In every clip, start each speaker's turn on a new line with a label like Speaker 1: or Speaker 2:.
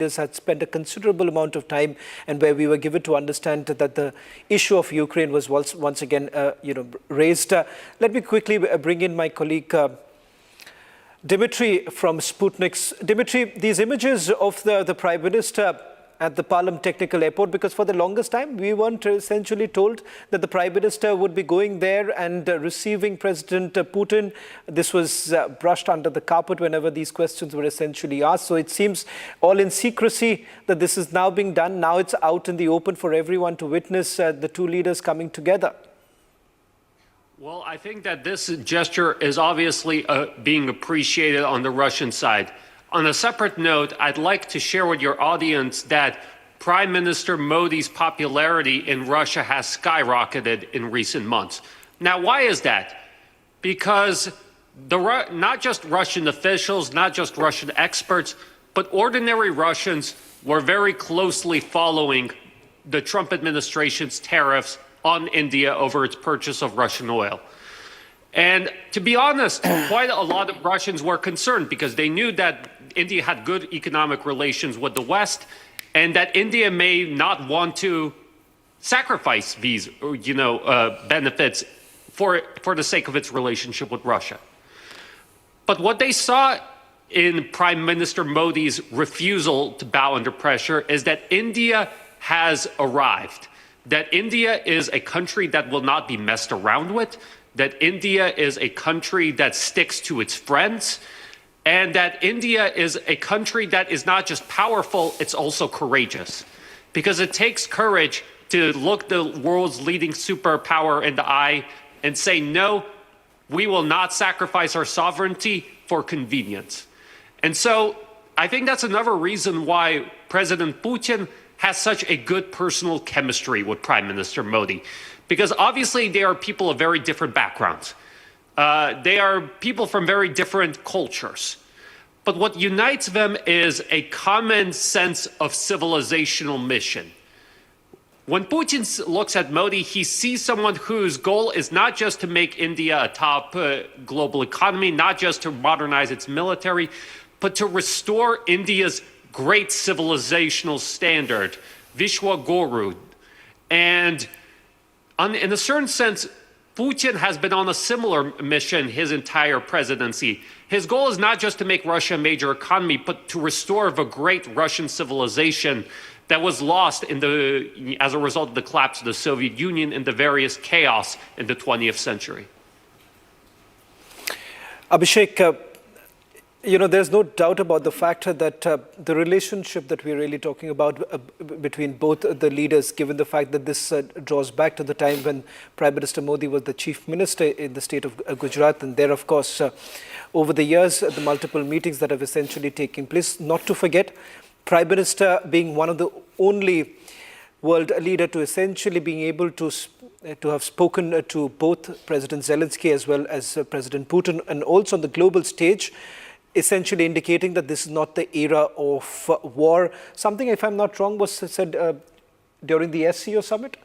Speaker 1: had spent a considerable amount of time, and where we were given to understand that the issue of Ukraine was once again raised. Let me quickly bring in my colleague Dimitri from Sputnik. Dimitri, these images of the Prime Minister at the Palam Technical Airport, because for the longest time we weren't essentially told that the Prime Minister would be going there and receiving President Putin. This was brushed under the carpet whenever these questions were essentially asked. So it seems all in secrecy that this is now being done. Now it's out in the open for everyone to witness the two leaders coming together.
Speaker 2: Well, I think that this gesture is obviously being appreciated on the Russian side. On a separate note, I'd like to share with your audience that Prime Minister Modi's popularity in Russia has skyrocketed in recent months. Now, why is that? Because not just Russian officials, not just Russian experts, but ordinary Russians were very closely following the Trump administration's tariffs on India over its purchase of Russian oil. And to be honest, quite a lot of Russians were concerned because they knew that India had good economic relations with the West and that India may not want to sacrifice these, benefits for the sake of its relationship with Russia. But what they saw in Prime Minister Modi's refusal to bow under pressure is that India has arrived, that India is a country that will not be messed around with, that India is a country that sticks to its friends, and that India is a country that is not just powerful, it's also courageous. Because it takes courage to look the world's leading superpower in the eye and say, no, we will not sacrifice our sovereignty for convenience. And so I think that's another reason why President Putin has such a good personal chemistry with Prime Minister Modi. Because obviously they are people of very different backgrounds. They are people from very different cultures. But what unites them is a common sense of civilizational mission. When Putin looks at Modi, he sees someone whose goal is not just to make India a top global economy, not just to modernize its military, but to restore India's great civilizational standard, Vishwa Guru. And in a certain sense, Putin has been on a similar mission his entire presidency. His goal is not just to make Russia a major economy, but to restore the great Russian civilization that was lost as a result of the collapse of the Soviet Union and the various chaos in the 20th century.
Speaker 1: Abhishek, there's no doubt about the fact that the relationship that we're really talking about between both the leaders, given the fact that this draws back to the time when Prime Minister Modi was the chief minister in the state of Gujarat. And there, of course, over the years, the multiple meetings that have essentially taken place. Not to forget, Prime Minister being one of the only world leader to essentially being able to have spoken to both President Zelensky as well as President Putin, and also on the global stage, essentially indicating that this is not the era of war. Something, if I'm not wrong, was said during the SCO summit?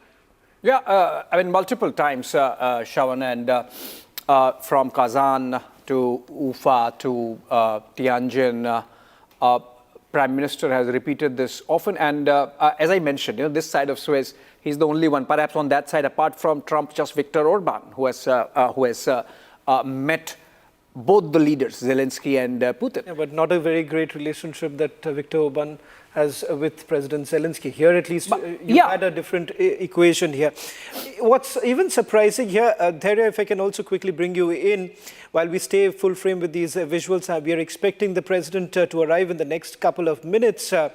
Speaker 3: Yeah, multiple times, Shravan, and from Kazan to Ufa to Tianjin, Prime Minister has repeated this often. And as I mentioned, this side of Suez, he's the only one, perhaps on that side, apart from Trump, just Viktor Orban, who has met both the leaders, Zelensky and Putin.
Speaker 1: Yeah, but not a very great relationship that Viktor Orban has with President Zelensky. Here, at least, you had a different equation here. What's even surprising here, Dhairya, if I can also quickly bring you in, while we stay full frame with these visuals, we are expecting the president to arrive in the next couple of minutes. And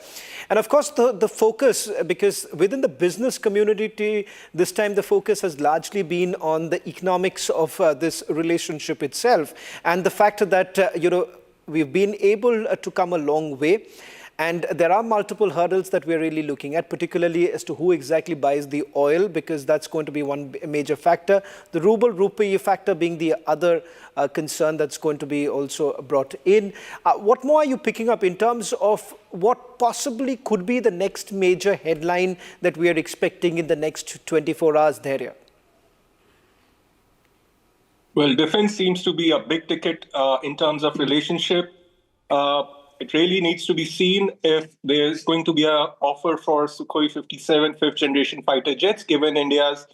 Speaker 1: of course, the focus, because within the business community, this time the focus has largely been on the economics of this relationship itself. And the fact that, we've been able to come a long way. And there are multiple hurdles that we're really looking at, particularly as to who exactly buys the oil, because that's going to be one major factor. The ruble-rupee factor being the other concern that's going to be also brought in. What more are you picking up in terms of what possibly could be the next major headline that we are expecting in the next 24 hours, Dhairya?
Speaker 4: Well, defense seems to be a big ticket in terms of relationship. it really needs to be seen if there's going to be an offer for Sukhoi 57 fifth generation fighter jets, given India's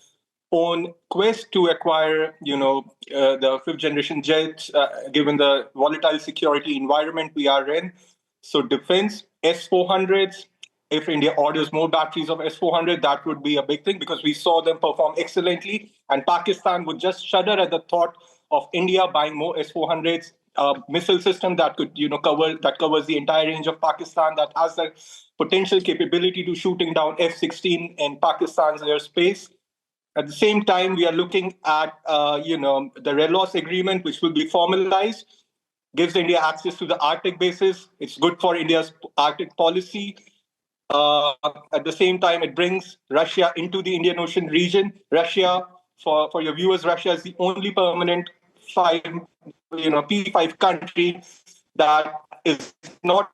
Speaker 4: own quest to acquire, the fifth generation jets, given the volatile security environment we are in. So defense, S-400s, if India orders more batteries of S-400, that would be a big thing because we saw them perform excellently. And Pakistan would just shudder at the thought of India buying more S-400s, missile system that could, covers the entire range of Pakistan, that has the potential capability to shooting down F-16 in Pakistan's airspace. At the same time, we are looking at, the Red Loss Agreement, which will be formalized, gives India access to the Arctic bases. It's good for India's Arctic policy. At the same time, it brings Russia into the Indian Ocean region. Russia, for your viewers, Russia is the only permanent P5 country that is not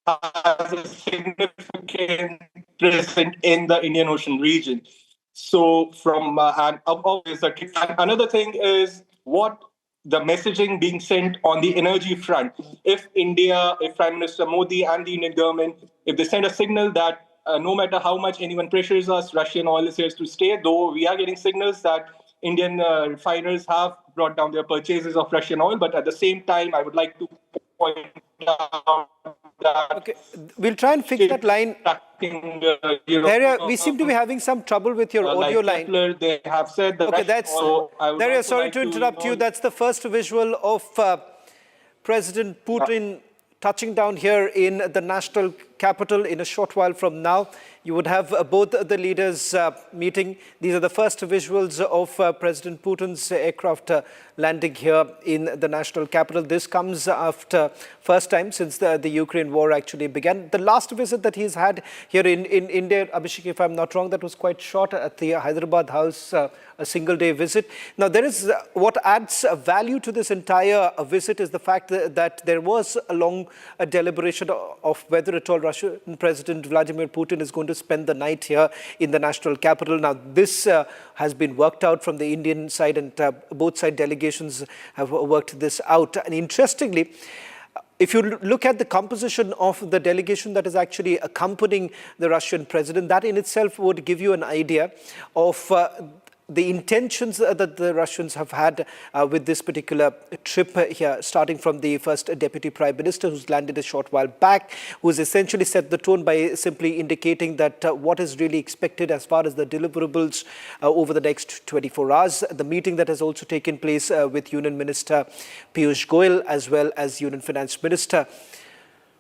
Speaker 4: has a significant presence in the Indian Ocean region. So another thing is what the messaging being sent on the energy front. If Prime Minister Modi and the Indian government, if they send a signal that no matter how much anyone pressures us, Russian oil is here to stay, though we are getting signals that Indian refiners have brought down their purchases of Russian oil. But at the same time, I would like to point out that...
Speaker 1: Okay, we'll try and fix that line. We seem to be having some trouble with your audio line.
Speaker 4: Kepler, they have said that...
Speaker 1: Okay, Daria, sorry to interrupt you. That's the first visual of President Putin touching down here in the national capital in a short while from now. You would have both the leaders meeting. These are the first visuals of President Putin's aircraft landing here in the national capital. This comes after first time since the Ukraine war actually began. The last visit that he's had here in India, Abhishek, if I'm not wrong, that was quite short at the Hyderabad house, a single-day visit. Now, there is what adds value to this entire visit is the fact that there was a long deliberation of whether at all Russian President Vladimir Putin is going to spend the night here in the national capital. Now, this has been worked out from the Indian side, and both side delegations have worked this out. And interestingly, if you look at the composition of the delegation that is actually accompanying the Russian president, that in itself would give you an idea of the intentions that the Russians have had with this particular trip here, starting from the first Deputy Prime Minister, who's landed a short while back, who's essentially set the tone by simply indicating that what is really expected as far as the deliverables over the next 24 hours. The meeting that has also taken place with Union Minister Piyush Goyal as well as Union Finance Minister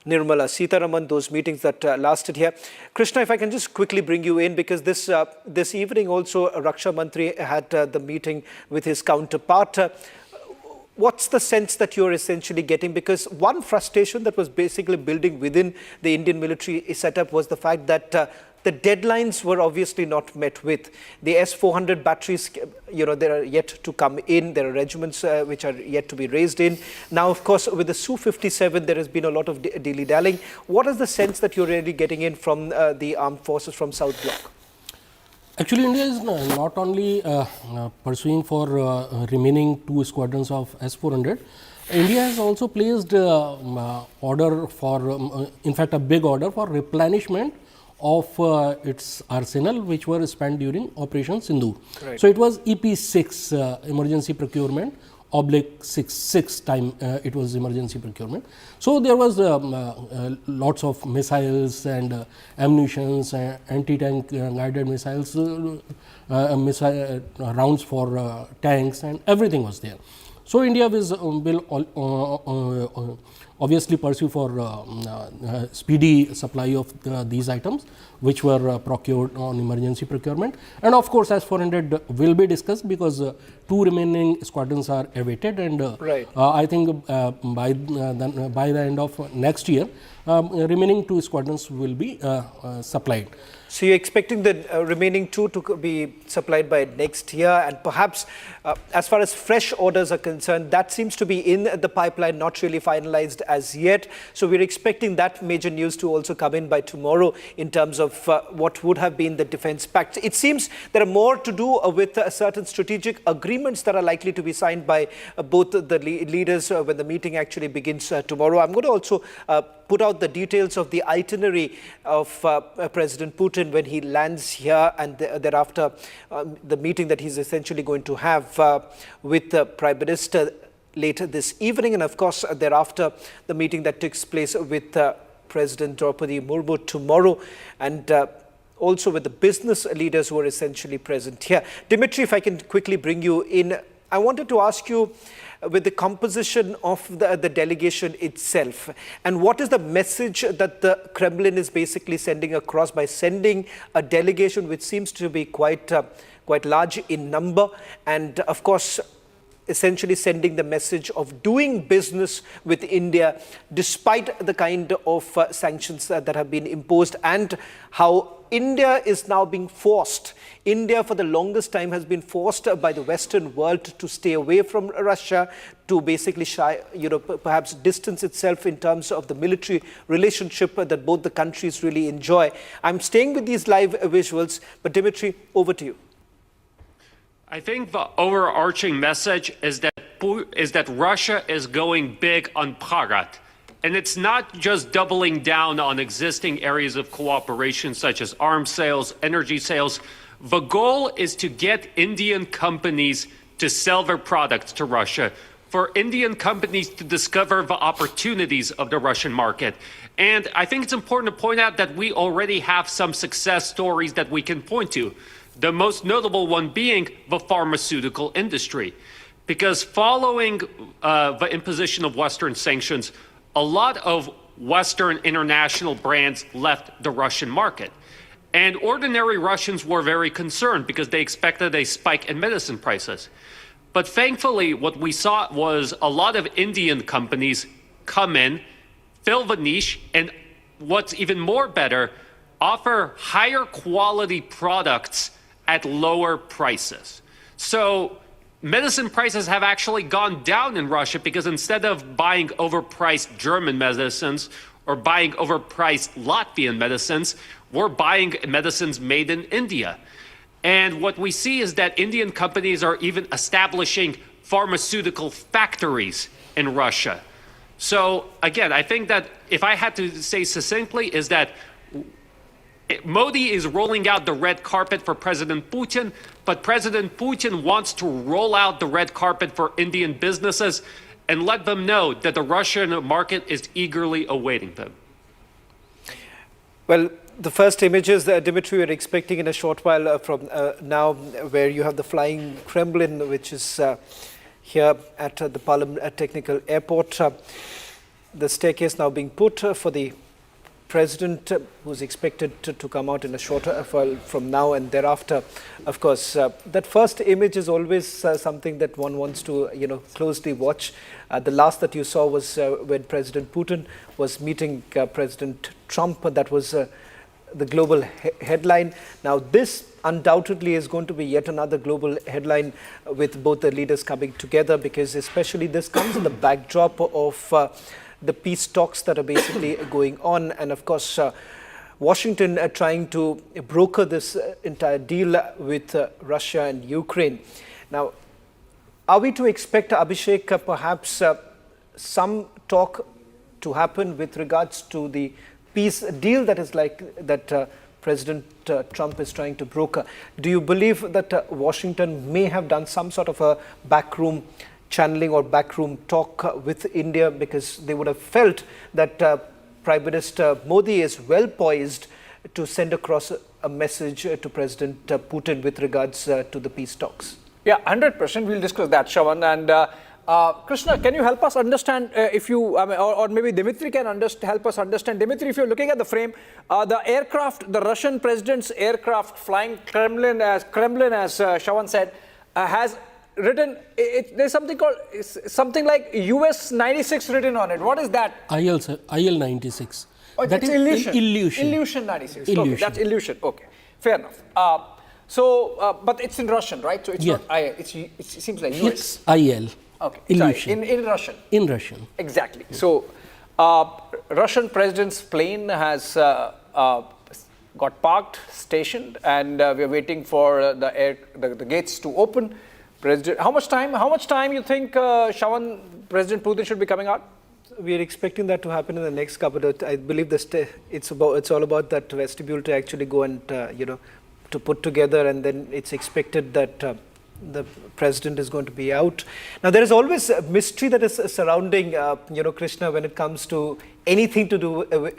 Speaker 1: Nirmala Sitharaman, those meetings that lasted here. Krishna, if I can just quickly bring you in, because this evening also Raksha Mantri had the meeting with his counterpart. What's the sense that you're essentially getting? Because one frustration that was basically building within the Indian military setup was the fact that the deadlines were obviously not met with. The S-400 batteries, they are yet to come in. There are regiments which are yet to be raised in. Now, of course, with the Su-57, there has been a lot of dilly-dallying. What is the sense that you're really getting in from the armed forces from South Bloc?
Speaker 5: Actually, India is not only pursuing for remaining 2 squadrons of S-400. India has also placed order for, in fact, a big order for replenishment of its arsenal, which were spent during Operation Sindhu. Right. So it was EP6 emergency procurement, /6 time it was emergency procurement. So there was lots of missiles and ammunitions, anti-tank guided missiles, rounds for tanks, and everything was there. So India will obviously pursue for speedy supply of these items, which were procured on emergency procurement. And of course, S-400 will be discussed because 2 remaining squadrons are awaited, and
Speaker 1: right.
Speaker 5: I think by the end of next year, remaining 2 squadrons will be supplied.
Speaker 1: So you're expecting the remaining 2 to be supplied by next year, and perhaps as far as fresh orders are concerned, that seems to be in the pipeline, not really finalized as yet. So we're expecting that major news to also come in by tomorrow in terms of what would have been the defense pact. It seems there are more to do with certain strategic agreements that are likely to be signed by both the leaders when the meeting actually begins tomorrow. I'm going to also put out the details of the itinerary of President Putin when he lands here, and thereafter the meeting that he's essentially going to have with the Prime Minister later this evening, and of course thereafter the meeting that takes place with President Murmu tomorrow, and also with the business leaders who are essentially present here. Dimitri, if I can quickly bring you in, I wanted to ask you with the composition of the delegation itself, and what is the message that the Kremlin is basically sending across by sending a delegation which seems to be quite large in number, and of course essentially sending the message of doing business with India despite the kind of sanctions that have been imposed, and how India is now being forced. India for the longest time has been forced by the Western world to stay away from Russia, to basically perhaps distance itself in terms of the military relationship that both the countries really enjoy. I'm staying with these live visuals, but Dimitri, over to you.
Speaker 2: I think the overarching message is that Russia is going big on Bharat. And it's not just doubling down on existing areas of cooperation such as arms sales, energy sales. The goal is to get Indian companies to sell their products to Russia, for Indian companies to discover the opportunities of the Russian market. And I think it's important to point out that we already have some success stories that we can point to. The most notable one being the pharmaceutical industry. Because following the imposition of Western sanctions, a lot of Western international brands left the Russian market. And ordinary Russians were very concerned because they expected a spike in medicine prices. But thankfully, what we saw was a lot of Indian companies come in, fill the niche, and what's even more better, offer higher quality products at lower prices. So medicine prices have actually gone down in Russia because instead of buying overpriced German medicines or buying overpriced Latvian medicines, we're buying medicines made in India. And what we see is that Indian companies are even establishing pharmaceutical factories in Russia. So again, I think that if I had to say succinctly is that Modi is rolling out the red carpet for President Putin, but President Putin wants to roll out the red carpet for Indian businesses and let them know that the Russian market is eagerly awaiting them.
Speaker 1: Well, the first images that Dimitri we're expecting in a short while from now, where you have the flying Kremlin, which is here at the Parliament Technical Airport. The staircase now being put for the President, who's expected to come out in a short while from now, and thereafter, of course, that first image is always something that one wants to, closely watch. The last that you saw was when President Putin was meeting President Trump. That was the global headline. Now, this undoubtedly is going to be yet another global headline with both the leaders coming together, because especially this comes in the backdrop of the peace talks that are basically going on, and of course Washington trying to broker this entire deal with Russia and Ukraine. Now, are we to expect, Abhishek, perhaps some talk to happen with regards to the peace deal that is that President Trump is trying to broker? Do you believe that Washington may have done some sort of a backroom channeling or backroom talk with India, because they would have felt that Prime Minister Modi is well poised to send across a message to President Putin with regards to the peace talks?
Speaker 3: Yeah, 100%. We'll discuss that, Shravan. And Krishna, can you help us understand or maybe Dimitri can help us understand. Dimitri, if you're looking at the frame, the aircraft, the Russian president's aircraft flying Kremlin, as Shravan said, has written, there's something called, something like US 96 written on it. What is that?
Speaker 5: IL 96.
Speaker 3: Oh,
Speaker 5: That
Speaker 3: it's
Speaker 5: is
Speaker 3: illusion.
Speaker 5: illusion.
Speaker 3: Illusion 96. Okay,
Speaker 5: Illusion.
Speaker 3: that's illusion. Okay, fair enough. But it's in Russian, right? So it's
Speaker 5: Yeah.
Speaker 3: not IL. It seems like US.
Speaker 5: It's IL.
Speaker 3: Okay,
Speaker 5: Illusion.
Speaker 3: in Russian.
Speaker 5: In Russian.
Speaker 3: Exactly. So, Russian president's plane has got parked, stationed, and we are waiting for the gates to open. How much time you think, Shawan, President Putin should be coming out?
Speaker 1: We are expecting that to happen in the next couple of. I believe it's all about that vestibule to actually go and to put together, and then it's expected that the president is going to be out. Now there is always a mystery that is surrounding Krishna, when it comes to anything to do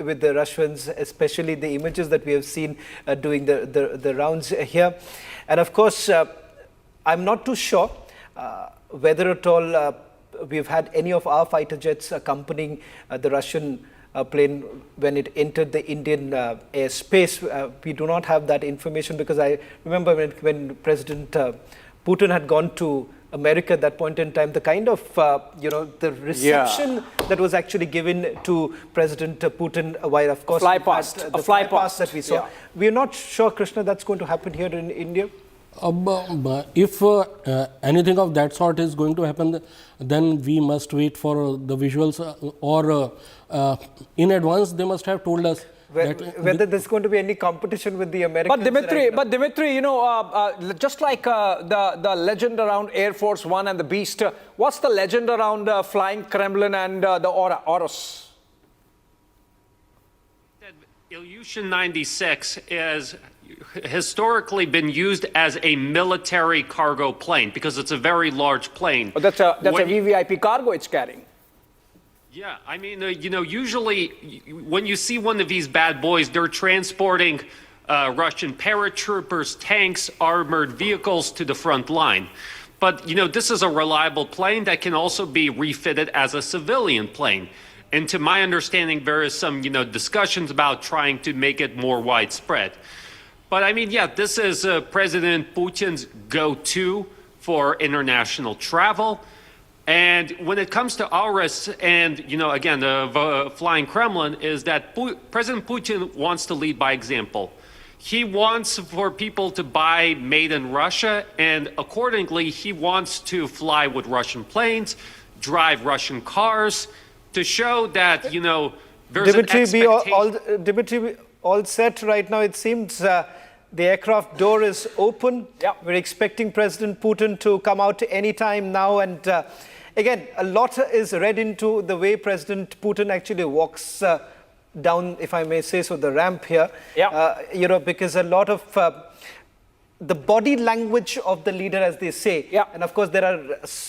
Speaker 1: with the Russians, especially the images that we have seen doing the rounds here, and of course I'm not too sure whether at all. We've had any of our fighter jets accompanying the Russian plane when it entered the Indian airspace. We do not have that information, because I remember when President Putin had gone to America at that point in time, the kind of the reception that was actually given to President Putin, while of course
Speaker 3: fly past
Speaker 1: that we saw. We are not sure, Krishna, that's going to happen here in India.
Speaker 5: If anything of that sort is going to happen, then we must wait for the visuals, or in advance they must have told us
Speaker 1: whether there's going to be any competition with the Americans.
Speaker 3: But Dimitri, just like the legend around Air Force One and the Beast, what's the legend around flying Kremlin and the Oros?
Speaker 2: Ilyushin 96 is historically been used as a military cargo plane, because it's a very large plane.
Speaker 3: Oh, that's a VVIP cargo it's carrying.
Speaker 2: Yeah, I mean, usually when you see one of these bad boys, they're transporting Russian paratroopers, tanks, armored vehicles to the front line. But, this is a reliable plane that can also be refitted as a civilian plane. And to my understanding, there is some, discussions about trying to make it more widespread. But I mean, yeah, this is President Putin's go-to for international travel. And when it comes to Auris and, again, the flying Kremlin, is that President Putin wants to lead by example. He wants for people to buy made in Russia, and accordingly, he wants to fly with Russian planes, drive Russian cars, to show that, there's an expectation.
Speaker 1: Dimitri, all set right now, it seems. The aircraft door is open.
Speaker 3: Yeah.
Speaker 1: We're expecting President Putin to come out any time now. And again, a lot is read into the way President Putin actually walks down, if I may say so, the ramp here.
Speaker 3: Yeah.
Speaker 1: Because a lot of the body language of the leader, as they say.
Speaker 3: Yeah.
Speaker 1: And of course, there are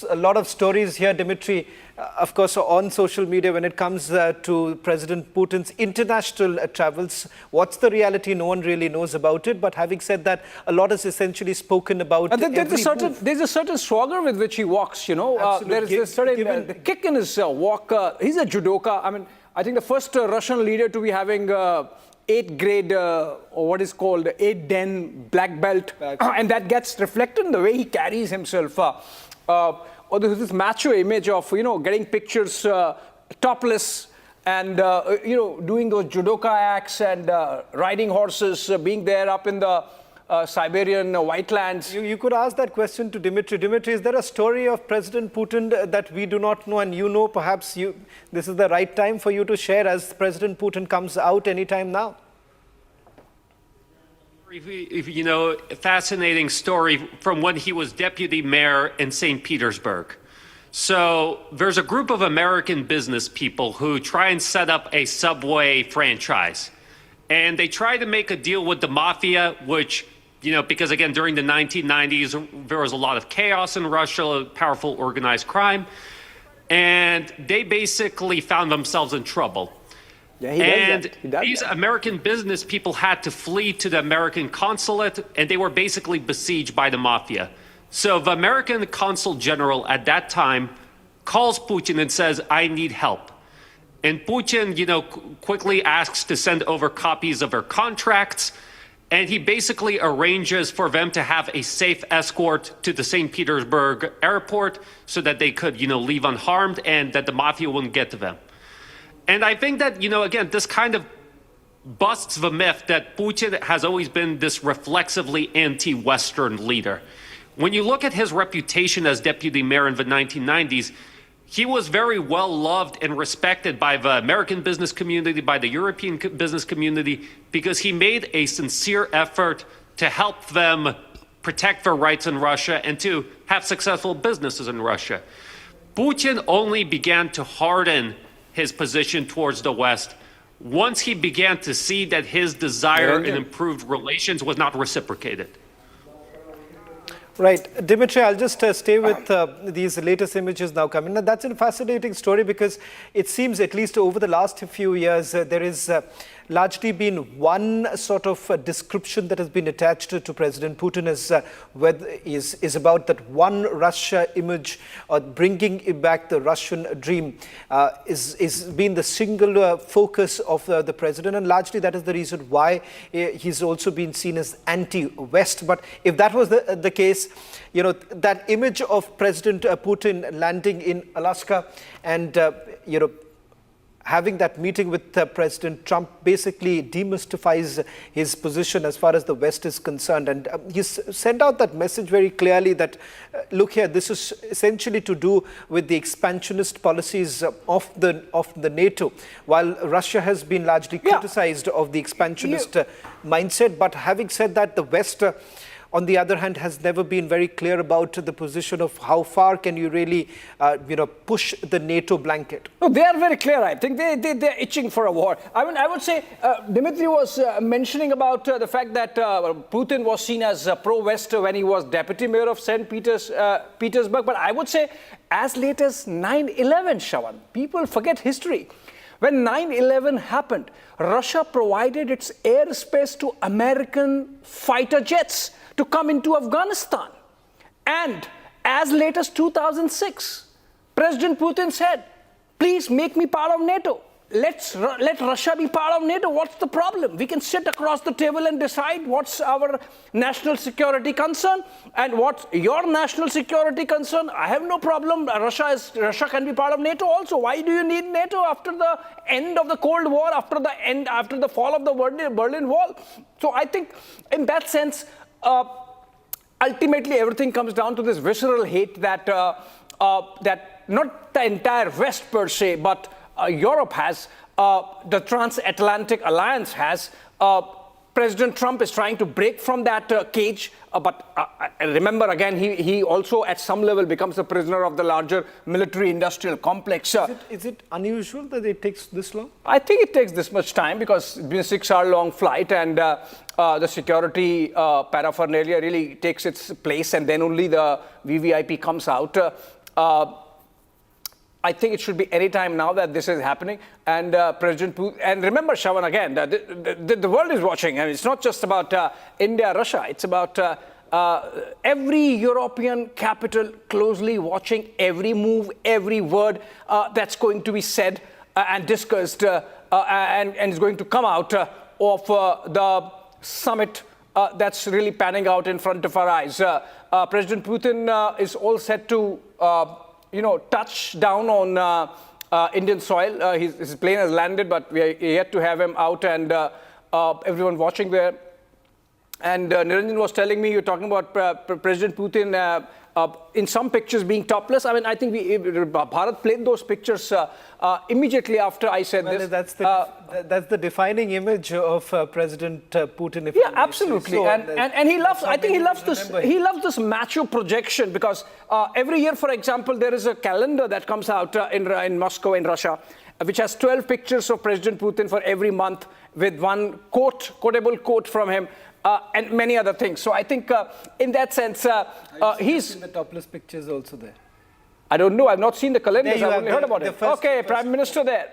Speaker 1: a lot of stories here, Dimitri, of course, on social media when it comes to President Putin's international travels. What's the reality? No one really knows about it. But having said that, a lot is essentially spoken about.
Speaker 3: And there's a certain swagger with which he walks, There's a certain the kick in his walk. He's a judoka. I mean, I think the first Russian leader to be having 8th grade, or what is called 8th Den black belt, and that gets reflected in the way he carries himself. Or there's this macho image of, getting pictures topless and, doing those judoka acts and riding horses, being there up in the Siberian whitelands.
Speaker 1: You could ask that question to Dimitri. Dimitri, is there a story of President Putin that we do not know, and perhaps this is the right time for you to share as President Putin comes out anytime now?
Speaker 2: Fascinating story from when he was deputy mayor in St. Petersburg. So there's a group of American business people who try and set up a Subway franchise. And they try to make a deal with the mafia, which, because again, during the 1990s, there was a lot of chaos in Russia, powerful organized crime. And they basically found themselves in trouble.
Speaker 3: Yeah,
Speaker 2: these American business people had to flee to the American consulate, and they were basically besieged by the mafia. So the American consul general at that time calls Putin and says, I need help. And Putin, quickly asks to send over copies of their contracts, and he basically arranges for them to have a safe escort to the St. Petersburg airport so that they could, leave unharmed and that the mafia wouldn't get to them. And I think that, again, this kind of busts the myth that Putin has always been this reflexively anti-Western leader. When you look at his reputation as deputy mayor in the 1990s, he was very well loved and respected by the American business community, by the European business community, because he made a sincere effort to help them protect their rights in Russia and to have successful businesses in Russia. Putin only began to harden his position towards the West once he began to see that his desire in improved relations was not reciprocated.
Speaker 1: Right. Dimitri, I'll just stay with these latest images now coming. Now, that's a fascinating story because it seems, at least over the last few years, there is largely been one sort of description that has been attached to President Putin is about that one Russia image, or bringing back the Russian dream is been the single focus of the president, and largely that is the reason why he's also been seen as anti-West. But if that was the case, you know, that image of President Putin landing in Alaska and having that meeting with President Trump basically demystifies his position as far as the West is concerned. And he's sent out that message very clearly that, look here, this is essentially to do with the expansionist policies of the NATO, while Russia has been largely criticized of the expansionist mindset. But having said that, the West, on the other hand, has never been very clear about the position of how far can you really, push the NATO blanket.
Speaker 3: No, they are very clear. I think they're itching for a war. I mean, I would say Dmitry was mentioning about the fact that Putin was seen as pro-West when he was deputy mayor of St. Petersburg. But I would say as late as 9/11, Shravan, people forget history. When 9/11 happened, Russia provided its airspace to American fighter jets to come into Afghanistan. And as late as 2006, President Putin said, please make me part of NATO. Let Russia be part of NATO. What's the problem? We can sit across the table and decide what's our national security concern and what's your national security concern. I have no problem. Russia can be part of NATO also. Why do you need NATO after the end of the Cold War, after the fall of the Berlin Wall? So I think in that sense, ultimately everything comes down to this visceral hate that not the entire West per se, but Europe has, the transatlantic alliance has. President Trump is trying to break from that cage, but remember again, he also at some level becomes a prisoner of the larger military-industrial complex.
Speaker 1: Is it unusual that it takes this long?
Speaker 3: I think it takes this much time because it's been a 6-hour-long flight, and the security paraphernalia really takes its place, and then only the VVIP comes out. I think it should be any time now that this is happening. And President Putin, and remember, Shravan, again, the world is watching. I mean, it's not just about India, Russia. It's about every European capital closely watching every move, every word that's going to be said and discussed and is going to come out of the summit that's really panning out in front of our eyes. President Putin is all set to touch down on Indian soil. His plane has landed, but we are yet to have him out, and everyone watching there. And Niranjan was telling me, you're talking about President Putin in some pictures being topless. I mean, I think Bharat played those pictures immediately after I said this.
Speaker 1: That's the defining image of President Putin.
Speaker 3: Yeah, absolutely. So, and he loves. I think he loves this. He loves this macho projection because every year, for example, there is a calendar that comes out in Moscow, in Russia, which has 12 pictures of President Putin for every month with one quotable quote from him. And many other things. So I think in that sense, he's...
Speaker 1: seen the topless pictures also there?
Speaker 3: I don't know. I've not seen the calendars. I've only heard about it. Okay, Prime Minister there.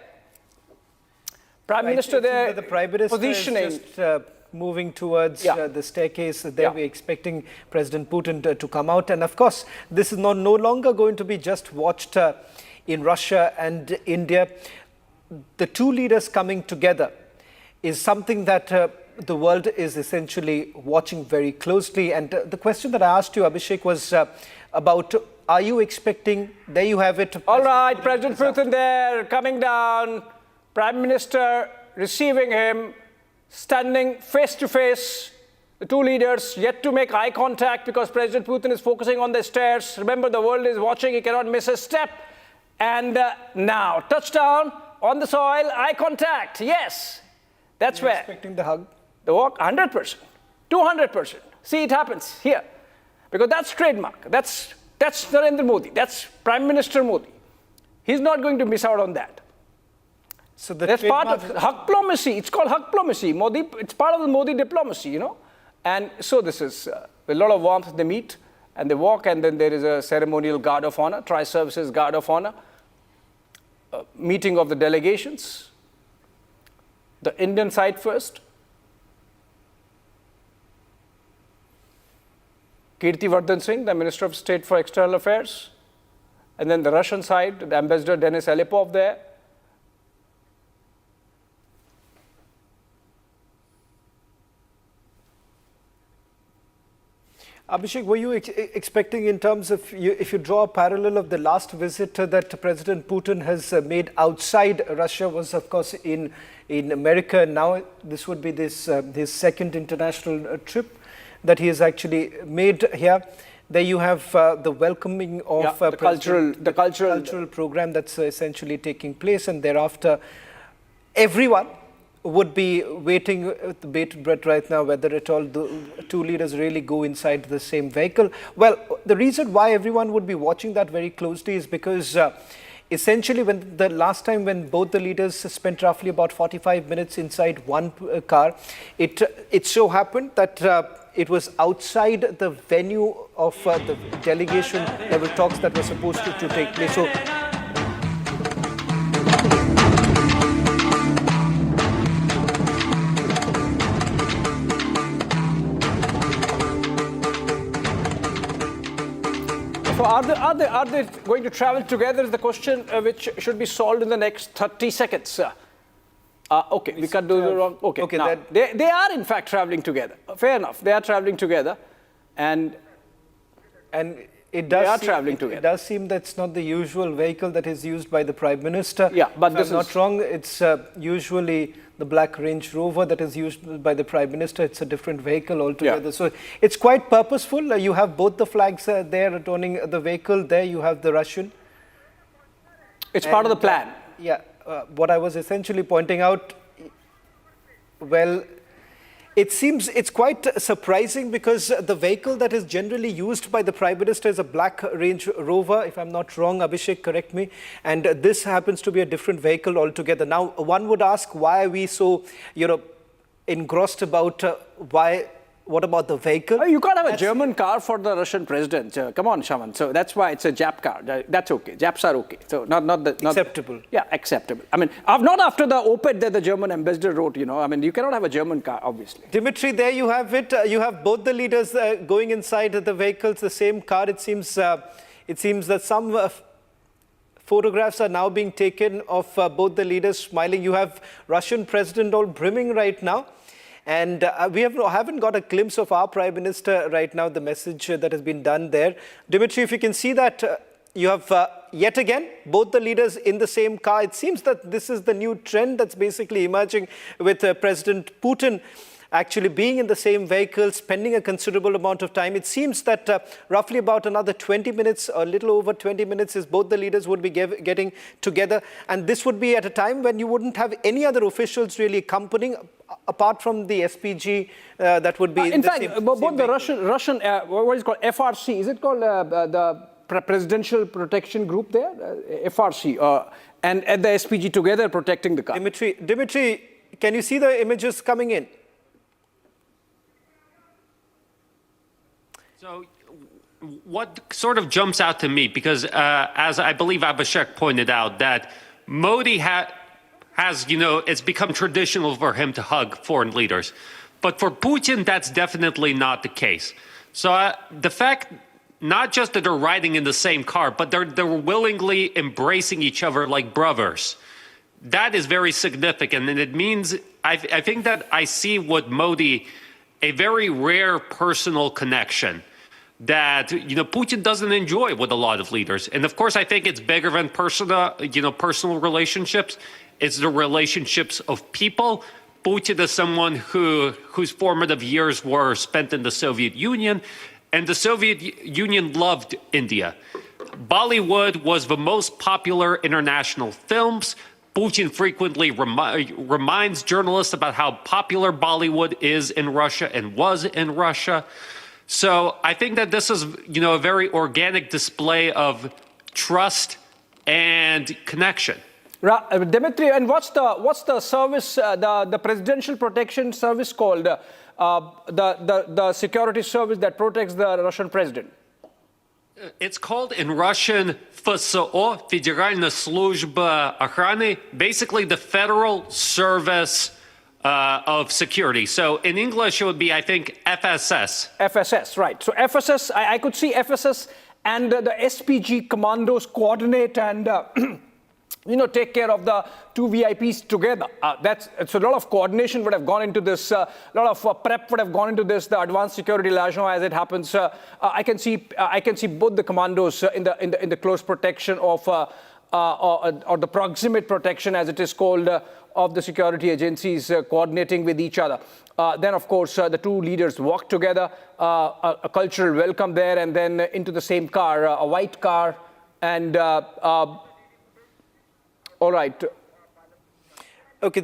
Speaker 3: Prime Minister there.
Speaker 1: The Prime Minister
Speaker 3: positioning.
Speaker 1: is just moving towards the staircase. There we're expecting President Putin to come out. And of course, this is no longer going to be just watched in Russia and India. The two leaders coming together is something that the world is essentially watching very closely. And the question that I asked you, Abhishek, was about, are you expecting, there you have it.
Speaker 3: All right, President Putin there, coming down, Prime Minister receiving him, standing face to face, the two leaders yet to make eye contact because President Putin is focusing on the stairs. Remember, the world is watching, he cannot miss a step. And now, touchdown on the soil, eye contact. Yes, that's
Speaker 1: You're
Speaker 3: where.
Speaker 1: expecting the hug?
Speaker 3: The walk, 100%, 200%. See, it happens here. Because that's trademark. That's Narendra Modi. That's Prime Minister Modi. He's not going to miss out on that.
Speaker 1: So
Speaker 3: That's part of diplomacy. It's called diplomacy. Modi, it's part of the Modi diplomacy, you know. And so this is with a lot of warmth. They meet and they walk, and then there is a ceremonial guard of honor, tri-services guard of honor, meeting of the delegations. The Indian side first. Kirti Vardhan Singh, the Minister of State for External Affairs. And then the Russian side, the Ambassador Denis Alepov there.
Speaker 1: Abhishek, were you expecting in terms of, if you draw a parallel of the last visit that President Putin has made outside Russia was, of course, in America. Now this would be his second international trip that he has actually made here. There you have the welcoming of
Speaker 3: the cultural
Speaker 1: program that's essentially taking place, and thereafter everyone would be waiting with bated breath right now whether at all the two leaders really go inside the same vehicle. Well, the reason why everyone would be watching that very closely is because essentially when the last time when both the leaders spent roughly about 45 minutes inside one car, it so happened that it was outside the venue of the delegation level talks that were supposed to take place. So
Speaker 3: are they going to travel together is the question which should be solved in the next 30 seconds. Okay, we can do the wrong. Okay, now, they are in fact traveling together. Fair enough, they are traveling together, and
Speaker 1: it does
Speaker 3: they are traveling together.
Speaker 1: It does seem that's not the usual vehicle that is used by the Prime Minister.
Speaker 3: Yeah, but
Speaker 1: if
Speaker 3: this
Speaker 1: I'm not wrong, it's usually the black Range Rover that is used by the Prime Minister. It's a different vehicle altogether.
Speaker 3: Yeah.
Speaker 1: So it's quite purposeful. You have both the flags there adorning the vehicle. There you have the Russian.
Speaker 3: It's part of the plan.
Speaker 1: What I was essentially pointing out, well, it seems it's quite surprising because the vehicle that is generally used by the Prime Minister is a black Range Rover, if I'm not wrong. Abhishek, correct me. And this happens to be a different vehicle altogether. Now, one would ask, why are we so, engrossed about what about the vehicle?
Speaker 3: You can't have a German car for the Russian president. Come on, Shaman. So that's why it's a Jap car. That's okay. Japs are okay. So not
Speaker 1: acceptable.
Speaker 3: Yeah, acceptable. I mean, not after the op-ed that the German ambassador wrote. I mean, you cannot have a German car, obviously.
Speaker 1: Dimitri, there you have it. You have both the leaders going inside the vehicles, the same car. It seems that some photographs are now being taken of both the leaders smiling. You have Russian president all brimming right now. And we haven't got a glimpse of our Prime Minister right now, the message that has been done there. Dimitri, if you can see that, you have yet again both the leaders in the same car. It seems that this is the new trend that's basically emerging with President Putin actually being in the same vehicle, spending a considerable amount of time. It seems that roughly about another 20 minutes, or a little over 20 minutes, is both the leaders would be getting together. And this would be at a time when you wouldn't have any other officials really accompanying, apart from the SPG that would be
Speaker 3: in fact, both the Russian what is it called, FRC, is it called the Presidential Protection Group there, FRC, and the SPG together protecting the car.
Speaker 1: Dimitri, can you see the images coming in?
Speaker 2: So what sort of jumps out to me, because as I believe Abhishek pointed out, that Modi has, it's become traditional for him to hug foreign leaders. But for Putin, that's definitely not the case. So the fact, not just that they're riding in the same car, but they're willingly embracing each other like brothers. That is very significant. And it means, I think that I see with Modi a very rare personal connection that Putin doesn't enjoy with a lot of leaders. And of course, I think it's bigger than personal relationships. It's the relationships of people Putin is someone whose formative years were spent in the Soviet Union, and the Soviet Union loved India. Bollywood was the most popular international films. Putin frequently reminds journalists about how popular Bollywood is in Russia and was in Russia. So I think that this is, a very organic display of trust and connection.
Speaker 3: Dimitri, and what's the service, the presidential protection service called? The security service that protects the Russian president?
Speaker 2: It's called in Russian ФСО, Федеральная служба охраны, basically the Federal Service of Security. So in English, it would be, I think, FSS.
Speaker 3: FSS, right. So FSS, I could see FSS and the SPG commandos coordinate and take care of the two VIPs together. So a lot of coordination would have gone into this. A lot of prep would have gone into this. The advanced security liaison, as it happens, I can see both the commandos in the close protection of or the proximate protection, as it is called, of the security agencies coordinating with each other. Then, of course, the two leaders walk together, a cultural welcome there, and then into the same car, a white car, and all right.
Speaker 1: Okay,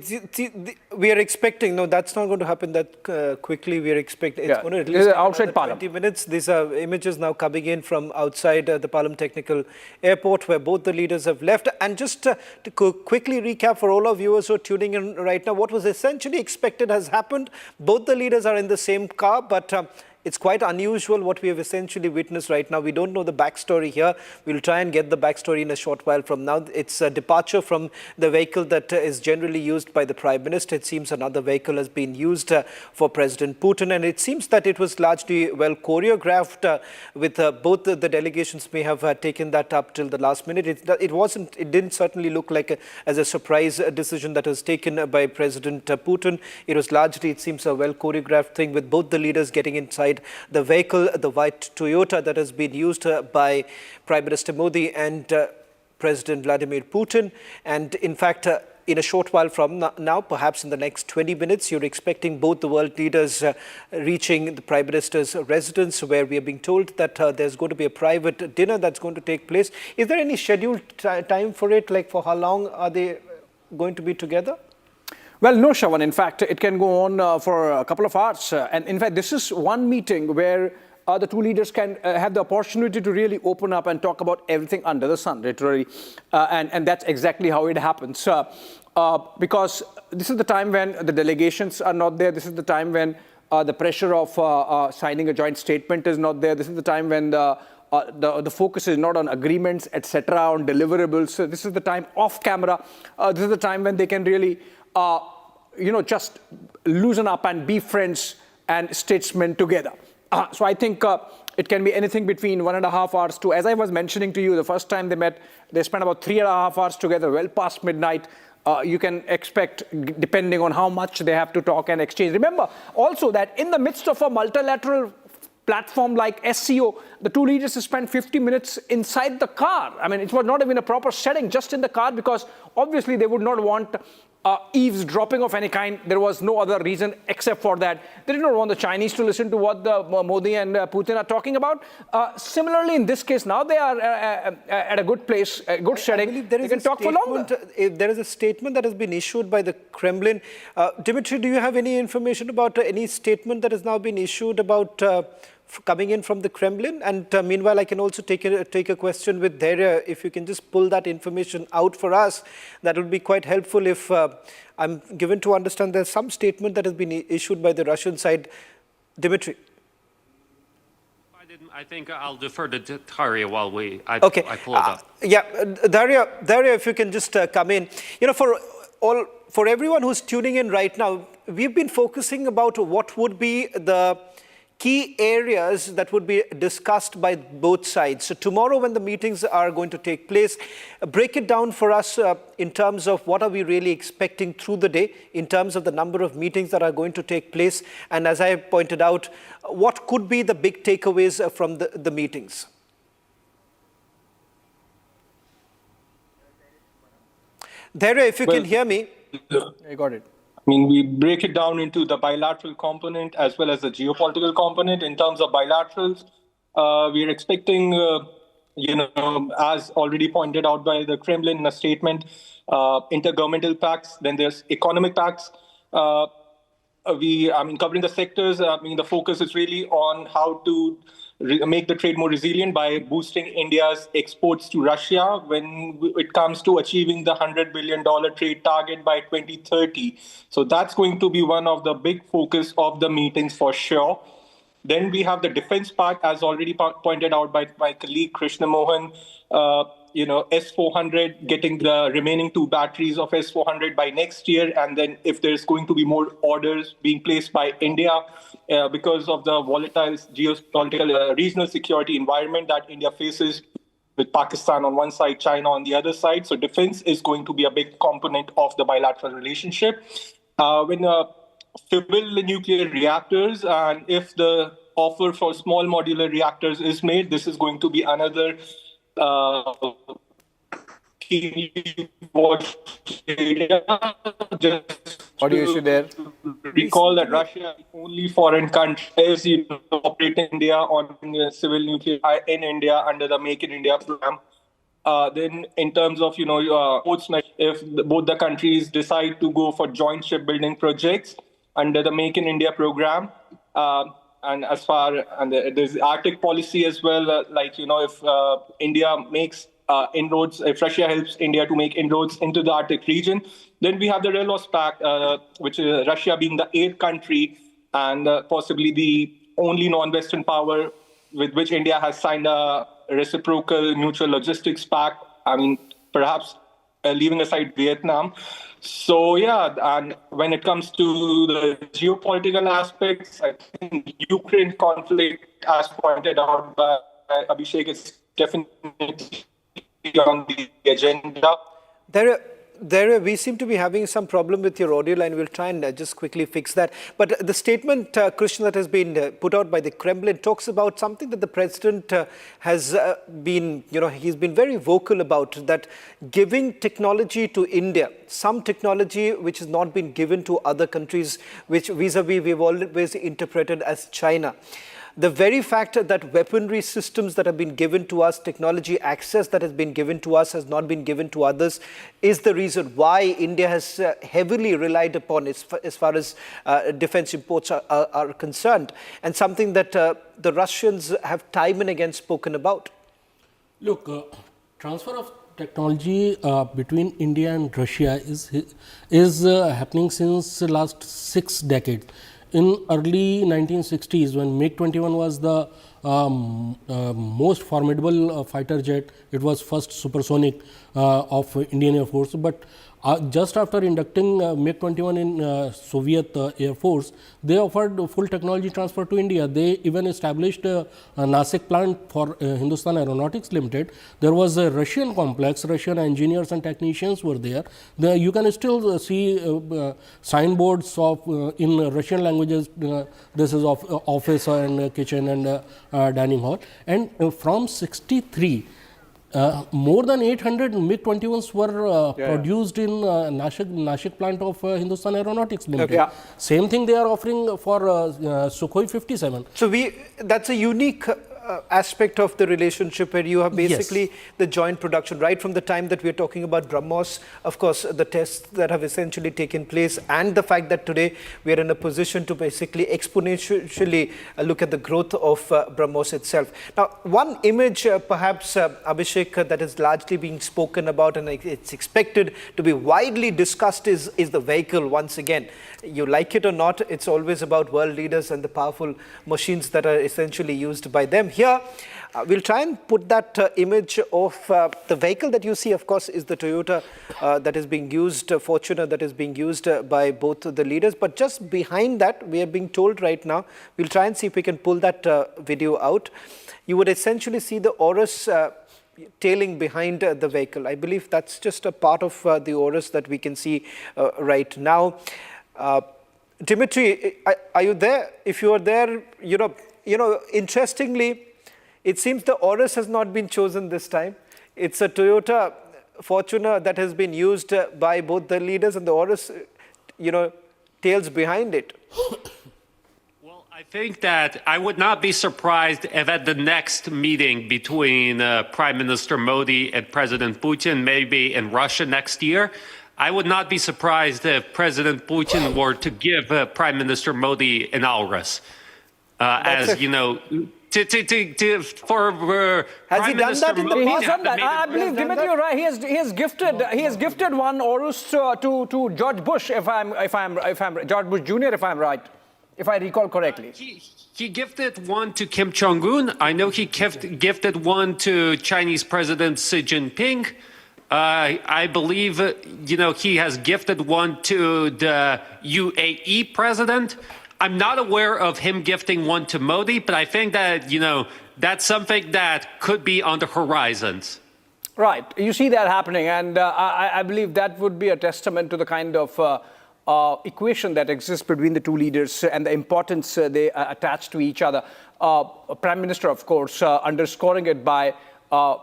Speaker 1: we are expecting, no, that's not going to happen that quickly. We are expecting, it's going to at least
Speaker 3: outside
Speaker 1: 20 minutes. These are images now coming in from outside the Palam Technical Airport, where both the leaders have left. And just to quickly recap for all our viewers who are tuning in right now, what was essentially expected has happened. Both the leaders are in the same car, but it's quite unusual what we have essentially witnessed right now. We don't know the backstory here. We'll try and get the backstory in a short while from now. It's a departure from the vehicle that is generally used by the Prime Minister. It seems another vehicle has been used for President Putin, and it seems that it was largely well choreographed with both the delegations may have taken that up till the last minute. It didn't certainly look like as a surprise decision that was taken by President Putin. It was largely, it seems, a well choreographed thing with both the leaders getting inside the vehicle, the white Toyota that has been used by Prime Minister Modi and President Vladimir Putin. And in fact, in a short while from now, perhaps in the next 20 minutes, you're expecting both the world leaders reaching the Prime Minister's residence, where we are being told that there's going to be a private dinner that's going to take place. Is there any scheduled time for it? Like, for how long are they going to be together?
Speaker 3: Well, no, Shravan. In fact, it can go on for a couple of hours. And in fact, this is one meeting where the two leaders can have the opportunity to really open up and talk about everything under the sun, literally. And that's exactly how it happens. Because this is the time when the delegations are not there. This is the time when the pressure of signing a joint statement is not there. This is the time when the focus is not on agreements, etc., on deliverables. So this is the time off camera. This is the time when they can really just loosen up and be friends and statesmen together. So I think it can be anything between 1.5 hours to, as I was mentioning to you, the first time they met, they spent about 3.5 hours together, well past midnight. You can expect, depending on how much they have to talk and exchange. Remember also that in the midst of a multilateral platform like SCO, the two leaders spent 50 minutes inside the car. I mean, it was not even a proper setting, just in the car, because obviously they would not want eavesdropping of any kind. There was no other reason except for that. They did not want the Chinese to listen to what the Modi and Putin are talking about. Similarly, in this case, now they are at a good place, a good setting. They can talk for longer.
Speaker 1: There is a statement that has been issued by the Kremlin. Dimitri, do you have any information about any statement that has now been issued about coming in from the Kremlin? And meanwhile, I can also take a question with Dhairya. If you can just pull that information out for us, that would be quite helpful. If I'm given to understand there's some statement that has been issued by the Russian side. Dimitri.
Speaker 2: I think I'll defer to Dhairya while I pull it up.
Speaker 1: Yeah, Dhairya, if you can just come in. For everyone who's tuning in right now, we've been focusing about what would be the key areas that would be discussed by both sides. So tomorrow, when the meetings are going to take place, break it down for us in terms of what are we really expecting through the day, in terms of the number of meetings that are going to take place. And as I pointed out, what could be the big takeaways from the meetings? Dhairya, if you can hear me.
Speaker 3: I got it.
Speaker 4: mean, we break it down into the bilateral component as well as the geopolitical component. In terms of bilaterals, we're expecting, as already pointed out by the Kremlin in a statement, intergovernmental pacts. Then there's economic pacts. Covering the sectors, the focus is really on how to make the trade more resilient by boosting India's exports to Russia when it comes to achieving the $100 billion trade target by 2030. So that's going to be one of the big focus of the meetings for sure. Then we have the defense part, as already pointed out by my colleague Krishna Mohan. S-400, getting the remaining 2 batteries of S-400 by next year. And then if there's going to be more orders being placed by India because of the volatile geopolitical regional security environment that India faces with Pakistan on one side, China on the other side. So defense is going to be a big component of the bilateral relationship. When civil nuclear reactors, and if the offer for small modular reactors is made, this is going to be another key watch area.
Speaker 3: What do you see there?
Speaker 4: Recall that Russia is the only foreign country is operating India on civil nuclear in India under the Make in India program. Then in terms of, if both the countries decide to go for joint shipbuilding projects under the Make in India program, and there's Arctic policy as well, if India makes inroads, if Russia helps India to make inroads into the Arctic region, then we have the Relos Pact, which is Russia being the 8th country and possibly the only non-Western power with which India has signed a reciprocal mutual logistics pact. Perhaps leaving aside Vietnam. So, and when it comes to the geopolitical aspects, I think Ukraine conflict, as pointed out by Abhishek, is definitely on the agenda.
Speaker 1: There, we seem to be having some problem with your audio line. We'll try and just quickly fix that. But the statement, Krishna, that has been put out by the Kremlin talks about something that the president has been, he's been very vocal about, that giving technology to India, some technology which has not been given to other countries, which vis-a-vis we've always interpreted as China. The very fact that weaponry systems that have been given to us, technology access that has been given to us has not been given to others, is the reason why India has heavily relied upon as far as defense imports are concerned, and something that the Russians have time and again spoken about.
Speaker 5: Look, transfer of technology between India and Russia is happening since the last 6 decades. In early 1960s, when MiG-21 was the most formidable fighter jet, it was first supersonic of Indian Air Force. But just after inducting MiG-21 in Soviet Air Force, they offered full technology transfer to India. They even established a Nasik plant for Hindustan Aeronautics Limited. There was a Russian complex, Russian engineers and technicians were there. You can still see signboards of in Russian languages. This is of office and kitchen and dining hall. And from 63, more than 800 MiG-21s were produced in Nashik plant of Hindustan Aeronautics Limited. Same thing they are offering for Sukhoi 57.
Speaker 1: So that's a unique aspect of the relationship where you have basically the joint production right from the time that we are talking about BrahMos, of course, the tests that have essentially taken place, and the fact that today we are in a position to basically exponentially look at the growth of BrahMos itself. Now, one image perhaps, Abhishek, that is largely being spoken about and it's expected to be widely discussed is the vehicle once again. You like it or not, it's always about world leaders and the powerful machines that are essentially used by them. Here, we'll try and put that image of the vehicle that you see, of course, is the Toyota that is being used, Fortuner that is being used by both the leaders. But just behind that, we are being told right now, we'll try and see if we can pull that video out. You would essentially see the Aurus tailing behind the vehicle. I believe that's just a part of the Aurus that we can see right now. Dimitri, are you there? If you are there, interestingly, it seems the Aurus has not been chosen this time. It's a Toyota Fortuner that has been used by both the leaders, and the Aurus, tales behind it.
Speaker 2: Well, I think that I would not be surprised if at the next meeting between Prime Minister Modi and President Putin, maybe in Russia next year, I would not be surprised if President Putin were to give Prime Minister Modi an Aurus, as you know,
Speaker 1: Has he done that in the past?
Speaker 3: He's done that. I believe, Dimitri, you're right. He has gifted one Aurus to George Bush, if I'm George Bush Jr., if I'm right, if I recall correctly.
Speaker 2: He gifted one to Kim Jong-un. I know he gifted one to Chinese President Xi Jinping. I believe, he has gifted one to the UAE president. I'm not aware of him gifting one to Modi, but I think that, that's something that could be on the horizons.
Speaker 3: Right. You see that happening, and I believe that would be a testament to the kind of equation that exists between the two leaders and the importance they attach to each other. Prime Minister, of course, underscoring it by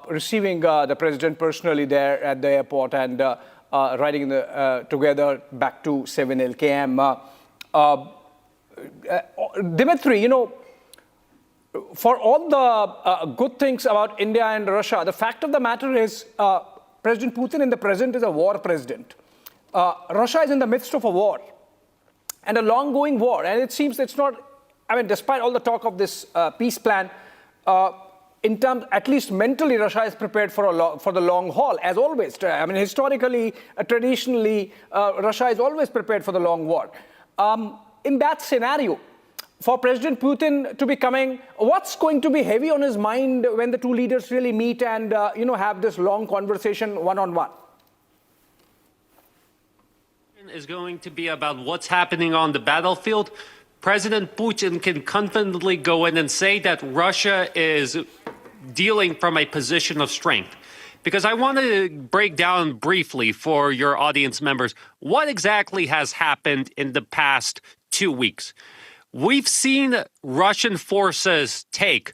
Speaker 3: receiving the president personally there at the airport and riding together back to 7 LKM. Dimitri, for all the good things about India and Russia, the fact of the matter is President Putin in the present is a war president. Russia is in the midst of a war, and a long-going war, and it seems it's not, despite all the talk of this peace plan, in terms, at least mentally, Russia is prepared for the long haul, as always. Historically, traditionally, Russia is always prepared for the long war. In that scenario, for President Putin to be coming, what's going to be heavy on his mind when the two leaders really meet and have this long conversation one-on-one?
Speaker 2: Is going to be about what's happening on the battlefield. President Putin can confidently go in and say that Russia is dealing from a position of strength. Because I want to break down briefly for your audience members what exactly has happened in the past 2 weeks. We've seen Russian forces take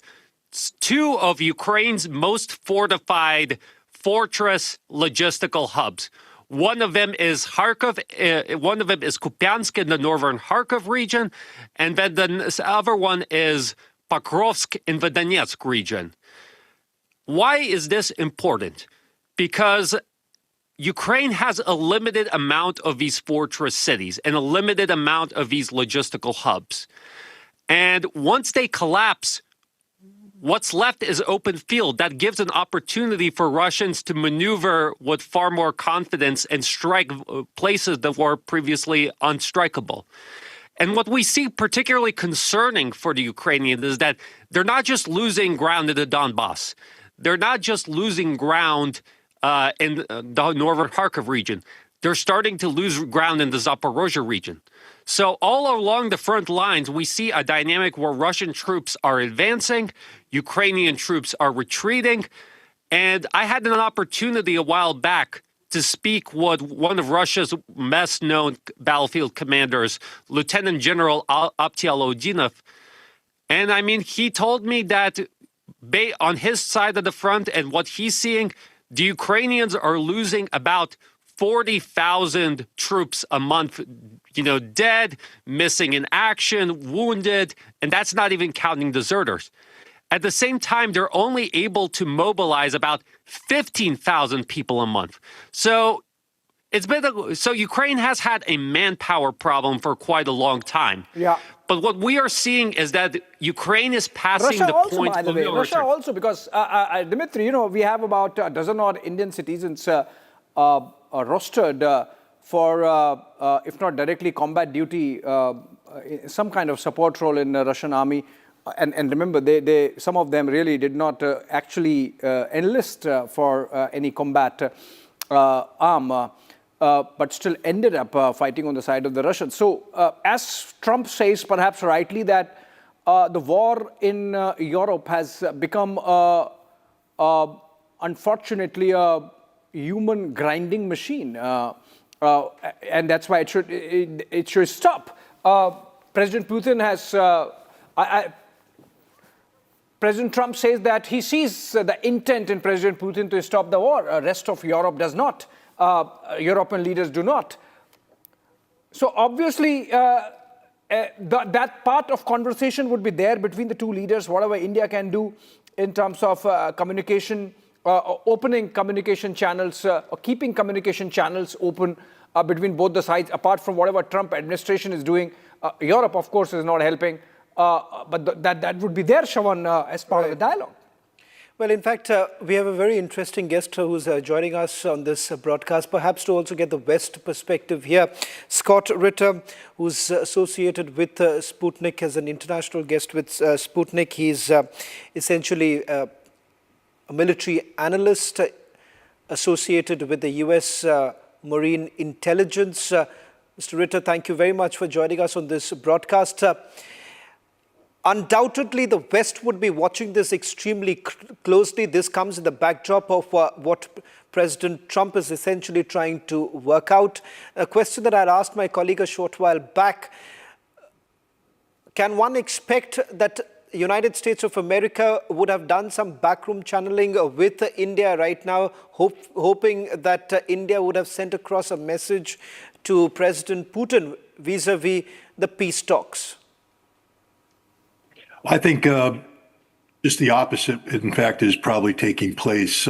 Speaker 2: two of Ukraine's most fortified fortress logistical hubs. One of them is Kharkov, one of them is Kupiansk in the northern Kharkov region, and then the other one is Pokrovsk in the Donetsk region. Why is this important? Because Ukraine has a limited amount of these fortress cities and a limited amount of these logistical hubs. And once they collapse, what's left is open field. That gives an opportunity for Russians to maneuver with far more confidence and strike places that were previously unstrikable. And what we see particularly concerning for the Ukrainians is that they're not just losing ground in the Donbass. They're not just losing ground in the northern Kharkov region. They're starting to lose ground in the Zaporozhye region. So all along the front lines, we see a dynamic where Russian troops are advancing, Ukrainian troops are retreating. And I had an opportunity a while back to speak with one of Russia's best known battlefield commanders, Lieutenant General Abtialodinov. And he told me that on his side of the front and what he's seeing, the Ukrainians are losing about 40,000 troops a month, dead, missing in action, wounded, and that's not even counting deserters. At the same time, they're only able to mobilize about 15,000 people a month. So Ukraine has had a manpower problem for quite a long time.
Speaker 3: Yeah.
Speaker 2: But what we are seeing is that Ukraine is passing
Speaker 3: Russia
Speaker 2: the
Speaker 3: also,
Speaker 2: point
Speaker 3: by the
Speaker 2: of
Speaker 3: way.
Speaker 2: no
Speaker 3: Russia
Speaker 2: return.
Speaker 3: also, because Dimitri, we have about a dozen odd Indian citizens rostered for, if not directly combat duty, some kind of support role in the Russian army. And remember, some of them really did not actually enlist for any combat arm, but still ended up fighting on the side of the Russians. So, as Trump says, perhaps rightly, that the war in Europe has become, unfortunately, a human grinding machine, and that's why it should stop. President Putin has. President Trump says that he sees the intent in President Putin to stop the war. The rest of Europe does not. European leaders do not. So obviously, that part of conversation would be there between the two leaders, whatever India can do in terms of communication, opening communication channels, or keeping communication channels open between both the sides, apart from whatever Trump administration is doing. Europe, of course, is not helping, but that would be there, Shravan, as part of the dialogue.
Speaker 1: Well, in fact, we have a very interesting guest who's joining us on this broadcast, perhaps to also get the West perspective here. Scott Ritter, who's associated with Sputnik as an international guest with Sputnik. He's essentially a military analyst associated with the U.S. Marine Intelligence. Mr. Ritter, thank you very much for joining us on this broadcast. Undoubtedly, the West would be watching this extremely closely. This comes in the backdrop of what President Trump is essentially trying to work out. A question that I asked my colleague a short while back, can one expect that the United States of America would have done some backroom channeling with India right now, hoping that India would have sent across a message to President Putin vis-a-vis the peace talks?
Speaker 6: I think just the opposite, in fact, is probably taking place.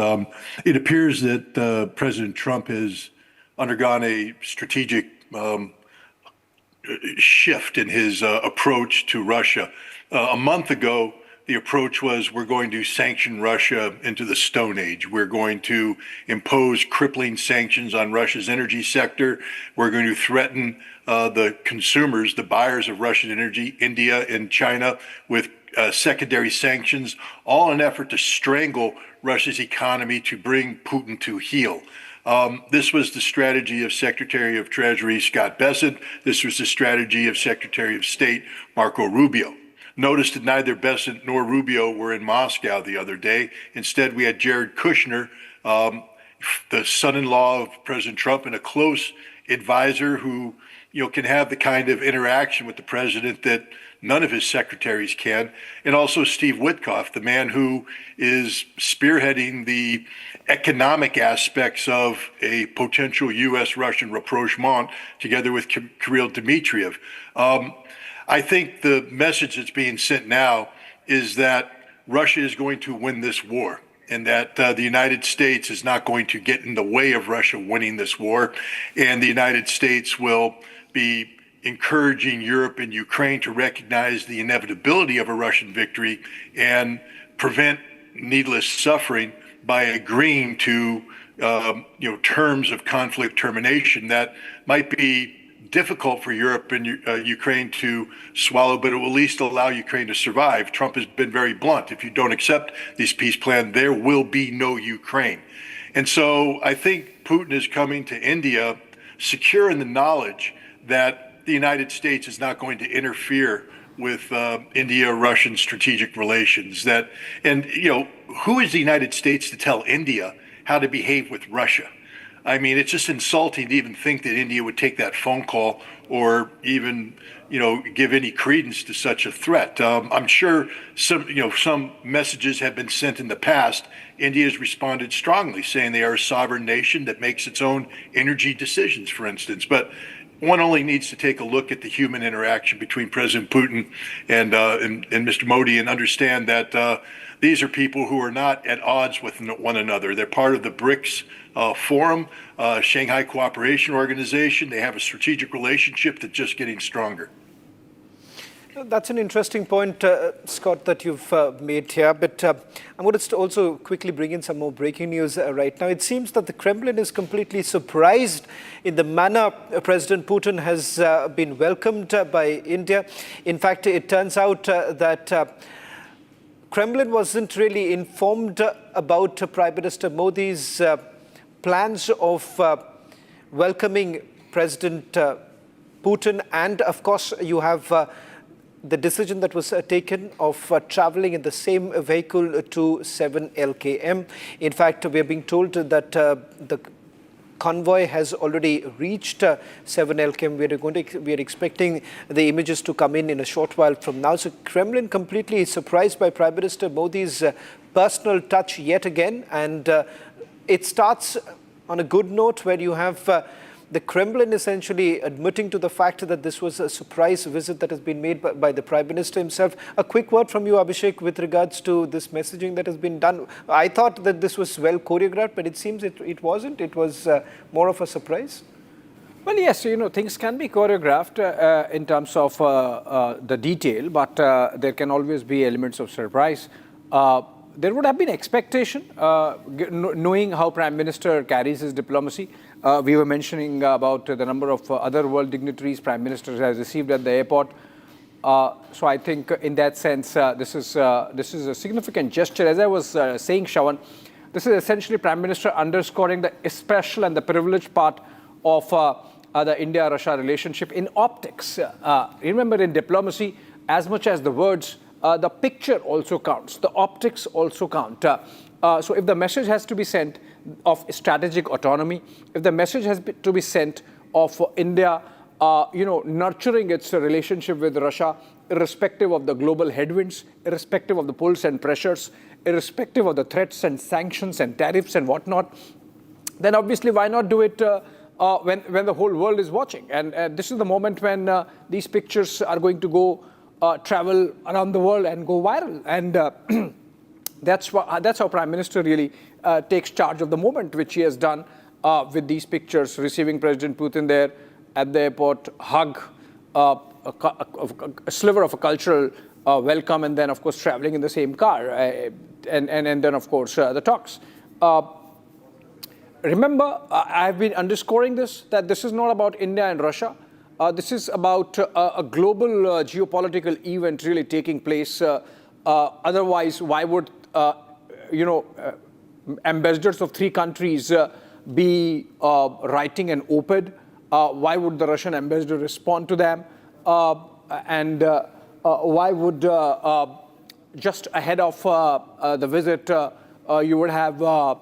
Speaker 6: It appears that President Trump has undergone a strategic shift in his approach to Russia. A month ago, the approach was we're going to sanction Russia into the Stone Age. We're going to impose crippling sanctions on Russia's energy sector. We're going to threaten the consumers, the buyers of Russian energy, India and China, with secondary sanctions, all in an effort to strangle Russia's economy to bring Putin to heel. This was the strategy of Secretary of Treasury Scott Bessent. This was the strategy of Secretary of State Marco Rubio. Notice that neither Bessent nor Rubio were in Moscow the other day. Instead, we had Jared Kushner, the son-in-law of President Trump and a close advisor who can have the kind of interaction with the president that none of his secretaries can, and also Steve Witkoff, the man who is spearheading the economic aspects of a potential U.S.-Russian rapprochement together with Kirill Dmitriev. I think the message that's being sent now is that Russia is going to win this war, and that the United States is not going to get in the way of Russia winning this war, and the United States will be encouraging Europe and Ukraine to recognize the inevitability of a Russian victory and prevent needless suffering by agreeing to terms of conflict termination that might be difficult for Europe and Ukraine to swallow, but it will at least allow Ukraine to survive. Trump has been very blunt. If you don't accept this peace plan, there will be no Ukraine. And so I think Putin is coming to India secure in the knowledge that the United States is not going to interfere with India-Russian strategic relations. Who is the United States to tell India how to behave with Russia? I mean, it's just insulting to even think that India would take that phone call or even, give any credence to such a threat. I'm sure some messages have been sent in the past. India has responded strongly, saying they are a sovereign nation that makes its own energy decisions, for instance. But one only needs to take a look at the human interaction between President Putin and Mr. Modi and understand that these are people who are not at odds with one another. They're part of the BRICS Forum, Shanghai Cooperation Organization. They have a strategic relationship that's just getting stronger.
Speaker 1: That's an interesting point, Scott, that you've made here. But I'm going to also quickly bring in some more breaking news right now. It seems that the Kremlin is completely surprised in the manner President Putin has been welcomed by India. In fact, it turns out that Kremlin wasn't really informed about Prime Minister Modi's plans of welcoming President Putin. And of course, you have the decision that was taken of traveling in the same vehicle to 7 LKM. In fact, we are being told that the convoy has already reached 7 LKM. We are expecting the images to come in a short while from now. So Kremlin completely surprised by Prime Minister Modi's personal touch yet again. And it starts on a good note where you have the Kremlin essentially admitting to the fact that this was a surprise visit that has been made by the Prime Minister himself. A quick word from you, Abhishek, with regards to this messaging that has been done. I thought that this was well choreographed, but it seems it wasn't. It was more of a surprise.
Speaker 3: Well, yes, things can be choreographed in terms of the detail, but there can always be elements of surprise. There would have been expectation, knowing how Prime Minister carries his diplomacy. We were mentioning about the number of other world dignitaries Prime Minister has received at the airport. So I think in that sense, this is a significant gesture. As I was saying, Shravan, this is essentially Prime Minister underscoring the special and the privileged part of the India-Russia relationship in optics. Remember, in diplomacy, as much as the words, the picture also counts. The optics also count. So if the message has to be sent of strategic autonomy, if the message has to be sent of India, nurturing its relationship with Russia, irrespective of the global headwinds, irrespective of the pulls and pressures, irrespective of the threats and sanctions and tariffs and whatnot, then obviously why not do it when the whole world is watching? And this is the moment when these pictures are going to go travel around the world and go viral. And that's how Prime Minister really takes charge of the moment, which he has done with these pictures, receiving President Putin there at the airport, hug, a sliver of a cultural welcome, and then, of course, traveling in the same car. And then, of course, the talks. Remember, I've been underscoring this, that this is not about India and Russia. This is about a global geopolitical event really taking place. Otherwise, why would, ambassadors of three countries be writing an op-ed? Why would the Russian ambassador respond to them? And why would, just ahead of the visit, you would have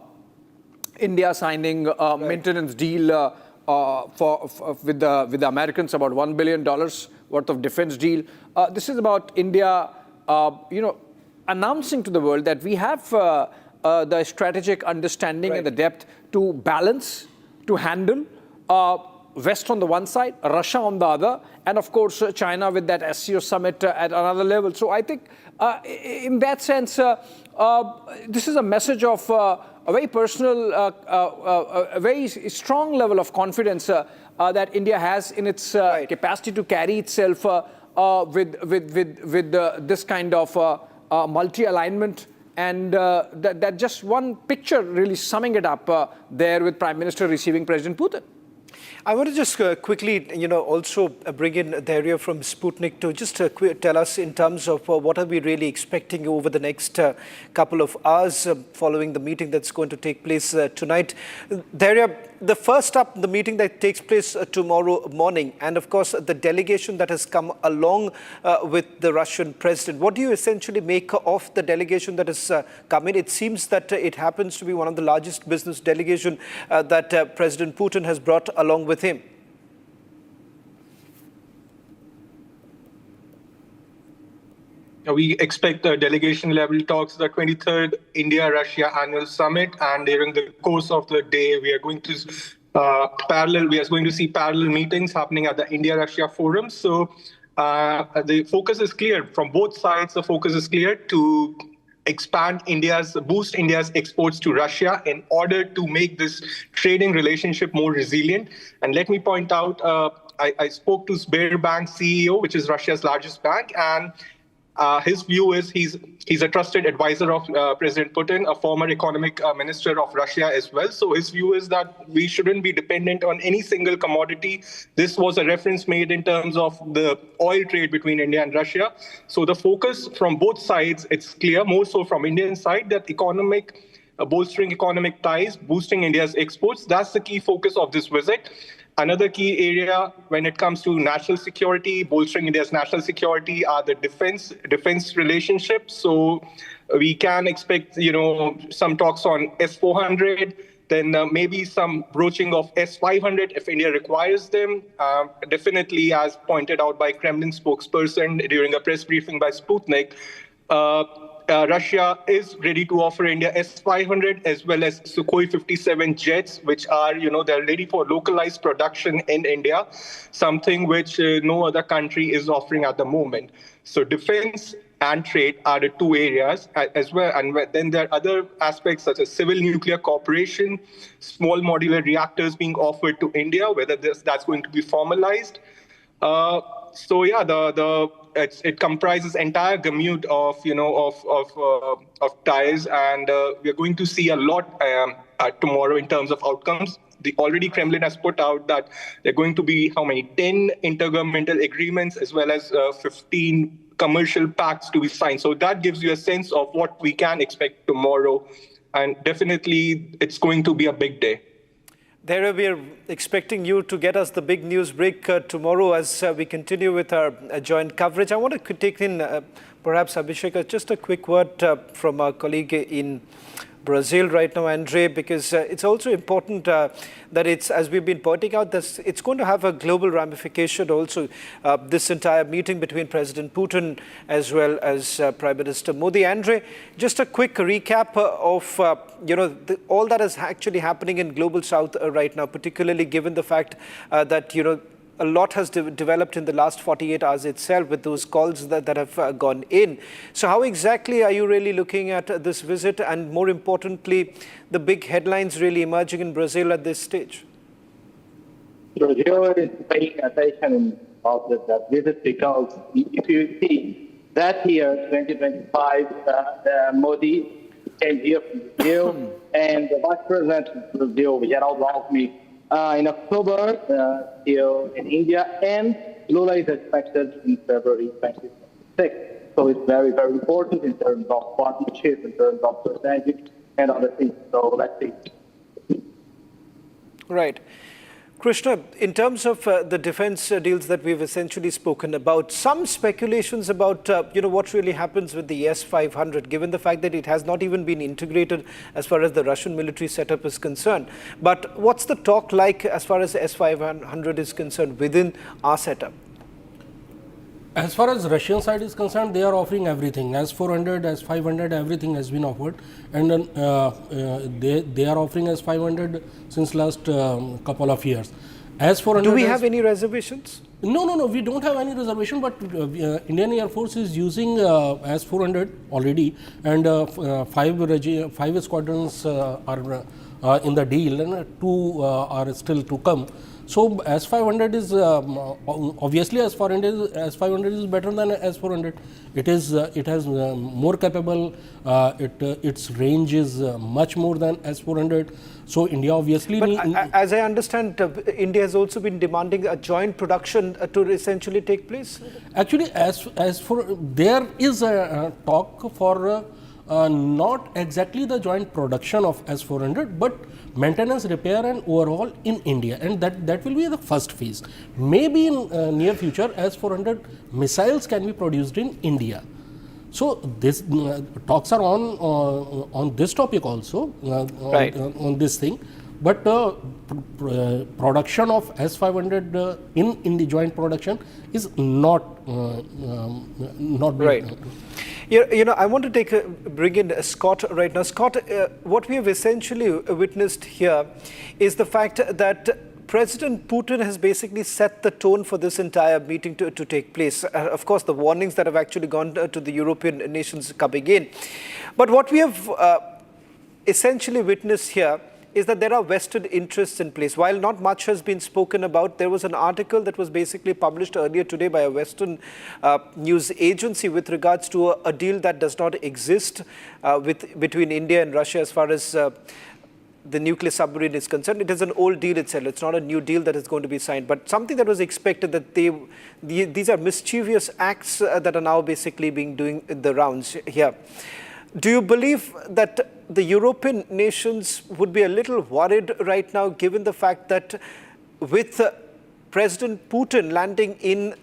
Speaker 3: India signing a maintenance deal with the Americans, about $1 billion worth of defense deal. This is about India, announcing to the world that we have the strategic understanding and the depth to balance, to handle West on the one side, Russia on the other, and of course China with that SCO summit at another level. So I think in that sense, this is a message of a very personal, a very strong level of confidence that India has in its capacity to carry itself with this kind of multi-alignment. And that just one picture really summing it up there with Prime Minister receiving President Putin.
Speaker 1: I want to just quickly, also bring in Dhairya from Sputnik to just tell us in terms of what are we really expecting over the next couple of hours following the meeting that's going to take place tonight. Dhairya, the first up, the meeting that takes place tomorrow morning, and of course the delegation that has come along with the Russian president. What do you essentially make of the delegation that has come in? It seems that it happens to be one of the largest business delegation that President Putin has brought along with him.
Speaker 4: We expect delegation level talks, the 23rd India-Russia annual summit, and during the course of the day, we are going to see parallel meetings happening at the India-Russia forum. So the focus is clear from both sides. The focus is clear to boost India's exports to Russia in order to make this trading relationship more resilient. And let me point out, I spoke to Sberbank CEO, which is Russia's largest bank, and his view is he's a trusted advisor of President Putin, a former economic minister of Russia as well. So his view is that we shouldn't be dependent on any single commodity. This was a reference made in terms of the oil trade between India and Russia. So the focus from both sides, it's clear, more so from Indian side, that bolstering economic ties, boosting India's exports, that's the key focus of this visit. Another key area when it comes to national security, bolstering India's national security, are the defense relationships. So we can expect, some talks on S-400, then maybe some broaching of S-500 if India requires them. Definitely, as pointed out by Kremlin spokesperson during a press briefing by Sputnik, Russia is ready to offer India S-500 as well as Sukhoi 57 jets, which are, they're ready for localized production in India, something which no other country is offering at the moment. So defense and trade are the two areas as well. And then there are other aspects such as civil nuclear cooperation, small modular reactors being offered to India, whether that's going to be formalized. So yeah, it comprises entire gamut of ties, and we're going to see a lot tomorrow in terms of outcomes. The already Kremlin has put out that there are going to be 10 intergovernmental agreements as well as 15 commercial pacts to be signed. So that gives you a sense of what we can expect tomorrow, and definitely it's going to be a big day.
Speaker 1: There we are expecting you to get us the big news break tomorrow as we continue with our joint coverage. I want to take in perhaps Abhishek, just a quick word from our colleague in Brazil right now, Andre, because it's also important that it's, as we've been pointing out, this, it's going to have a global ramification also, this entire meeting between President Putin as well as Prime Minister Modi. Andre, just a quick recap of, all that is actually happening in Global South right now, particularly given the fact that, a lot has developed in the last 48 hours itself with those calls that have gone in. So how exactly are you really looking at this visit, and more importantly, the big headlines really emerging in Brazil at this stage?
Speaker 7: Brazil is paying attention of that visit because if you see that year, 2025, Modi came here from Brazil, and the Vice President of Brazil, Geraldo Alckmin, in October, here in India, and Lula is expected in February 2026. So it's very, very important in terms of partnership, in terms of strategy, and other things. So let's see.
Speaker 1: Right. Krishna, in terms of the defense deals that we've essentially spoken about, some speculations about what really happens with the S-500, given the fact that it has not even been integrated as far as the Russian military setup is concerned. But what's the talk like as far as the S-500 is concerned within our setup?
Speaker 5: As far as Russian side is concerned, they are offering everything. S-400, S-500, everything has been offered, and they are offering S-500 since last couple of years. S-400.
Speaker 1: Do we have any reservations?
Speaker 5: No. We don't have any reservation, but Indian Air Force is using S-400 already, and 5 squadrons are in the deal, and 2 are still to come. So S-500 is obviously S-500 is better than S-400. It has more capable. Its range is much more than S-400. So India obviously.
Speaker 1: But as I understand, India has also been demanding a joint production to essentially take place.
Speaker 5: Actually, as for there is a talk for. Not exactly the joint production of S-400, but maintenance, repair and overhaul in India, and that will be the first phase. Maybe in near future, S-400 missiles can be produced in India. So this talks are on this topic also,
Speaker 1: right.
Speaker 5: on this thing. But production of S-500 in the joint production is not
Speaker 1: right. I want to bring in Scott right now. Scott, what we have essentially witnessed here is the fact that President Putin has basically set the tone for this entire meeting to take place. Of course, the warnings that have actually gone to the European nations coming in. But what we have essentially witnessed here is that there are vested interests in place. While not much has been spoken about, there was an article that was basically published earlier today by a Western news agency with regards to a deal that does not exist between India and Russia as far as the nuclear submarine is concerned. It is an old deal itself. It's not a new deal that is going to be signed, but something that was expected, that these are mischievous acts that are now basically doing the rounds here. Do you believe that the European nations would be a little worried right now, given the fact that with President Putin landing in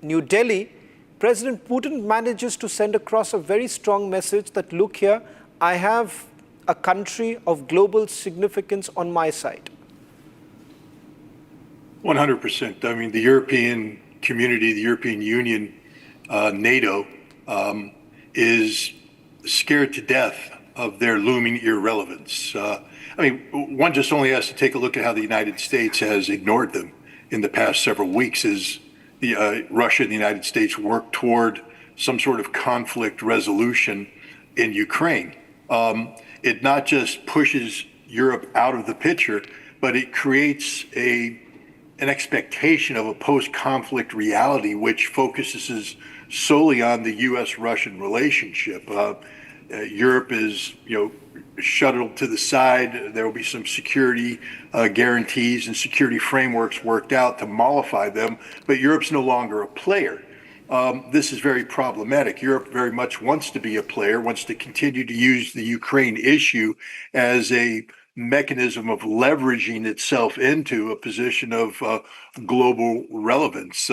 Speaker 1: New Delhi, President Putin manages to send across a very strong message that, look here, I have a country of global significance on my side?
Speaker 6: 100%. I mean, the European community, the European Union, NATO, is scared to death of their looming irrelevance. One just only has to take a look at how the United States has ignored them in the past several weeks as Russia and the United States work toward some sort of conflict resolution in Ukraine. It not just pushes Europe out of the picture, but it creates an expectation of a post-conflict reality which focuses solely on the U.S.-Russian relationship. Europe is, shuttled to the side. There will be some security guarantees and security frameworks worked out to mollify them, but Europe's no longer a player. This is very problematic. Europe very much wants to be a player, wants to continue to use the Ukraine issue as a mechanism of leveraging itself into a position of global relevance.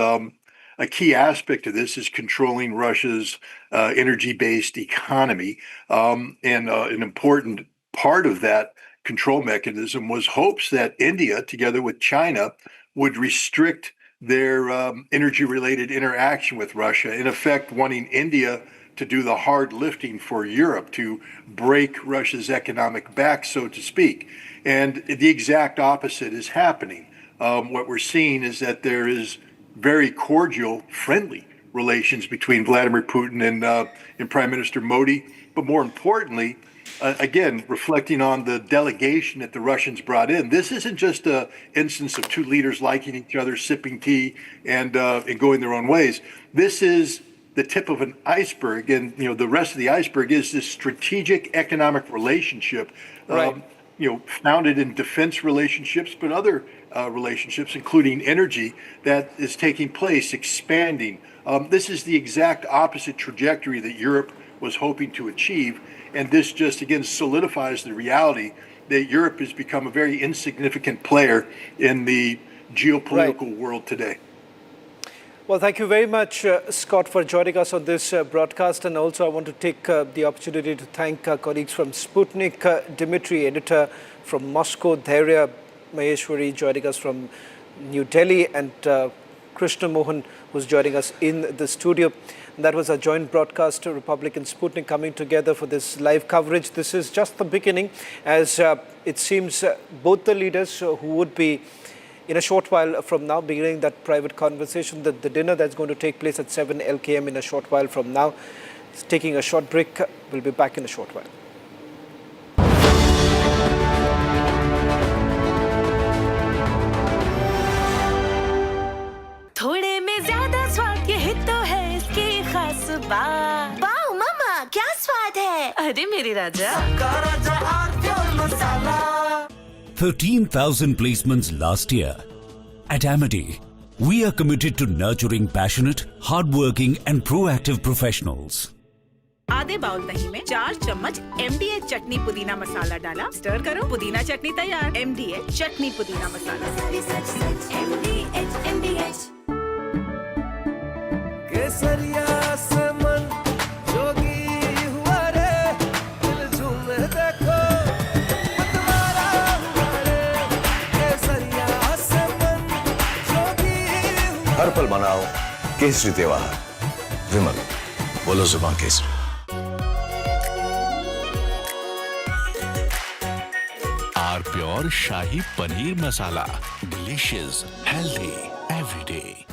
Speaker 6: A key aspect of this is controlling Russia's energy-based economy. And an important part of that control mechanism was hopes that India, together with China, would restrict their energy-related interaction with Russia, in effect wanting India to do the hard lifting for Europe, to break Russia's economic back, so to speak. And the exact opposite is happening. What we're seeing is that there is very cordial, friendly relations between Vladimir Putin and Prime Minister Modi. But more importantly, again, reflecting on the delegation that the Russians brought in, this isn't just an instance of two leaders liking each other, sipping tea, and going their own ways. This is the tip of an iceberg, and the rest of the iceberg is this strategic economic relationship, founded in defense relationships, but other relationships, including energy, that is taking place, expanding. This is the exact opposite trajectory that Europe was hoping to achieve, and this just again solidifies the reality that Europe has become a very insignificant player in the geopolitical world today.
Speaker 1: Well, thank you very much, Scott, for joining us on this broadcast. And also I want to take the opportunity to thank our colleagues from Sputnik, Dimitri, editor from Moscow, Dhairya Maheshwari joining us from New Delhi, and Krishna Mohan, who's joining us in the studio. And that was a joint broadcast, Republic and Sputnik coming together for this live coverage. This is just the beginning, as it seems both the leaders who would be in a short while from now beginning that private conversation, the dinner that's going to take place at 7 LKM in a short while from now. It's taking a short break. We'll be back in a short while.
Speaker 8: थोड़े में ज्यादा स्वाद ये हित तो है इसकी खास बात। वाओ मामा, क्या स्वाद है? अरे मेरे राजा।
Speaker 9: 13,000 placements last year. At Amity, we are committed to nurturing passionate, hardworking and proactive professionals.
Speaker 10: आधे बाउल दही में 4 चम्मच MDH चटनी पुदीना मसाला डाला, स्टर करो, पुदीना चटनी तैयार। MDH चटनी पुदीना मसाला। MDH केसरिया से मन जोगी हुआ रे, दिल झूम देखो मतवारा हुआ रे, केसरिया से मन जोगी हुआ। हर पल मनाओ केसरी त्योहार। विमल, बोलो जुबान Kesari.
Speaker 11: Pure Shahi Paneer Masala. Delicious, healthy, every day.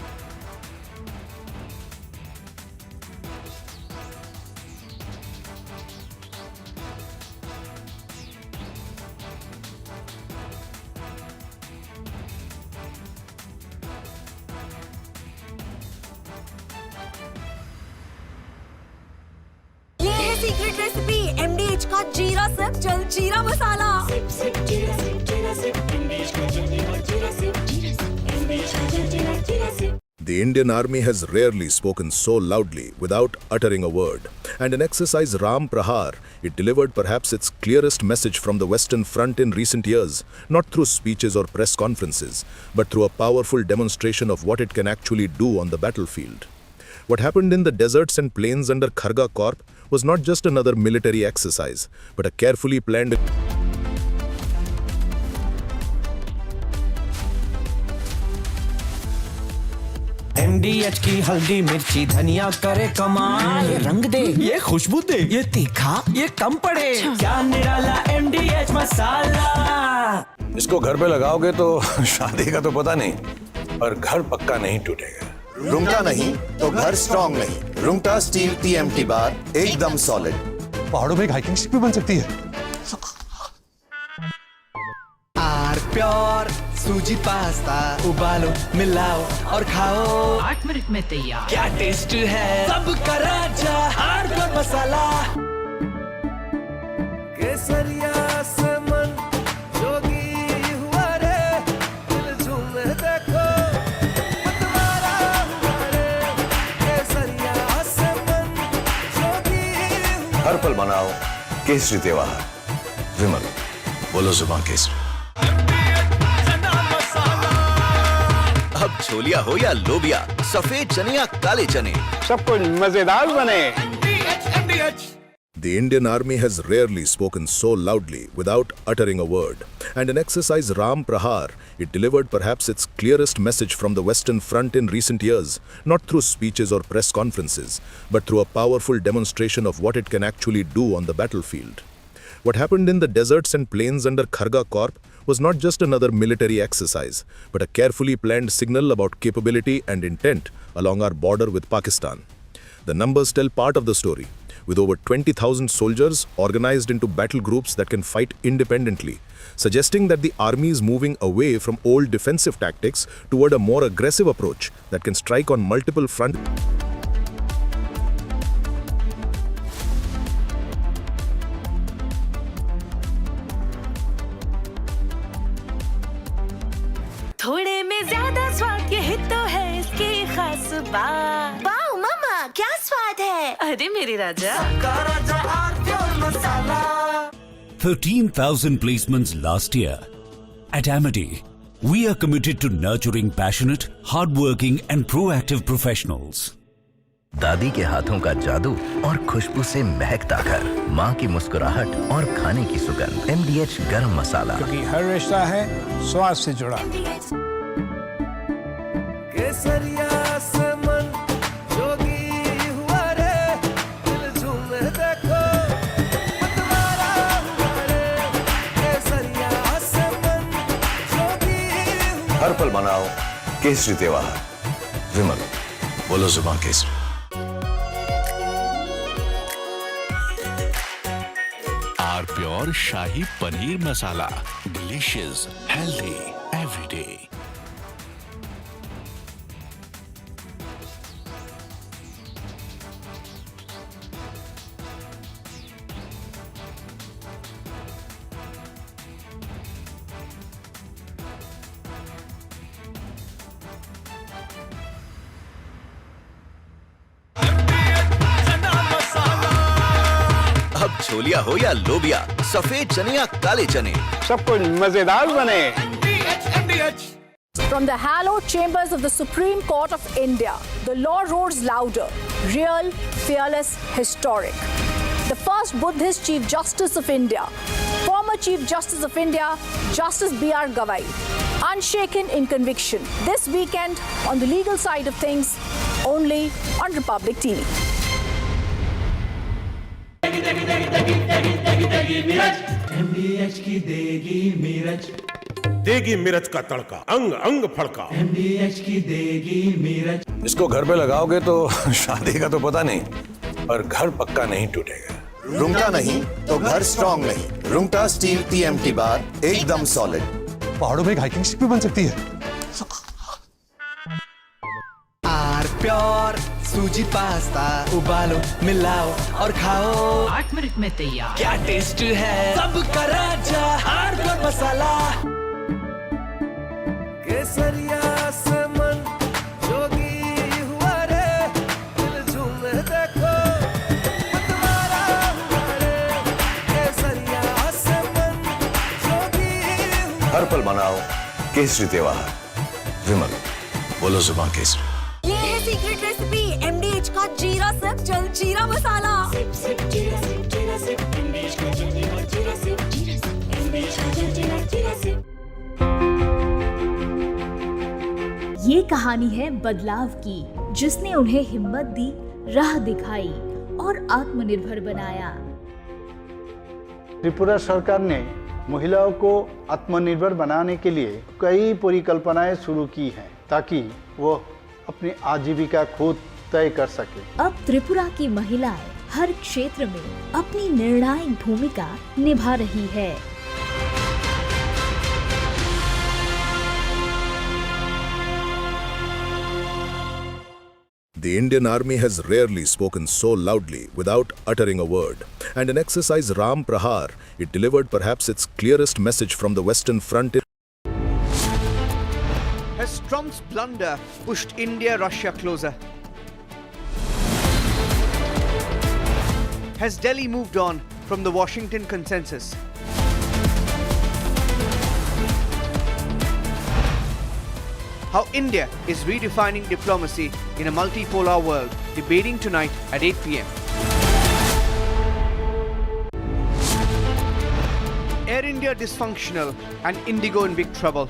Speaker 8: ये है सीक्रेट रेसिपी MDH का जीरा सिप जल जीरा मसाला।
Speaker 12: The Indian Army has rarely spoken so loudly without uttering a word. And in exercise Ram Prahar, it delivered perhaps its clearest message from the Western Front in recent years, not through speeches or press conferences, but through a powerful demonstration of what it can actually do on the battlefield. What happened in the deserts and plains under Kharga Corps was not just another military exercise, but a carefully planned...
Speaker 13: MDH की हल्दी मिर्ची धनिया करे कमाल, ये रंग दे, ये खुशबू दे, ये तीखा, ये कम पड़े, क्या निराला MDH मसाला।
Speaker 14: इसको घर पे लगाओगे तो शादी का तो पता नहीं, पर घर पक्का नहीं टूटेगा।
Speaker 15: रुंगटा नहीं तो घर स्ट्रॉन्ग नहीं। रुंगटा स्टील TMT बार एकदम सॉलिड।
Speaker 14: पहाड़ों में एक हाइकिंग शिप भी बन सकती है।
Speaker 13: आर प्योर सूजी पास्ता, उबालो मिलाओ और खाओ,
Speaker 10: 8 मिनट में तैयार।
Speaker 13: क्या टेस्ट है, सबका राजा आर प्योर मसाला।
Speaker 16: केसरिया से मन जोगी हुआ रे, दिल झूमे देखो मतवारा हुआ रे। केसरिया से मन जोगी हुआ।
Speaker 14: हर पल बनाओ केसरी त्योहार। विमल, बोलो जुबान केसरी।
Speaker 15: अब छोलिया हो या लोबिया, सफेद चने या काले चने,
Speaker 3: सब कुछ मजेदार बने।
Speaker 12: The Indian Army has rarely spoken so loudly without uttering a word. And in exercise Ram Prahar, it delivered perhaps its clearest message from the Western Front in recent years, not through speeches or press conferences, but through a powerful demonstration of what it can actually do on the battlefield. What happened in the deserts and plains under Kharga Corp was not just another military exercise, but a carefully planned signal about capability and intent along our border with Pakistan. The numbers tell part of the story, with over 20,000 soldiers organized into battle groups that can fight independently, suggesting that the army is moving away from old defensive tactics toward a more aggressive approach that can strike on multiple fronts.
Speaker 8: थोड़े में ज्यादा स्वाद, यही तो है इसकी खास बात। वाओ मामा, क्या स्वाद है। अरे मेरे राजा,
Speaker 9: 13,000 placements last year. At Amity, we are committed to nurturing passionate, hardworking and proactive professionals.
Speaker 17: दादी के हाथों का जादू और खुशबू से महकता घर, माँ की मुस्कुराहट और खाने की सुगंध। MDH गरम मसाला,
Speaker 3: क्योंकि हर रिश्ता है स्वाद से जुड़ा।
Speaker 16: केसरिया से मन जोगी हुआ रे, दिल झूमे देखो मतवारा हुआ रे। केसरिया से मन जोगी हुआ।
Speaker 14: हर पल बनाओ केसरी त्योहार। विमल, बोलो जुबान केसरी।
Speaker 11: Our pure shahi paneer masala, delicious, healthy everyday.
Speaker 15: अब छोलिया हो या लोबिया, सफेद चने या काले चने,
Speaker 3: सब कुछ मजेदार बने।
Speaker 18: From the hallowed chambers of the Supreme Court of India, the law roars louder, real, fearless, historic. The first Buddhist Chief Justice of India, former Chief Justice of India, Justice B.R. Gavai, unshaken in conviction. This weekend on the legal side of things, only on Republic TV.
Speaker 16: MDH की देगी मिर्च,
Speaker 14: देगी मिर्च का तड़का, अंग अंग फड़का।
Speaker 16: MDH की देगी मिर्च।
Speaker 14: इसको घर पे लगाओगे तो शादी का तो पता नहीं, पर घर पक्का नहीं टूटेगा।
Speaker 15: रुंगटा नहीं तो घर स्ट्रॉन्ग नहीं। रुंगटा स्टील TMT बार एकदम सॉलिड।
Speaker 14: पहाड़ों में एक हाइकिंग शिप भी बन सकती है।
Speaker 13: आर प्योर सूजी पास्ता, उबालो मिलाओ और खाओ,
Speaker 10: 8 मिनट में तैयार।
Speaker 13: क्या टेस्ट है, सबका राजा आर प्योर मसाला।
Speaker 16: केसरिया से मन जोगी हुआ रे, दिल झूमे देखो मतवारा हुआ रे। केसरिया से मन जोगी हुआ।
Speaker 14: हर पल बनाओ केसरी त्योहार। विमल, बोलो जुबान केसरी।
Speaker 8: ये है सीक्रेट रेसिपी MDH का जीरा सिप जल जीरा मसाला। सिप सिप जीरा सिप जीरा सिप MDH का जल जीरा सिप जीरा सिप MDH का जल जीरा सिप।
Speaker 19: ये ये कहानी है बदलाव की, जिसने उन्हें हिम्मत दी, राह दिखाई और आत्मनिर्भर बनाया।
Speaker 20: त्रिपुरा सरकार ने महिलाओं को आत्मनिर्भर बनाने के लिए कई परिकल्पनाएं शुरू की हैं, ताकि वो अपनी आजीविका खुद तय कर सके।
Speaker 19: अब त्रिपुरा की महिलाएं हर क्षेत्र में अपनी निर्णायक भूमिका निभा रही है।
Speaker 12: The Indian Army has rarely spoken so loudly without uttering a word. And in exercise Ram Prahar, it delivered perhaps its clearest message from the Western Front.
Speaker 21: Has Trump's blunder pushed India-Russia closer? Has Delhi moved on from the Washington consensus? How India is redefining diplomacy in a multipolar world, debating tonight at 8 p.m. Air India dysfunctional and Indigo in big trouble.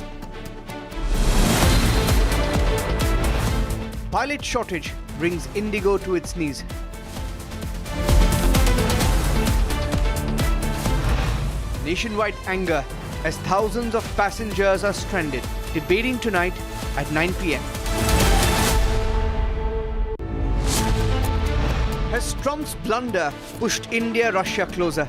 Speaker 21: Pilot shortage brings Indigo to its knees. Nationwide anger as thousands of passengers are stranded, debating tonight at 9 p.m. Has Trump's blunder pushed India-Russia closer?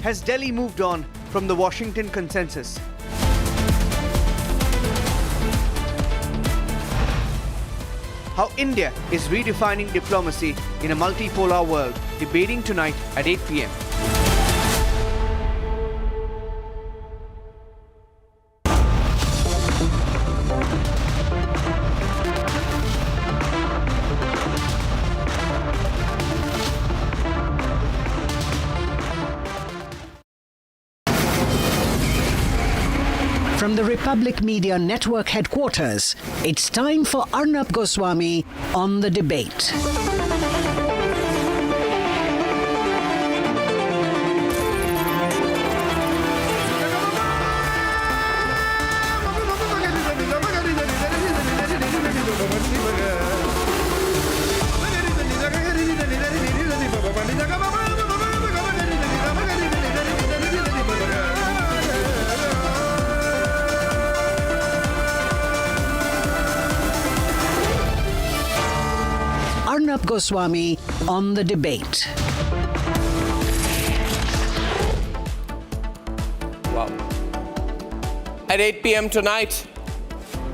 Speaker 21: Has Delhi moved on from the Washington consensus? How India is redefining diplomacy in a multipolar world, debating tonight at 8 p.m.
Speaker 22: From the Republic Media Network headquarters, it's time for Arnab Goswami on the debate. Arnab Goswami on the debate.
Speaker 23: Wow. At 8 p.m. tonight,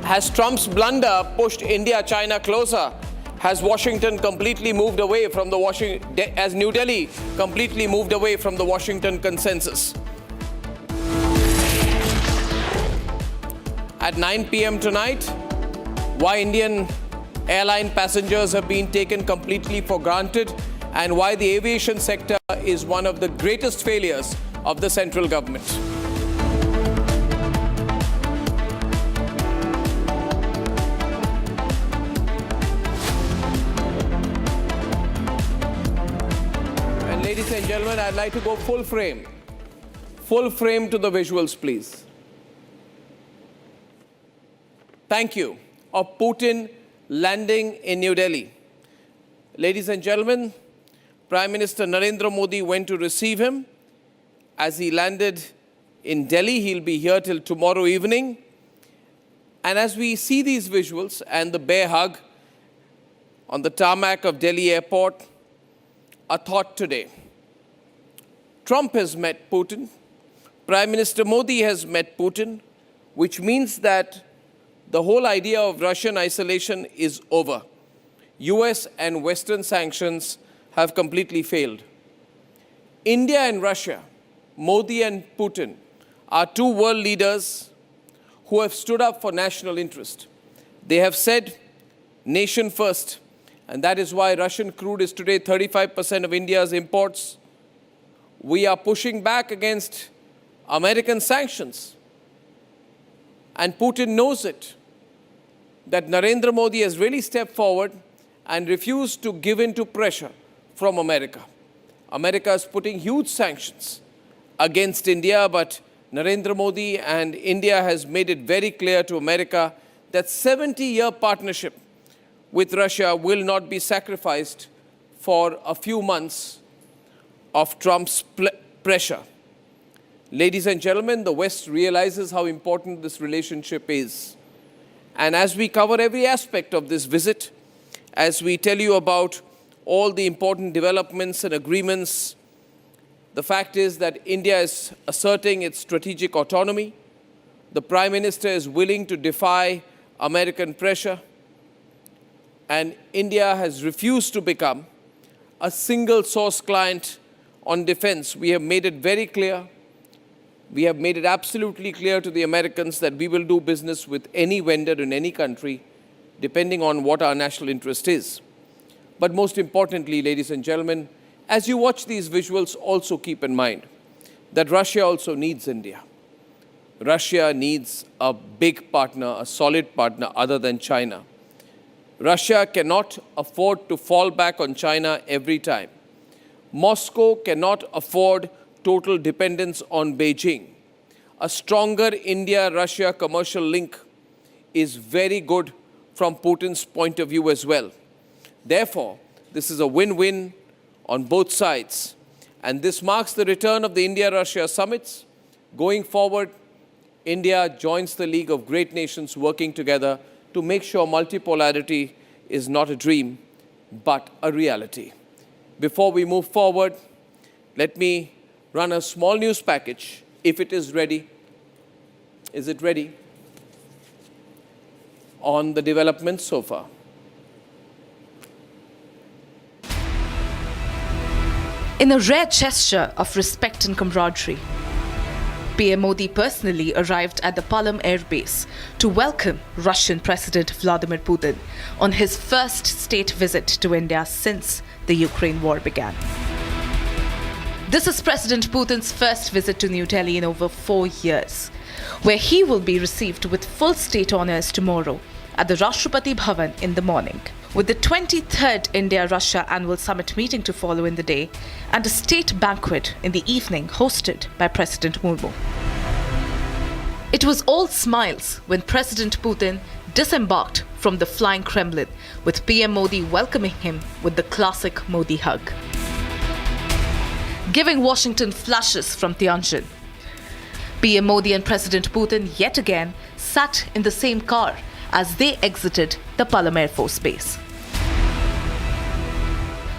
Speaker 23: has Trump's blunder pushed India-China closer? Has Washington completely moved away from the has New Delhi completely moved away from the Washington consensus? At 9 p.m. tonight, why Indian airline passengers have been taken completely for granted and why the aviation sector is one of the greatest failures of the central government. And ladies and gentlemen, I'd like to go full frame to the visuals, please. Thank you. Of Putin landing in New Delhi. Ladies and gentlemen, Prime Minister Narendra Modi went to receive him. As he landed in Delhi, he'll be here till tomorrow evening. And as we see these visuals and the bear hug on the tarmac of Delhi airport, a thought today. Trump has met Putin. Prime Minister Modi has met Putin, which means that the whole idea of Russian isolation is over. US and Western sanctions have completely failed. India and Russia, Modi and Putin, are two world leaders who have stood up for national interest. They have said, nation first, and that is why Russian crude is today 35% of India's imports. We are pushing back against American sanctions. And Putin knows it, that Narendra Modi has really stepped forward and refused to give in to pressure from America. America is putting huge sanctions against India, but Narendra Modi and India has made it very clear to America that 70-year partnership with Russia will not be sacrificed for a few months of Trump's pressure. Ladies and gentlemen, the West realizes how important this relationship is. And as we cover every aspect of this visit, as we tell you about all the important developments and agreements, the fact is that India is asserting its strategic autonomy. The Prime Minister is willing to defy American pressure. And India has refused to become a single-source client on defense. We have made it very clear. We have made it absolutely clear to the Americans that we will do business with any vendor in any country, depending on what our national interest is. But most importantly, ladies and gentlemen, as you watch these visuals, also keep in mind that Russia also needs India. Russia needs a big partner, a solid partner other than China. Russia cannot afford to fall back on China every time. Moscow cannot afford total dependence on Beijing. A stronger India-Russia commercial link is very good from Putin's point of view as well. Therefore, this is a win-win on both sides. And this marks the return of the India-Russia summits. Going forward, India joins the League of Great Nations working together to make sure multipolarity is not a dream, but a reality. Before we move forward, let me run a small news package, if it is ready. Is it ready? On the developments so far.
Speaker 2: In a rare gesture of respect and camaraderie, PM Modi personally arrived at the Palam Air Base to welcome Russian President Vladimir Putin on his first state visit to India since the Ukraine war began. This is President Putin's first visit to New Delhi in over 4 years, where he will be received with full state honors tomorrow at the Rashtrapati Bhavan in the morning, with the 23rd India-Russia annual summit meeting to follow in the day and a state banquet in the evening hosted by President Murmu. It was all smiles when President Putin disembarked from the flying Kremlin, with PM Modi welcoming him with the classic Modi hug. Giving Washington flashes from Tianjin, PM Modi and President Putin yet again sat in the same car as they exited the Palam Air Force Base.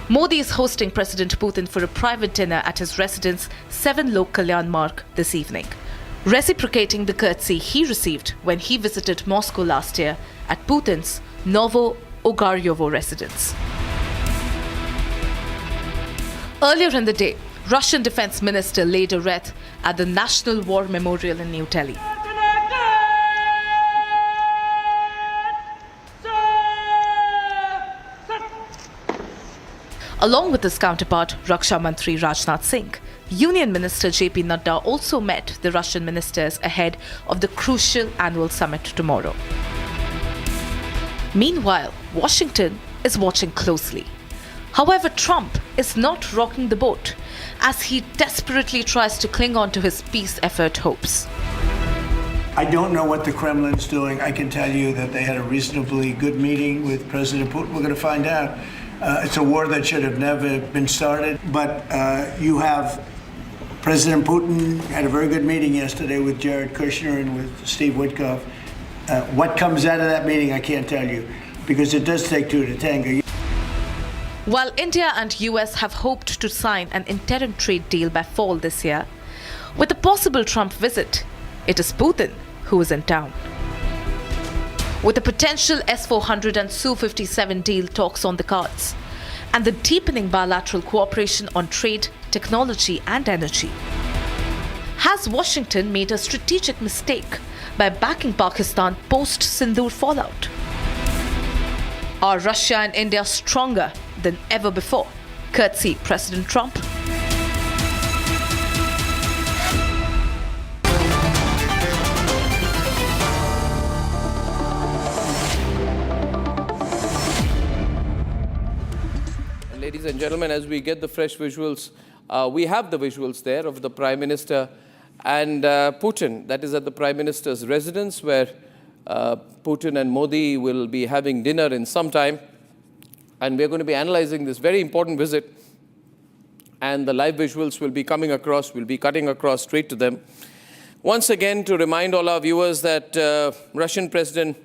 Speaker 2: Modi is hosting President Putin for a private dinner at his residence 7 Lok Kalyan Marg this evening, reciprocating the courtesy he received when he visited Moscow last year at Putin's Novo-Ogaryovo residence. Earlier in the day, Russian Defense Minister laid a wreath at the National War Memorial in New Delhi. Along with his counterpart, Raksha Mantri Rajnath Singh, Union Minister JP Nadda also met the Russian ministers ahead of the crucial annual summit tomorrow. Meanwhile, Washington is watching closely. However, Trump is not rocking the boat as he desperately tries to cling on to his peace effort hopes.
Speaker 4: I don't know what the Kremlin's doing. I can tell you that they had a reasonably good meeting with President Putin. We're going to find out. It's a war that should have never been started. But you have President Putin had a very good meeting yesterday with Jared Kushner and with Steve Witkoff. What comes out of that meeting, I can't tell you, because it does take two to tango.
Speaker 2: While India and US have hoped to sign an interim trade deal by fall this year, with a possible Trump visit, it is Putin who is in town. With the potential S-400 and Su-57 deal talks on the cards, and the deepening bilateral cooperation on trade, technology and energy, has Washington made a strategic mistake by backing Pakistan post-Sindoor fallout? Are Russia and India stronger than ever before, courtesy President Trump?
Speaker 23: Ladies and gentlemen, as we get the fresh visuals, we have the visuals there of the Prime Minister and Putin. That is at the Prime Minister's residence, where Putin and Modi will be having dinner in some time. And we're going to be analyzing this very important visit. And the live visuals will be coming across, we'll be cutting across straight to them. Once again, to remind all our viewers that Russian President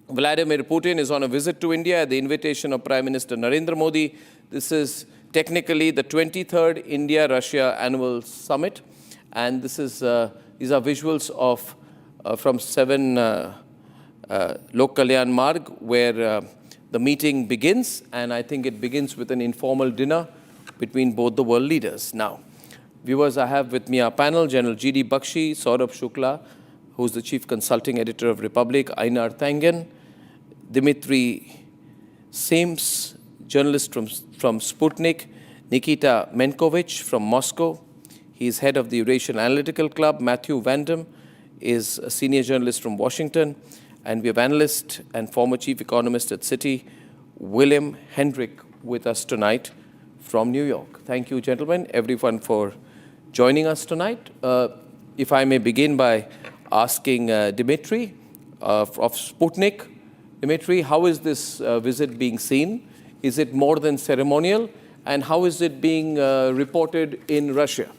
Speaker 23: Vladimir Putin is on a visit to India at the invitation of Prime Minister Narendra Modi. This is technically the 23rd India-Russia Annual Summit. And this is, these are visuals of from 7 Lok Kalyan Marg, where the meeting begins. And I think it begins with an informal dinner between both the world leaders. Now, viewers, I have with me our panel, General G.D. Bakshi, Saurabh Shukla, who's the Chief Consulting Editor of Republic, Einar Thangen, Dmitry Sims, journalist from Sputnik, Nikita Menkovich from Moscow. He's head of the Eurasian Analytical Club. Matthew Vandam is a senior journalist from Washington. And we have analyst and former chief economist at Citi, William Hendrick, with us tonight from New York. Thank you, gentlemen, everyone, for joining us tonight. If I may begin by asking Dmitry of Sputnik. Dmitry, how is this visit being seen? Is it more than ceremonial? And how is it being reported in Russia?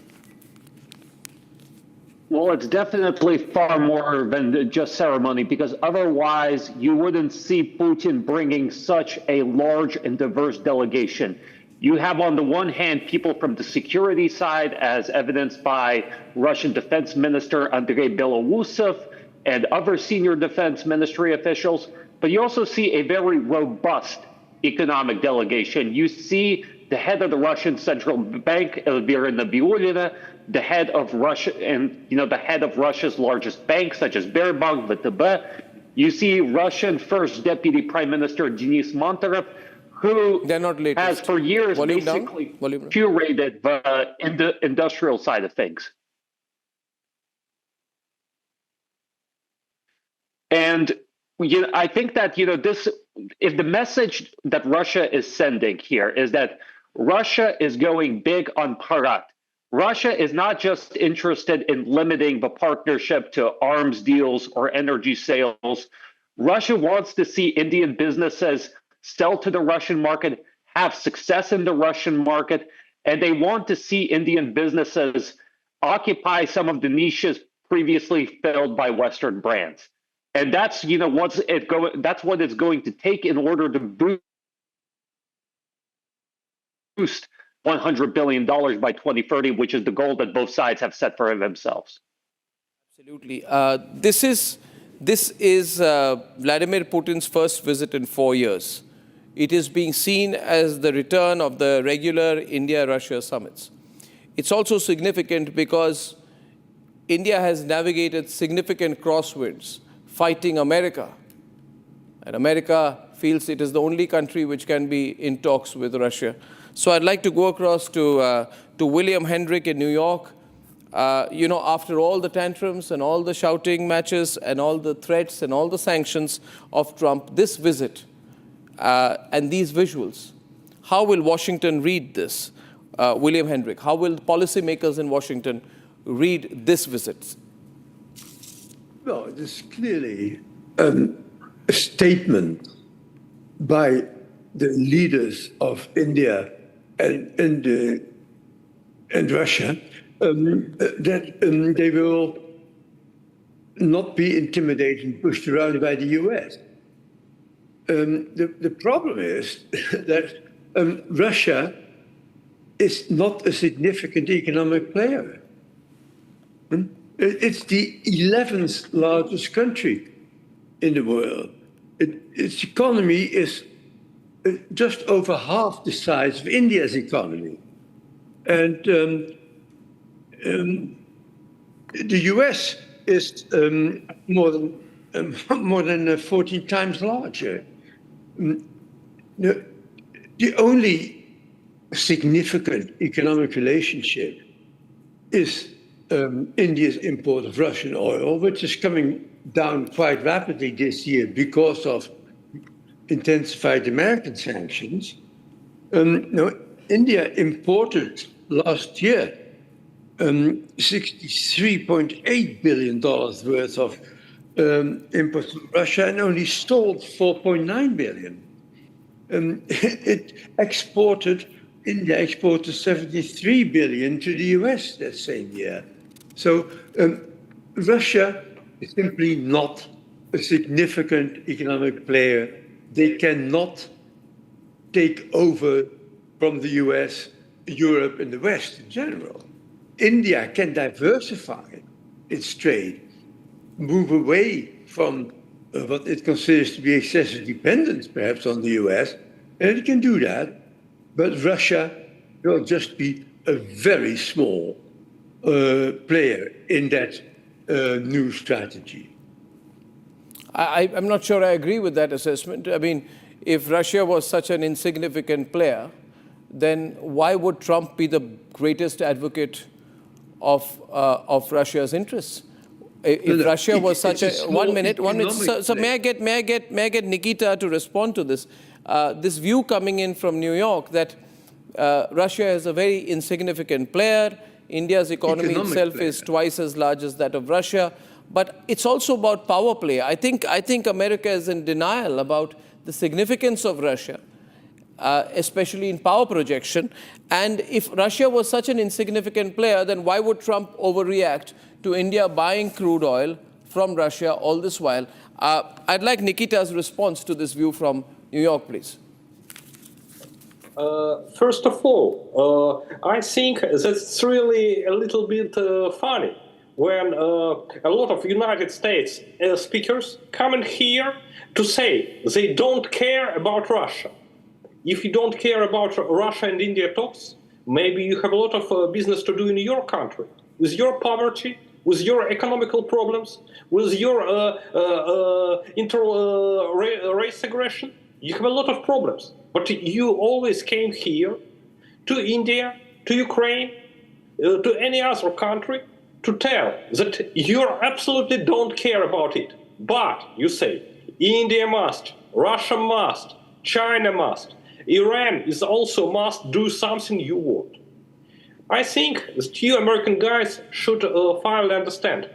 Speaker 5: Well, it's definitely far more than just ceremony, because otherwise you wouldn't see Putin bringing such a large and diverse delegation. You have, on the one hand, people from the security side, as evidenced by Russian Defense Minister Andrei Belousov and other senior defense ministry officials, but you also see a very robust economic delegation. You see the head of the Russian Central Bank, Elvira Nabiullina, the head of Russia, and the head of Russia's largest banks, such as Sberbank, VTB. You see Russian First Deputy Prime Minister Denis Monterev, who has for years basically curated the industrial side of things. And I think that this, if the message that Russia is sending here is that Russia is going big on Bharat. Russia is not just interested in limiting the partnership to arms deals or energy sales. Russia wants to see Indian businesses sell to the Russian market, have success in the Russian market, and they want to see Indian businesses occupy some of the niches previously filled by Western brands. And that's that's what it's going to take in order to boost $100 billion by 2030, which is the goal that both sides have set for themselves.
Speaker 23: Absolutely. This is Vladimir Putin's first visit in 4 years. It is being seen as the return of the regular India-Russia summits. It's also significant because India has navigated significant crosswinds fighting America. And America feels it is the only country which can be in talks with Russia. So I'd like to go across to William Hendrick in New York. After all the tantrums and all the shouting matches and all the threats and all the sanctions of Trump, this visit and these visuals, how will Washington read this? William Hendrick, how will policymakers in Washington read this visit?
Speaker 6: Well, it is clearly a statement by the leaders of India and Russia that they will not be intimidated and pushed around by the US. The problem is that Russia is not a significant economic player. It's the 11th largest country in the world. Its economy is just over half the size of India's economy. And the US is more than 14 times larger. The only significant economic relationship is India's import of Russian oil, which is coming down quite rapidly this year because of intensified American sanctions. India imported last year $63.8 billion worth of imports from Russia and only stole $4.9 billion. India exported $73 billion to the US that same year. So Russia is simply not a significant economic player. They cannot take over from the US, Europe, and the West in general. India can diversify its trade, move away from what it considers to be excessive dependence, perhaps, on the US, and it can do that. But Russia will just be a very small player in that new strategy.
Speaker 23: I'm not sure I agree with that assessment. I mean, if Russia was such an insignificant player, then why would Trump be the greatest advocate of Russia's interests? If Russia was such a 1 minute. So may I get Nikita to respond to this? This view coming in from New York that Russia is a very insignificant player. India's economy itself is twice as large as that of Russia. But it's also about power play. I think America is in denial about the significance of Russia, especially in power projection. And if Russia was such an insignificant player, then why would Trump overreact to India buying crude oil from Russia all this while? I'd like Nikita's response to this view from New York, please.
Speaker 1: First of all, I think that's really a little bit funny when a lot of United States speakers come in here to say they don't care about Russia. If you don't care about Russia and India talks, maybe you have a lot of business to do in your country, with your poverty, with your economical problems, with your inter-race aggression. You have a lot of problems. But you always came here to India, to Ukraine, to any other country to tell that you absolutely don't care about it. But you say, India must, Russia must, China must, Iran is also must do something you want. I think that you American guys should finally understand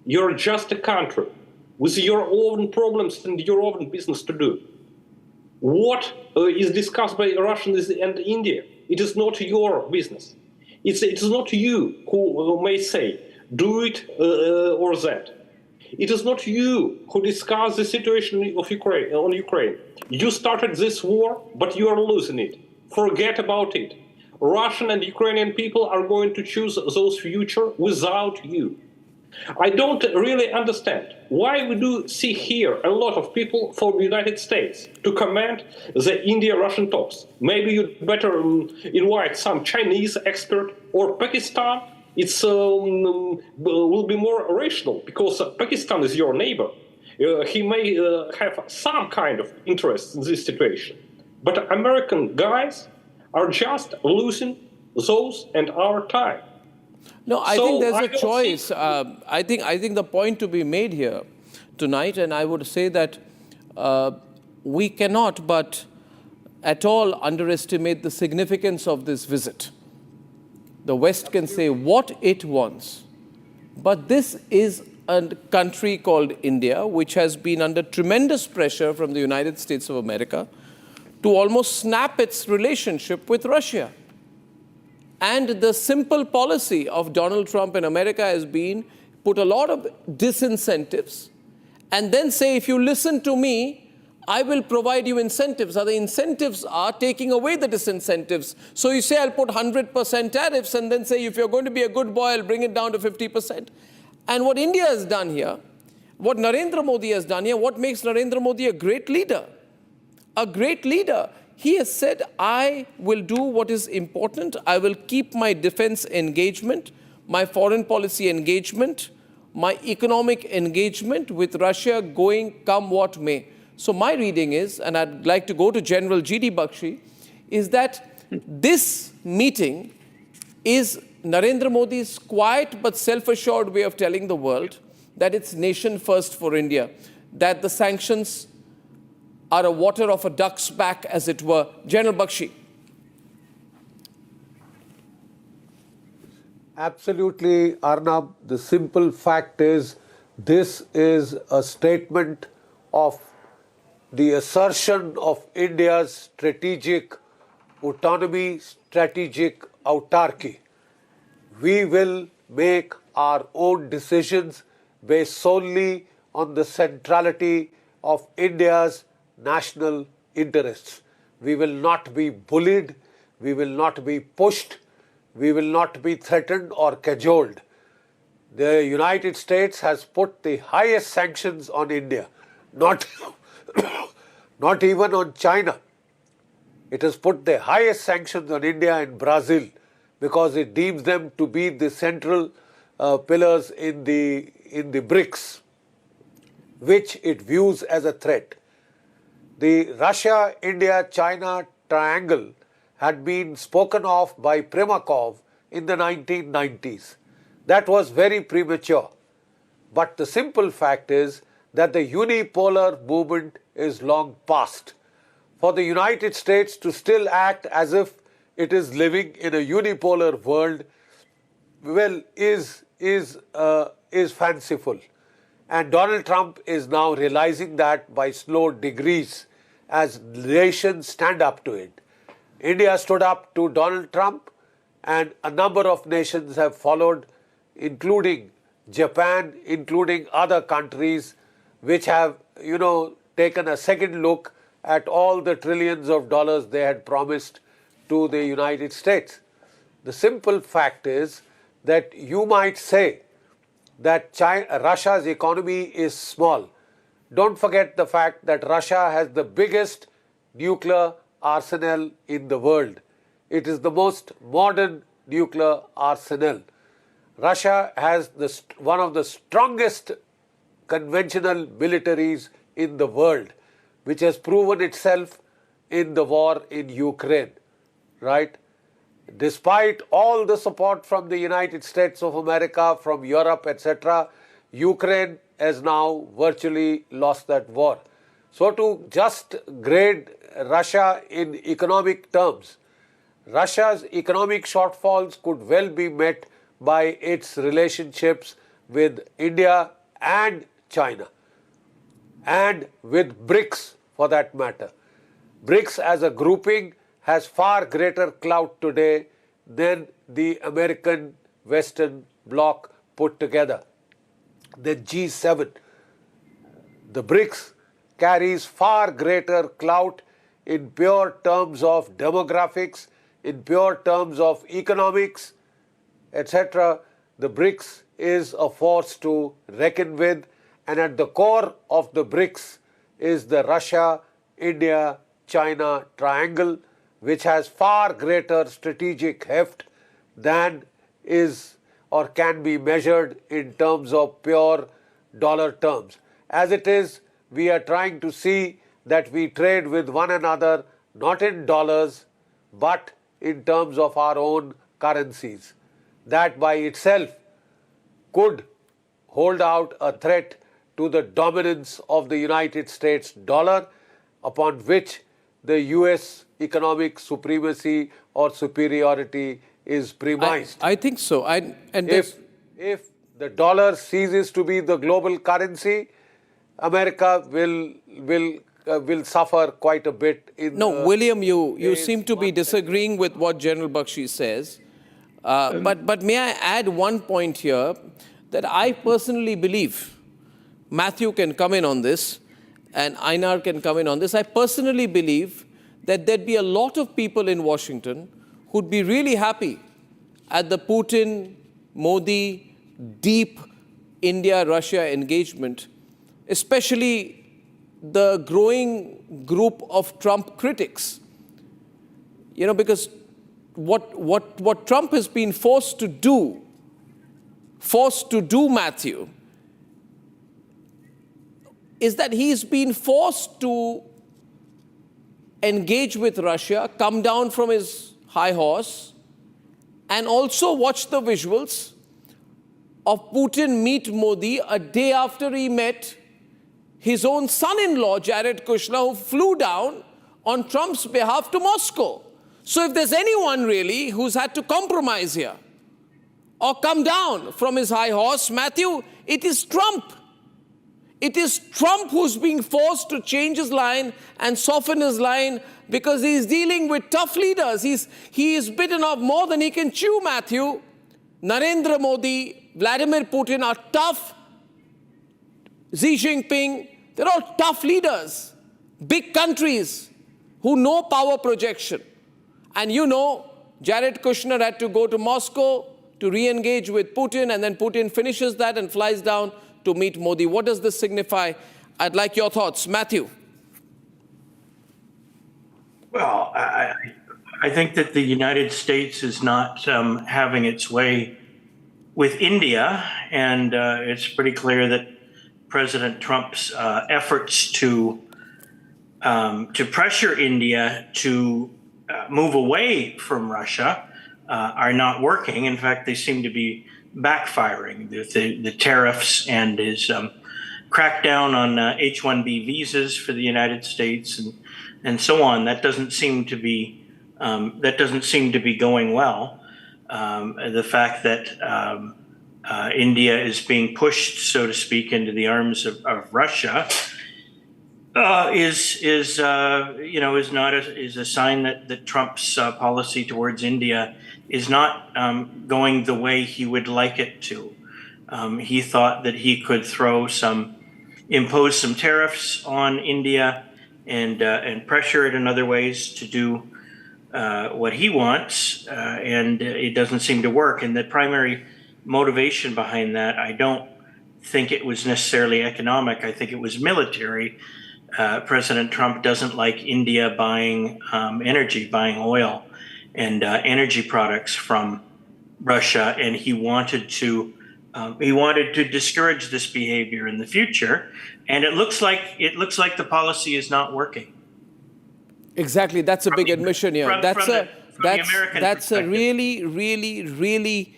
Speaker 1: you're just a country with your own problems and your own business to do. What is discussed by Russians and India, it is not your business. It is not you who may say, do it or that. It is not you who discuss the situation of Ukraine on Ukraine. You started this war, but you are losing it. Forget about it. Russian and Ukrainian people are going to choose those future without you. I don't really understand why we do see here a lot of people from the United States to comment the India-Russian talks. Maybe you'd better invite some Chinese expert or Pakistan. It's will be more rational because Pakistan is your neighbor. He may have some kind of interest in this situation. But American guys are just losing those and our time.
Speaker 23: No, I think there's a choice. I think the point to be made here tonight, and I would say that we cannot but at all underestimate the significance of this visit. The West can say what it wants, but this is a country called India, which has been under tremendous pressure from the United States of America to almost snap its relationship with Russia. And the simple policy of Donald Trump in America has been put a lot of disincentives and then say, if you listen to me, I will provide you incentives. The incentives are taking away the disincentives. So you say, I'll put 100% tariffs and then say, if you're going to be a good boy, I'll bring it down to 50%. And what India has done here, what Narendra Modi has done here, what makes Narendra Modi a great leader? A great leader. He has said, I will do what is important. I will keep my defense engagement, my foreign policy engagement, my economic engagement with Russia going come what may. So my reading is, and I'd like to go to General G.D. Bakshi, is that this meeting is Narendra Modi's quiet but self-assured way of telling the world that it's nation first for India, that the sanctions are a water of a duck's back, as it were. General Bakshi.
Speaker 7: Absolutely, Arnab. The simple fact is, this is a statement of the assertion of India's strategic autonomy, strategic autarky. We will make our own decisions based solely on the centrality of India's national interests. We will not be bullied, we will not be pushed, we will not be threatened or cajoled. The United States has put the highest sanctions on India, not even on China. It has put the highest sanctions on India and Brazil because it deems them to be the central pillars in the BRICS, which it views as a threat. The Russia-India-China triangle had been spoken of by Primakov in the 1990s. That was very premature. But the simple fact is that the unipolar movement is long past. For the United States to still act as if it is living in a unipolar world, well, is fanciful. And Donald Trump is now realizing that by slow degrees as nations stand up to it. India stood up to Donald Trump, and a number of nations have followed, including Japan, including other countries which have, taken a second look at all the trillions of dollars they had promised to the United States. The simple fact is that you might say that Russia's economy is small. Don't forget the fact that Russia has the biggest nuclear arsenal in the world. It is the most modern nuclear arsenal. Russia has one of the strongest conventional militaries in the world, which has proven itself in the war in Ukraine, right? Despite all the support from the United States of America, from Europe, etc., Ukraine has now virtually lost that war. So to just grade Russia in economic terms, Russia's economic shortfalls could well be met by its relationships with India and China, and with BRICS for that matter. BRICS as a grouping has far greater clout today than the American Western bloc put together. The G7, the BRICS carries far greater clout in pure terms of demographics, in pure terms of economics, etc. The BRICS is a force to reckon with, and at the core of the BRICS is the Russia-India-China triangle, which has far greater strategic heft than is or can be measured in terms of pure dollar terms. As it is, we are trying to see that we trade with one another not in dollars but in terms of our own currencies. That by itself could hold out a threat to the dominance of the United States dollar, upon which the US economic supremacy or superiority is premised.
Speaker 23: I think so.
Speaker 7: If the dollar ceases to be the global currency, America will suffer quite a bit.
Speaker 23: William, you seem to be disagreeing with what General Bakshi says. But may I add one point here that I personally believe, Matthew can come in on this and Einar can come in on this. I personally believe that there'd be a lot of people in Washington who'd be really happy at the Putin-Modi deep India-Russia engagement, especially the growing group of Trump critics. Because what Trump has been forced to do, Matthew, is that he's been forced to engage with Russia, come down from his high horse, and also watch the visuals of Putin meet Modi a day after he met his own son-in-law, Jared Kushner, who flew down on Trump's behalf to Moscow. So if there's anyone really who's had to compromise here, or come down from his high horse. Matthew, it is Trump. It is Trump who's being forced to change his line and soften his line because he's dealing with tough leaders. He is bitten off more than he can chew, Matthew. Narendra Modi, Vladimir Putin are tough. Xi Jinping, they're all tough leaders. Big countries who know power projection. And you know, Jared Kushner had to go to Moscow to re-engage with Putin, and then Putin finishes that and flies down to meet Modi. What does this signify? I'd like your thoughts. Matthew.
Speaker 9: Well, I think that the United States is not having its way with India, and it's pretty clear that President Trump's efforts to pressure India to move away from Russia are not working. In fact, they seem to be backfiring. The tariffs and his crackdown on H-1B visas for the United States and so on. That doesn't seem to be going well. The fact that India is being pushed, so to speak, into the arms of Russia is a sign that Trump's policy towards India is not going the way he would like it to. He thought that he could impose some tariffs on India and pressure it in other ways to do what he wants, and it doesn't seem to work. And the primary motivation behind that, I don't think it was necessarily economic. I think it was military. President Trump doesn't like India buying buying oil and energy products from Russia, and he wanted to discourage this behavior in the future. And it looks like the policy is not working.
Speaker 23: Exactly, that's a big admission here. That's a really, really, really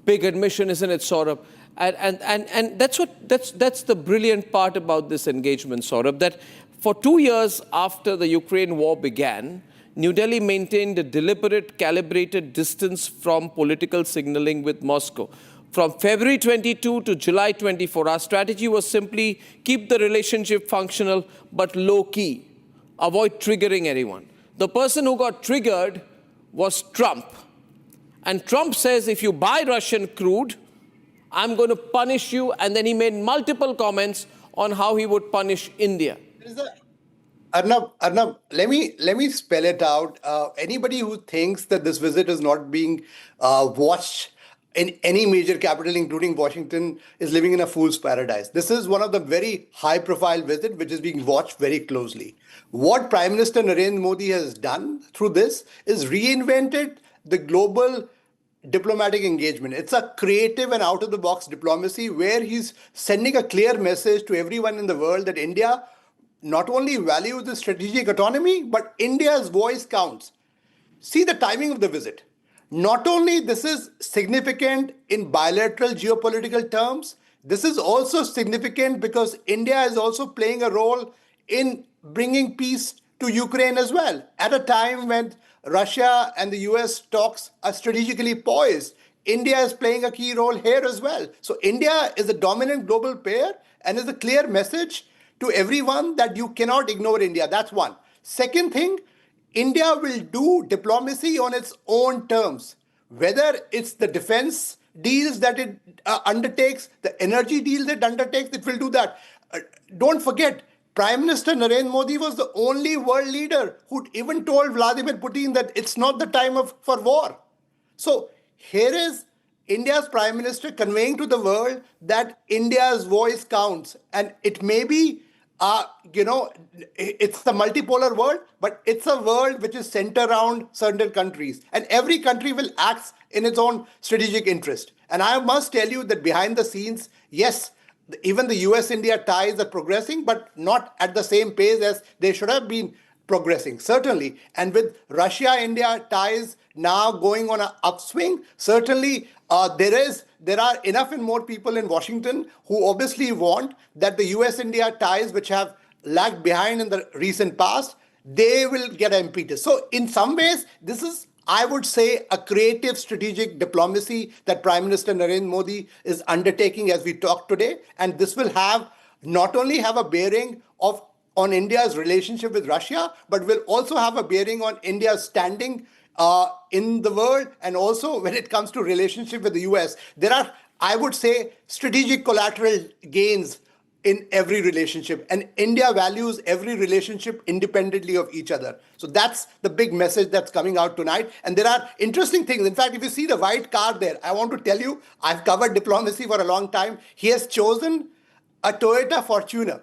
Speaker 23: big admission, isn't it, Saurabh? And that's the brilliant part about this engagement, Saurabh, that for 2 years after the Ukraine war began, New Delhi maintained a deliberate, calibrated distance from political signaling with Moscow. From February 22 to July 24, our strategy was simply keep the relationship functional but low-key, avoid triggering anyone. The person who got triggered was Trump. And Trump says, if you buy Russian crude, I'm going to punish you. And then he made multiple comments on how he would punish India.
Speaker 11: Arnab, let me spell it out. Anybody who thinks that this visit is not being watched in any major capital, including Washington, is living in a fool's paradise. This is one of the very high-profile visits which is being watched very closely. What Prime Minister Narendra Modi has done through this is reinvented the global diplomatic engagement. It's a creative and out-of-the-box diplomacy where he's sending a clear message to everyone in the world that India not only values the strategic autonomy, but India's voice counts. See the timing of the visit. Not only this is significant in bilateral geopolitical terms, this is also significant because India is also playing a role in bringing peace to Ukraine as well, at a time when Russia and the US talks are strategically poised. India is playing a key role here as well. So India is a dominant global player and is a clear message to everyone that you cannot ignore India. That's one. Second thing, India will do diplomacy on its own terms, whether it's the defense deals that it undertakes, the energy deals it undertakes, it will do that. Don't forget, Prime Minister Narendra Modi was the only world leader who even told Vladimir Putin that it's not the time for war. So here is India's Prime Minister conveying to the world that India's voice counts. And it may be, it's the multipolar world, but it's a world which is centered around certain countries. And every country will act in its own strategic interest. And I must tell you that behind the scenes, yes, even the US-India ties are progressing, but not at the same pace as they should have been progressing, certainly. And with Russia-India ties now going on an upswing, certainly there are enough and more people in Washington who obviously want that the US-India ties, which have lagged behind in the recent past, they will get impetus. So in some ways, this is I would say, a creative strategic diplomacy that Prime Minister Narendra Modi is undertaking as we talk today. And this will not only have a bearing on India's relationship with Russia, but will also have a bearing on India's standing in the world, and also when it comes to relationship with the US. There are, I would say, strategic collateral gains in every relationship, and India values every relationship independently of each other. So that's the big message that's coming out tonight. And there are interesting things. In fact, if you see the white car there, I want to tell you, I've covered diplomacy for a long time. He has chosen a Toyota Fortuner,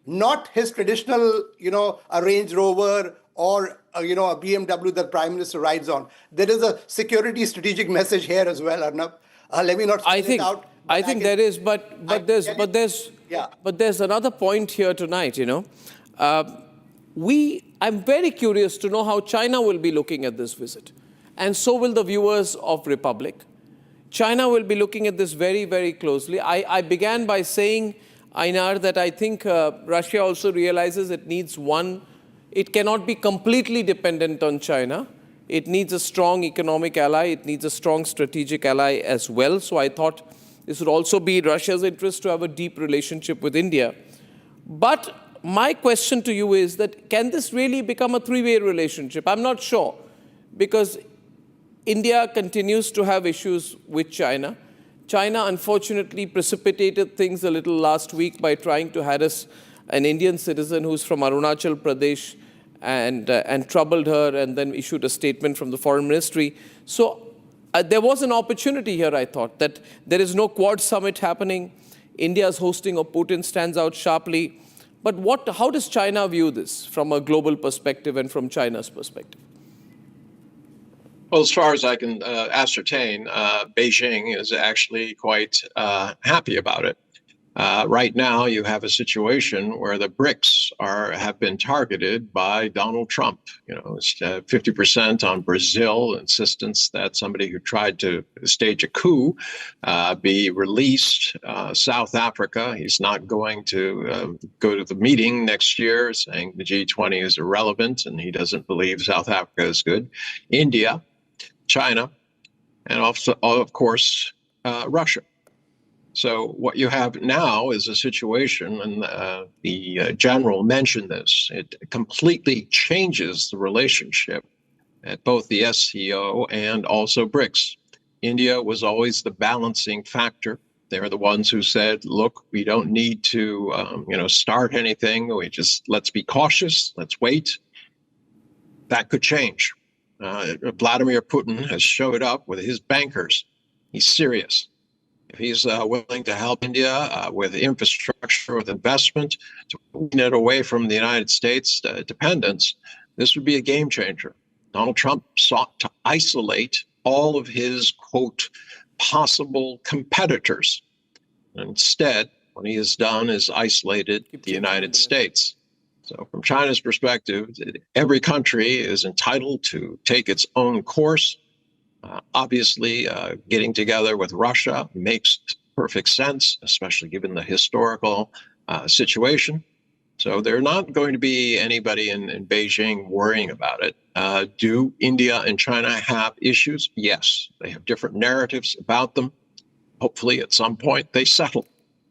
Speaker 11: not his traditional, a Range Rover or a BMW that Prime Minister rides on. There is a security strategic message here as well, Arnab. Let me not spell it out.
Speaker 23: I think there is, but there's another point here tonight. I'm very curious to know how China will be looking at this visit, and so will the viewers of Republic. China will be looking at this very, very closely. I began by saying, Einar, that I think Russia also realizes it cannot be completely dependent on China. It needs a strong economic ally. It needs a strong strategic ally as well. So I thought this would also be in Russia's interest to have a deep relationship with India. But my question to you is that, can this really become a three-way relationship? I'm not sure, because India continues to have issues with China. China, unfortunately, precipitated things a little last week by trying to harass an Indian citizen who's from Arunachal Pradesh and troubled her, and then issued a statement from the foreign ministry. So there was an opportunity here, I thought, that there is no Quad summit happening. India's hosting of Putin stands out sharply. But how does China view this from a global perspective and from China's perspective?
Speaker 3: Well, as far as I can ascertain, Beijing is actually quite happy about it. Right now, you have a situation where the BRICS have been targeted by Donald Trump. It's 50% on Brazil, insistence that somebody who tried to stage a coup be released. South Africa, he's not going to go to the meeting next year, saying the G20 is irrelevant and he doesn't believe South Africa is good. India, China, and also, of course, Russia. So what you have now is a situation, and the general mentioned this, it completely changes the relationship at both the SCO and also BRICS. India was always the balancing factor. They're the ones who said, look, we don't need to start anything. Let's be cautious. Let's wait. That could change. Vladimir Putin has showed up with his bankers. He's serious. If he's willing to help India with infrastructure, with investment, to wean it away from the United States dependence, this would be a game changer. Donald Trump sought to isolate all of his, quote, possible competitors. Instead, what he has done is isolated the United States. So from China's perspective, every country is entitled to take its own course. Obviously, getting together with Russia makes perfect sense, especially given the historical situation. So there's not going to be anybody in Beijing worrying about it. Do India and China have issues? Yes, they have different narratives about them. Hopefully, at some point, they settle.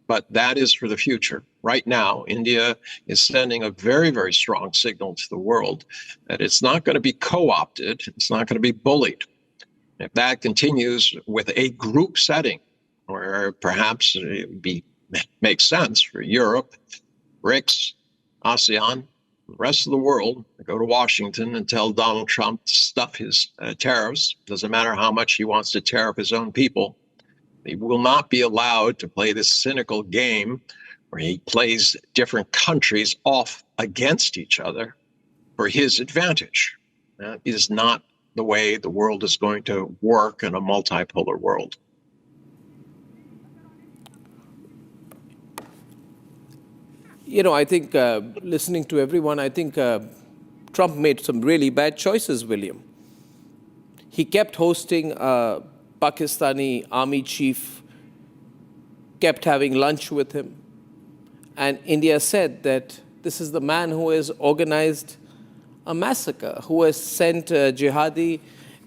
Speaker 3: But that is for the future. Right now, India is sending a very, very strong signal to the world that it's not going to be co-opted. It's not going to be bullied. If that continues with a group setting, where perhaps it makes sense for Europe, BRICS, ASEAN, the rest of the world to go to Washington and tell Donald Trump to stuff his tariffs. Doesn't matter how much he wants to tariff his own people. He will not be allowed to play this cynical game where he plays different countries off against each other for his advantage. That is not the way the world is going to work in a multipolar world.
Speaker 23: I think listening to everyone, I think Trump made some really bad choices, William. He kept hosting a Pakistani army chief, kept having lunch with him. And India said that this is the man who has organized a massacre, who has sent jihadi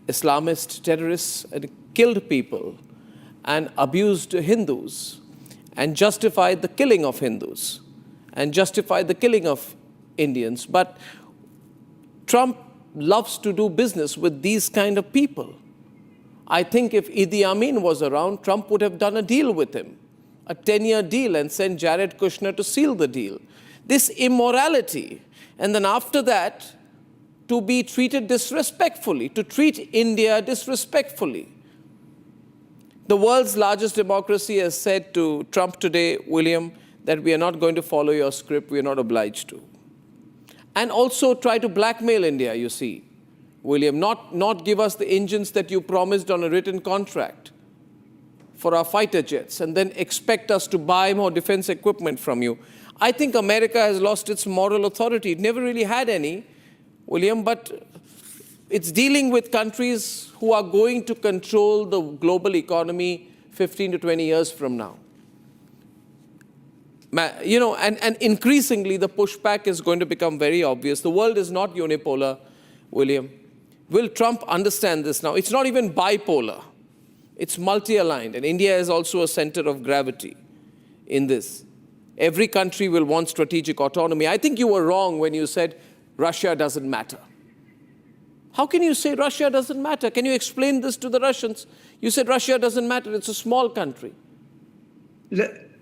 Speaker 23: Islamist terrorists and killed people and abused Hindus and justified the killing of Hindus and justified the killing of Indians. But Trump loves to do business with these kind of people. I think if Idi Amin was around, Trump would have done a deal with him, a 10-year deal, and sent Jared Kushner to seal the deal. This immorality, and then after that, to be treated disrespectfully, to treat India disrespectfully. The world's largest democracy has said to Trump today, William, that we are not going to follow your script, we are not obliged to. And also try to blackmail India, you see, William, not give us the engines that you promised on a written contract for our fighter jets, and then expect us to buy more defense equipment from you. I think America has lost its moral authority. It never really had any, William, but it's dealing with countries who are going to control the global economy 15 to 20 years from now. You know, and increasingly the pushback is going to become very obvious. The world is not unipolar, William. Will Trump understand this now? It's not even bipolar. It's multi-aligned, and India is also a center of gravity in this. Every country will want strategic autonomy. I think you were wrong when you said Russia doesn't matter. How can you say Russia doesn't matter? Can you explain this to the Russians? You said Russia doesn't matter, it's a small country.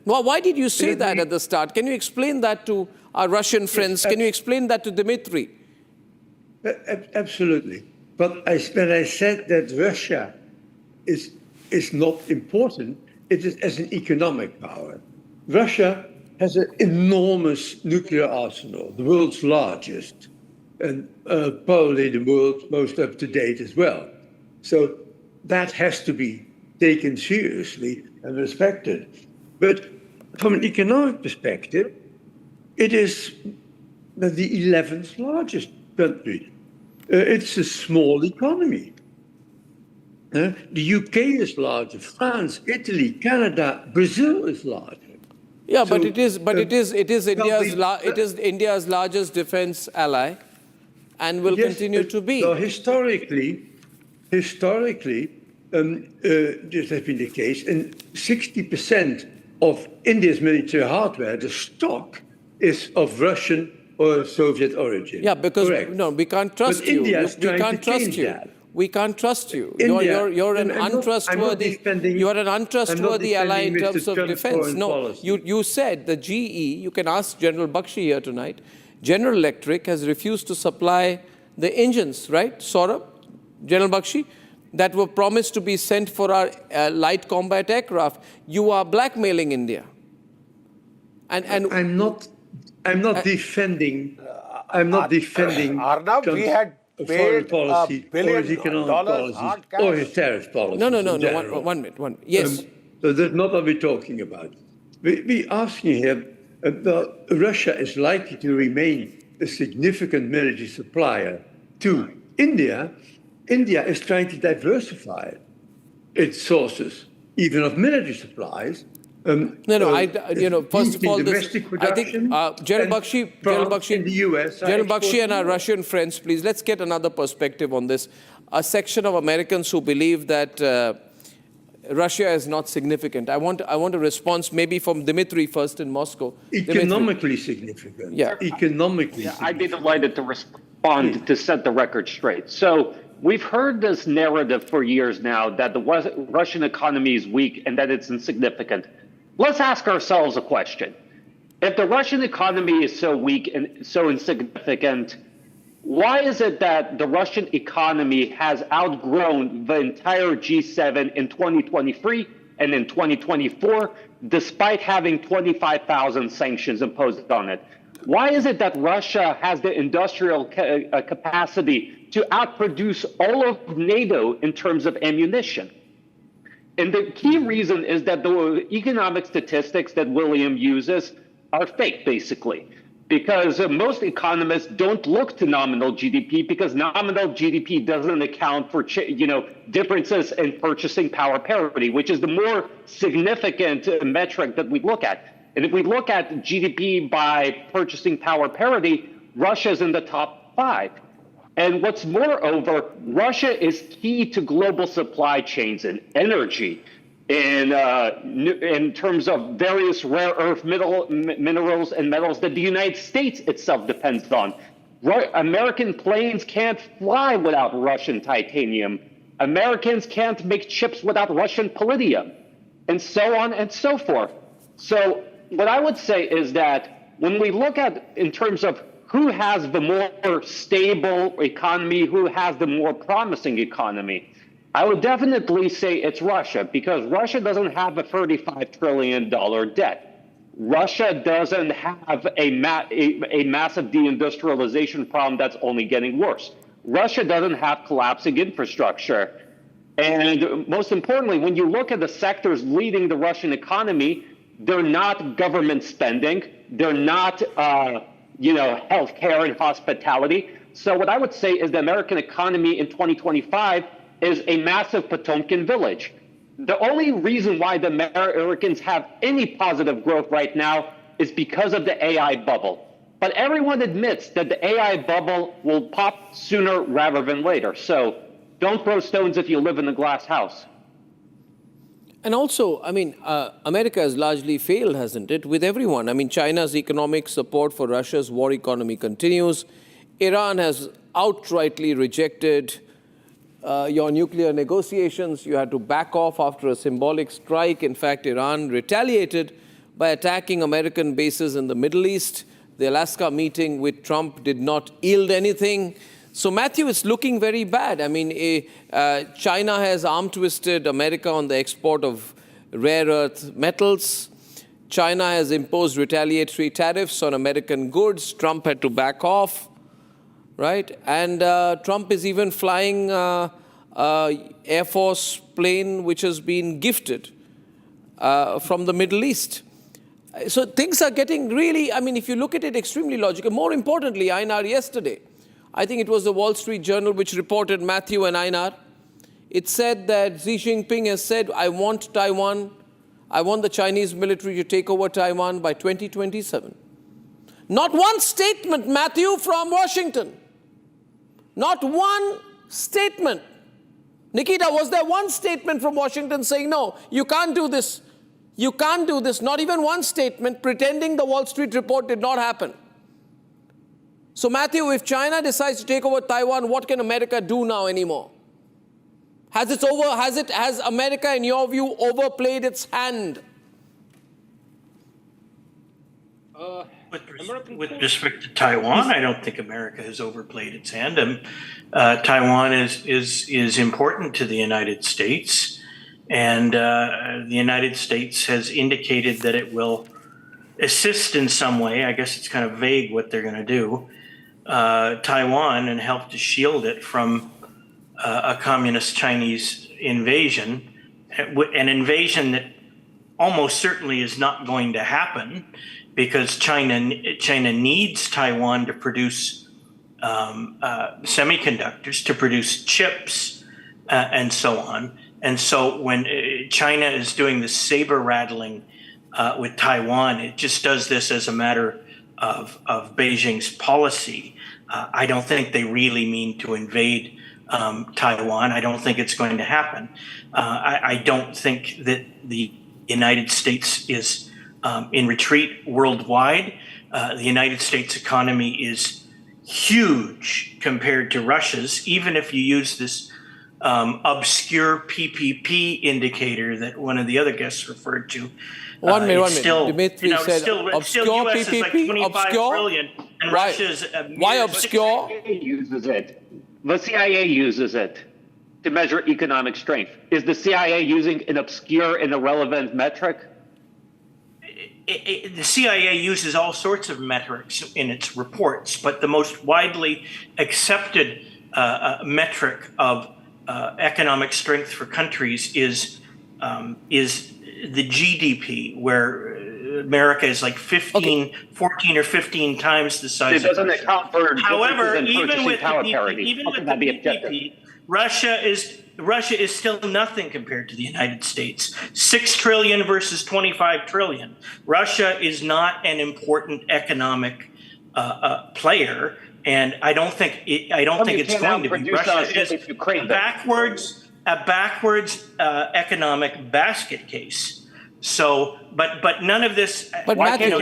Speaker 23: Well, why did you say that at the start? Can you explain that to our Russian friends? Can you explain that to Dmitry?
Speaker 6: Absolutely. But when I said that Russia is not important, it is as an economic power. Russia has an enormous nuclear arsenal, the world's largest, and probably the world's most up-to-date as well. So that has to be taken seriously and respected. But from an economic perspective, it is the 11th largest country. It's a small economy. The UK is larger, France, Italy, Canada, Brazil is larger.
Speaker 23: Yeah, so, it is India's largest defense ally, and will continue to be.
Speaker 6: So historically, this has been the case, and 60% of India's military hardware, the stock, is of Russian or Soviet origin.
Speaker 23: Yeah, because we can't trust you.
Speaker 6: India
Speaker 23: We can't trust you.
Speaker 6: That.
Speaker 23: We can't trust you. You're an untrustworthy ally in terms of defense. No, you said the GE. You can ask General Bakshi here tonight. General Electric has refused to supply the engines, right, Saurabh, General Bakshi, that were promised to be sent for our light combat aircraft. You are blackmailing India. And
Speaker 6: I'm not defending. I'm not defending.
Speaker 7: Arnav, we had
Speaker 6: foreign policy, or his economic policies, or his tariff policies.
Speaker 23: No. One minute. Yes.
Speaker 6: So that's not what we're talking about. We're asking here about Russia is likely to remain a significant military supplier to India. India is trying to diversify its sources, even of military supplies.
Speaker 23: First of all, I think General Bakshi and our Russian friends, please, let's get another perspective on this. A section of Americans who believe that Russia is not significant. I want a response maybe from Dmitry first in Moscow.
Speaker 6: Economically significant.
Speaker 23: Yeah.
Speaker 6: Economically
Speaker 5: significant. I'd be delighted to respond to set the record straight. So we've heard this narrative for years now that the Russian economy is weak and that it's insignificant. Let's ask ourselves a question. If the Russian economy is so weak and so insignificant, why is it that the Russian economy has outgrown the entire G7 in 2023 and in 2024, despite having 25,000 sanctions imposed on it? Why is it that Russia has the industrial capacity to outproduce all of NATO in terms of ammunition? And the key reason is that the economic statistics that William uses are fake, basically, because most economists don't look to nominal GDP because nominal GDP doesn't account for differences in purchasing power parity, which is the more significant metric that we look at. And if we look at GDP by purchasing power parity, Russia's in the top 5. And what's moreover, Russia is key to global supply chains and energy in terms of various rare earth minerals and metals that the United States itself depends on. American planes can't fly without Russian titanium. Americans can't make chips without Russian palladium, and so on and so forth. So what I would say is that when we look at in terms of who has the more stable economy, who has the more promising economy, I would definitely say it's Russia, because Russia doesn't have a $35 trillion debt. Russia doesn't have a massive deindustrialization problem that's only getting worse. Russia doesn't have collapsing infrastructure. And most importantly, when you look at the sectors leading the Russian economy, they're not government spending. They're not, healthcare and hospitality. So what I would say is the American economy in 2025 is a massive Potemkin village. The only reason why the Americans have any positive growth right now is because of the AI bubble. But everyone admits that the AI bubble will pop sooner rather than later. So don't throw stones if you live in a glass house.
Speaker 23: And also, America has largely failed, hasn't it, with everyone? China's economic support for Russia's war economy continues. Iran has outrightly rejected your nuclear negotiations. You had to back off after a symbolic strike. In fact, Iran retaliated by attacking American bases in the Middle East. The Alaska meeting with Trump did not yield anything. So, Matthew, it's looking very bad. China has arm-twisted America on the export of rare earth metals. China has imposed retaliatory tariffs on American goods. Trump had to back off. Right? And Trump is even flying Air Force plane which has been gifted from the Middle East. So things are getting really, if you look at it, extremely logical. More importantly, Einar, yesterday, I think it was the Wall Street Journal which reported, Matthew and Einar, it said that Xi Jinping has said, I want Taiwan, I want the Chinese military to take over Taiwan by 2027. Not one statement, Matthew, from Washington. Not one statement. Nikita, was there one statement from Washington saying, no, you can't do this. You can't do this. Not even one statement pretending the Wall Street report did not happen. So, Matthew, if China decides to take over Taiwan, what can America do now anymore? Has America, in your view, overplayed its hand?
Speaker 9: With respect to Taiwan, I don't think America has overplayed its hand. Taiwan is important to the United States, and the United States has indicated that it will assist in some way. I guess it's kind of vague what they're going to do. Taiwan and help to shield it from a communist Chinese invasion, an invasion that almost certainly is not going to happen, because China needs Taiwan to produce semiconductors, to produce chips, and so on. And so when China is doing this saber rattling with Taiwan, it just does this as a matter of Beijing's policy. I don't think they really mean to invade Taiwan. I don't think it's going to happen. I don't think that the United States is in retreat worldwide. The United States economy is huge compared to Russia's, even if you use this obscure PPP indicator that one of the other guests referred to.
Speaker 23: One minute.
Speaker 9: Still,
Speaker 23: Dimitri said obscure
Speaker 9: US
Speaker 23: PPP,
Speaker 9: is like 25
Speaker 23: obscure?
Speaker 9: trillion, and
Speaker 23: Right.
Speaker 9: Russia's
Speaker 23: Why obscure?
Speaker 5: The CIA uses it to measure economic strength. Is the CIA using an obscure and irrelevant metric?
Speaker 9: The CIA uses all sorts of metrics in its reports, but the most widely accepted metric of economic strength for countries is the GDP, where America is like 14 or 15 times the size.
Speaker 5: It doesn't
Speaker 9: of Russia.
Speaker 5: account for
Speaker 9: However,
Speaker 5: differences in
Speaker 9: even with
Speaker 5: power
Speaker 9: the
Speaker 5: parity.
Speaker 9: even
Speaker 5: How
Speaker 9: with
Speaker 5: can
Speaker 9: the
Speaker 5: that be objective?
Speaker 9: PPP, Russia is still nothing compared to the United States. 6 trillion versus 25 trillion. Russia is not an important economic player and I don't think it's going to be. Russia is a backwards economic basket case. So, but none of this.
Speaker 23: But Matthew,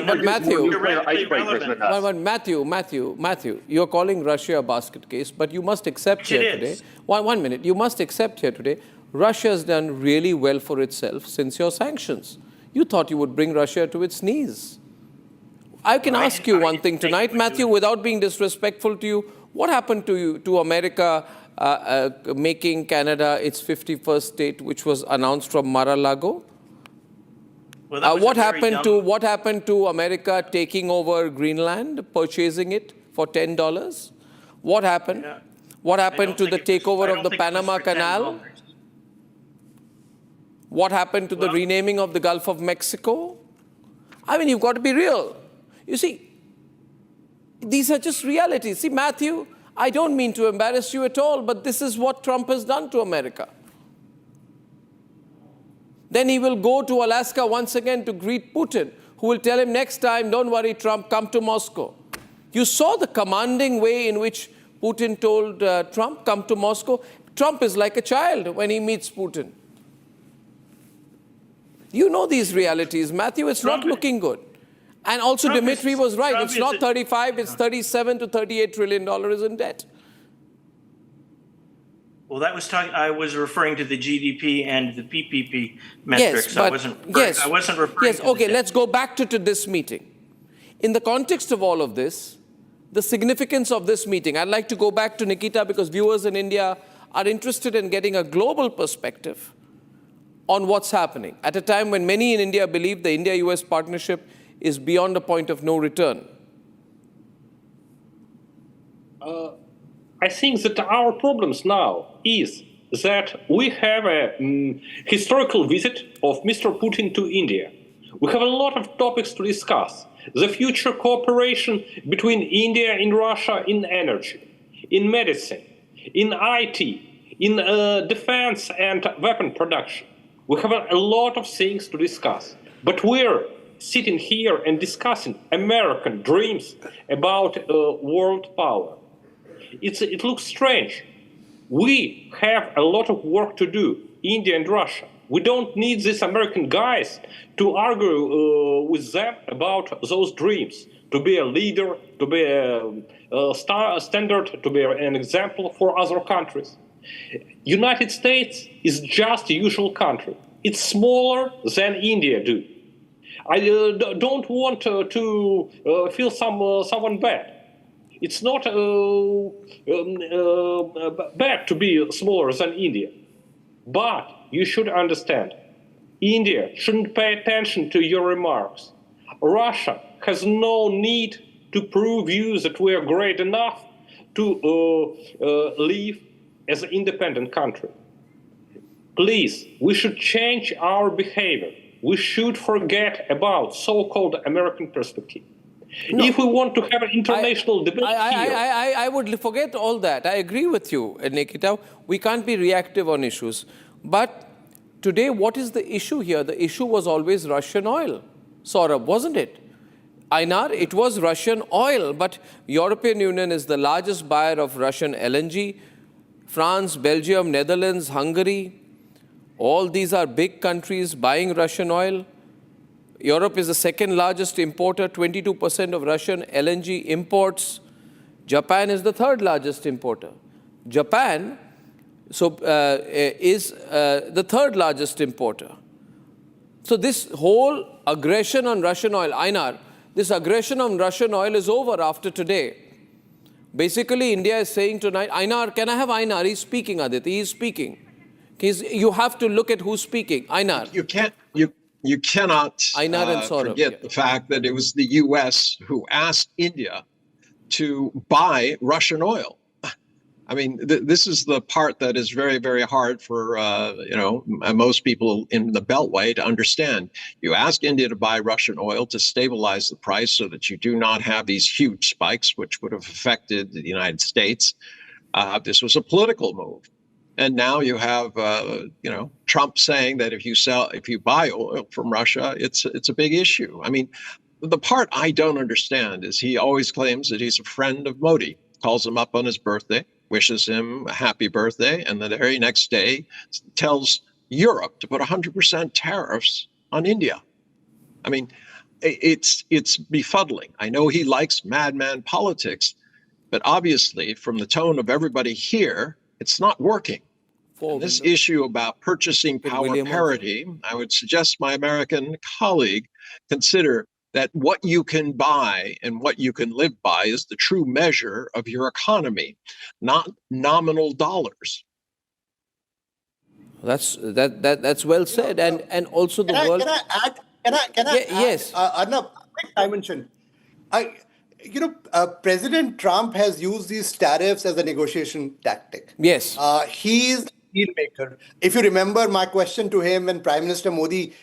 Speaker 23: you're calling Russia a basket case, but you must accept here today. One minute. You must accept here today. Russia has done really well for itself since your sanctions. You thought you would bring Russia to its knees. I can ask you one thing tonight, Matthew, without being disrespectful to you. What happened to America making Canada its 51st state, which was announced from Mar-a-Lago?
Speaker 9: Well,
Speaker 23: what happened to America taking over Greenland, purchasing it for $10? What happened?
Speaker 9: Yeah.
Speaker 23: What happened to the takeover of the Panama Canal? What happened to the renaming of the Gulf of Mexico? I mean, you've got to be real. You see, these are just realities. See, Matthew, I don't mean to embarrass you at all, but this is what Trump has done to America. Then he will go to Alaska once again to greet Putin, who will tell him next time, don't worry, Trump, come to Moscow. You saw the commanding way in which Putin told Trump, come to Moscow. Trump is like a child when he meets Putin. You know these realities, Matthew. It's not looking good. And also, Dmitry was right. It's not 35, it's 37 to $38 trillion in debt.
Speaker 9: Well, I was referring to the GDP and the PPP metrics. I wasn't referring to
Speaker 23: okay, let's go back to this meeting. In the context of all of this, the significance of this meeting, I'd like to go back to Nikita because viewers in India are interested in getting a global perspective on what's happening at a time when many in India believe the India-US partnership is beyond a point of no return.
Speaker 1: I think that our problems now is that we have a historical visit of Mr. Putin to India. We have a lot of topics to discuss. The future cooperation between India and Russia in energy, in medicine, in IT, in defense and weapon production. We have a lot of things to discuss. But we're sitting here and discussing American dreams about world power. It looks strange. We have a lot of work to do, India and Russia. We don't need these American guys to argue with them about those dreams, to be a leader, to be a standard, to be an example for other countries. United States is just a usual country. It's smaller than India do. I don't want to feel someone bad. It's not bad to be smaller than India. But you should understand, India shouldn't pay attention to your remarks. Russia has no need to prove you that we are great enough to live as an independent country. Please, we should change our behavior. We should forget about so-called American perspective. No. If we want to have an international debate
Speaker 23: I would forget all that. I agree with you, Nikita. We can't be reactive on issues. But today, what is the issue here? The issue was always Russian oil, Saurabh, wasn't it? Einar, it was Russian oil, but European Union is the largest buyer of Russian LNG. France, Belgium, Netherlands, Hungary, all these are big countries buying Russian oil. Europe is the second largest importer, 22% of Russian LNG imports. Japan is the third largest importer. Japan is the third largest importer. So this whole aggression on Russian oil, Einar, this aggression on Russian oil is over after today. Basically, India is saying tonight, Einar, can I have Einar? He's speaking, Aditi, he's speaking. You have to look at who's speaking. Einar.
Speaker 3: You cannot forget the fact that it was the U.S. who asked India to buy Russian oil. I mean, this is the part that is very, very hard for most people in the Beltway to understand. You ask India to buy Russian oil to stabilize the price so that you do not have these huge spikes, which would have affected the United States. This was a political move. And now you have, Trump saying that if you buy oil from Russia, it's a big issue. I mean, the part I don't understand is he always claims that he's a friend of Modi. calls him up on his birthday, wishes him a happy birthday, and the very next day tells Europe to put 100% tariffs on India. I mean, it's befuddling. I know he likes madman politics, but obviously from the tone of everybody here, it's not working. And this issue about purchasing power parity, I would suggest my American colleague consider that what you can buy and what you can live by is the true measure of your economy, not nominal dollars.
Speaker 23: That's well said, and also the world.
Speaker 11: Can I
Speaker 23: yes.
Speaker 11: Arnab, quick dimension. President Trump has used these tariffs as a negotiation tactic.
Speaker 23: Yes.
Speaker 11: He's a deal maker. If you remember my question to him when Prime Minister Modi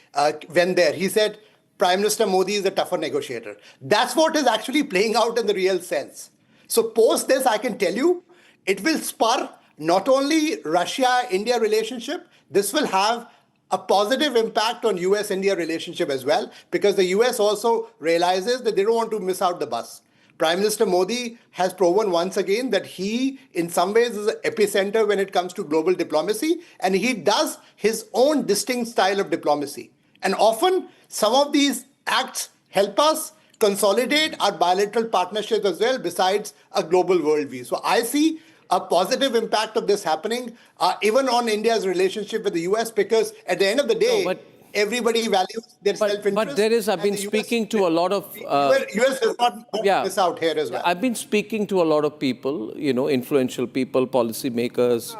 Speaker 11: went there, he said, Prime Minister Modi is a tougher negotiator. That's what is actually playing out in the real sense. So post this, I can tell you, it will spur not only Russia-India relationship, this will have a positive impact on US-India relationship as well, because the US also realizes that they don't want to miss out the bus. Prime Minister Modi has proven once again that he, in some ways, is an epicenter when it comes to global diplomacy, and he does his own distinct style of diplomacy. And often, some of these acts help us consolidate our bilateral partnerships as well, besides a global worldview. So I see a positive impact of this happening, even on India's relationship with the US, because at the end of the day, everybody values their self-interest.
Speaker 23: But there is, I've been speaking to a lot of...
Speaker 11: US does not miss out here as well.
Speaker 23: I've been speaking to a lot of people, influential people, policymakers,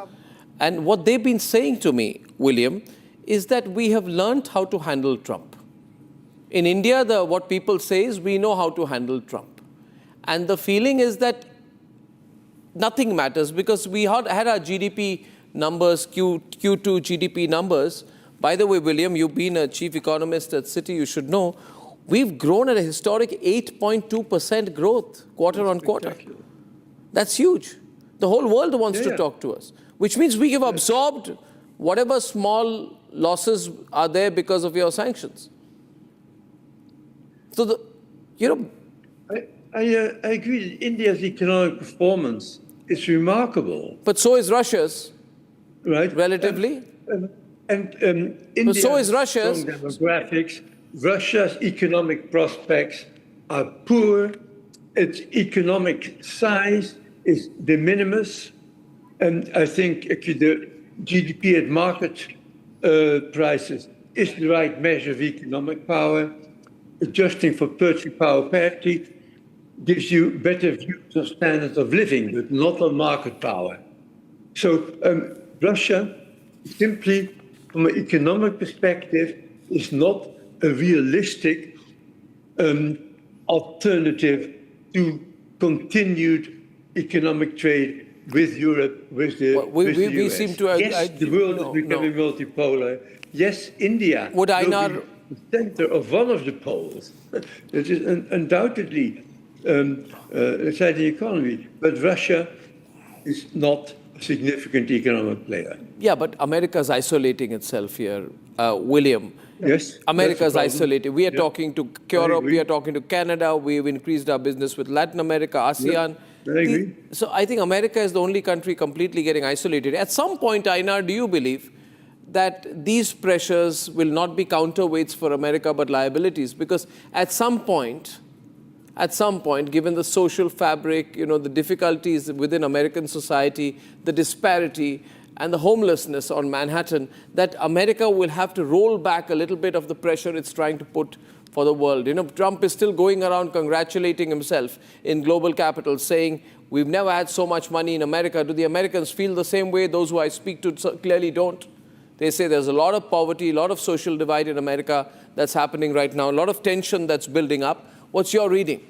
Speaker 23: and what they've been saying to me, William, is that we have learned how to handle Trump. In India, what people say is we know how to handle Trump. And the feeling is that nothing matters because we had our GDP numbers, Q2 GDP numbers. By the way, William, you've been a chief economist at Citi, you should know, we've grown at a historic 8.2% growth quarter on quarter. That's huge. The whole world wants to talk to us, which means we have absorbed whatever small losses are there because of your sanctions. So,
Speaker 6: I agree that India's economic performance is remarkable.
Speaker 23: But so is Russia's.
Speaker 6: Right.
Speaker 23: Relatively.
Speaker 6: India's
Speaker 23: so is Russia's.
Speaker 6: strong demographics. Russia's economic prospects are poor. Its economic size is de minimis. And I think the GDP at market prices is the right measure of economic power. Adjusting for purchasing power parity gives you better views of standards of living, but not on market power. So Russia, simply from an economic perspective, is not a realistic alternative to continued economic trade with Europe, with the
Speaker 23: we
Speaker 6: US.
Speaker 23: seem to...
Speaker 6: Yes, the world is becoming multipolar. Yes, India
Speaker 23: would I not...
Speaker 6: the center of one of the poles. It is undoubtedly inside the economy, but Russia is not a significant economic player.
Speaker 23: Yeah, but America is isolating itself here, William.
Speaker 6: Yes,
Speaker 23: America is isolated. We are talking to Europe, we are talking to Canada, we've increased our business with Latin America, ASEAN.
Speaker 6: I agree.
Speaker 23: So I think America is the only country completely getting isolated. At some point, Einar, do you believe that these pressures will not be counterweights for America but liabilities? Because at some point, given the social fabric, the difficulties within American society, the disparity and the homelessness on Manhattan, that America will have to roll back a little bit of the pressure it's trying to put for the world. Trump is still going around congratulating himself in global capitals, saying, we've never had so much money in America. Do the Americans feel the same way? Those who I speak to clearly don't. They say there's a lot of poverty, a lot of social divide in America that's happening right now, a lot of tension that's building up. What's your reading?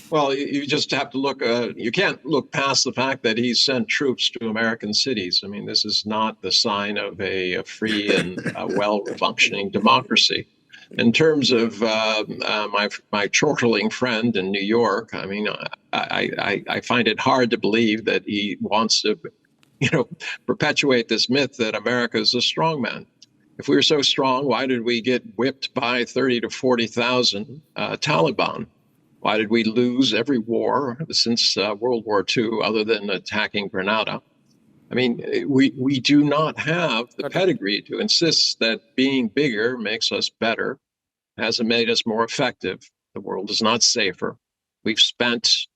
Speaker 3: Well, you just have to look, you can't look past the fact that he's sent troops to American cities. I mean, this is not the sign of a free and well-functioning democracy. In terms of my chortling friend in New York, I mean, I find it hard to believe that he wants to perpetuate this myth that America is a strong man. If we were so strong, why did we get whipped by 30 to 40,000 Taliban? Why did we lose every war since World War II other than attacking Grenada? I mean, we do not have the pedigree to insist that being bigger makes us better, hasn't made us more effective. The world is not safer. We've spent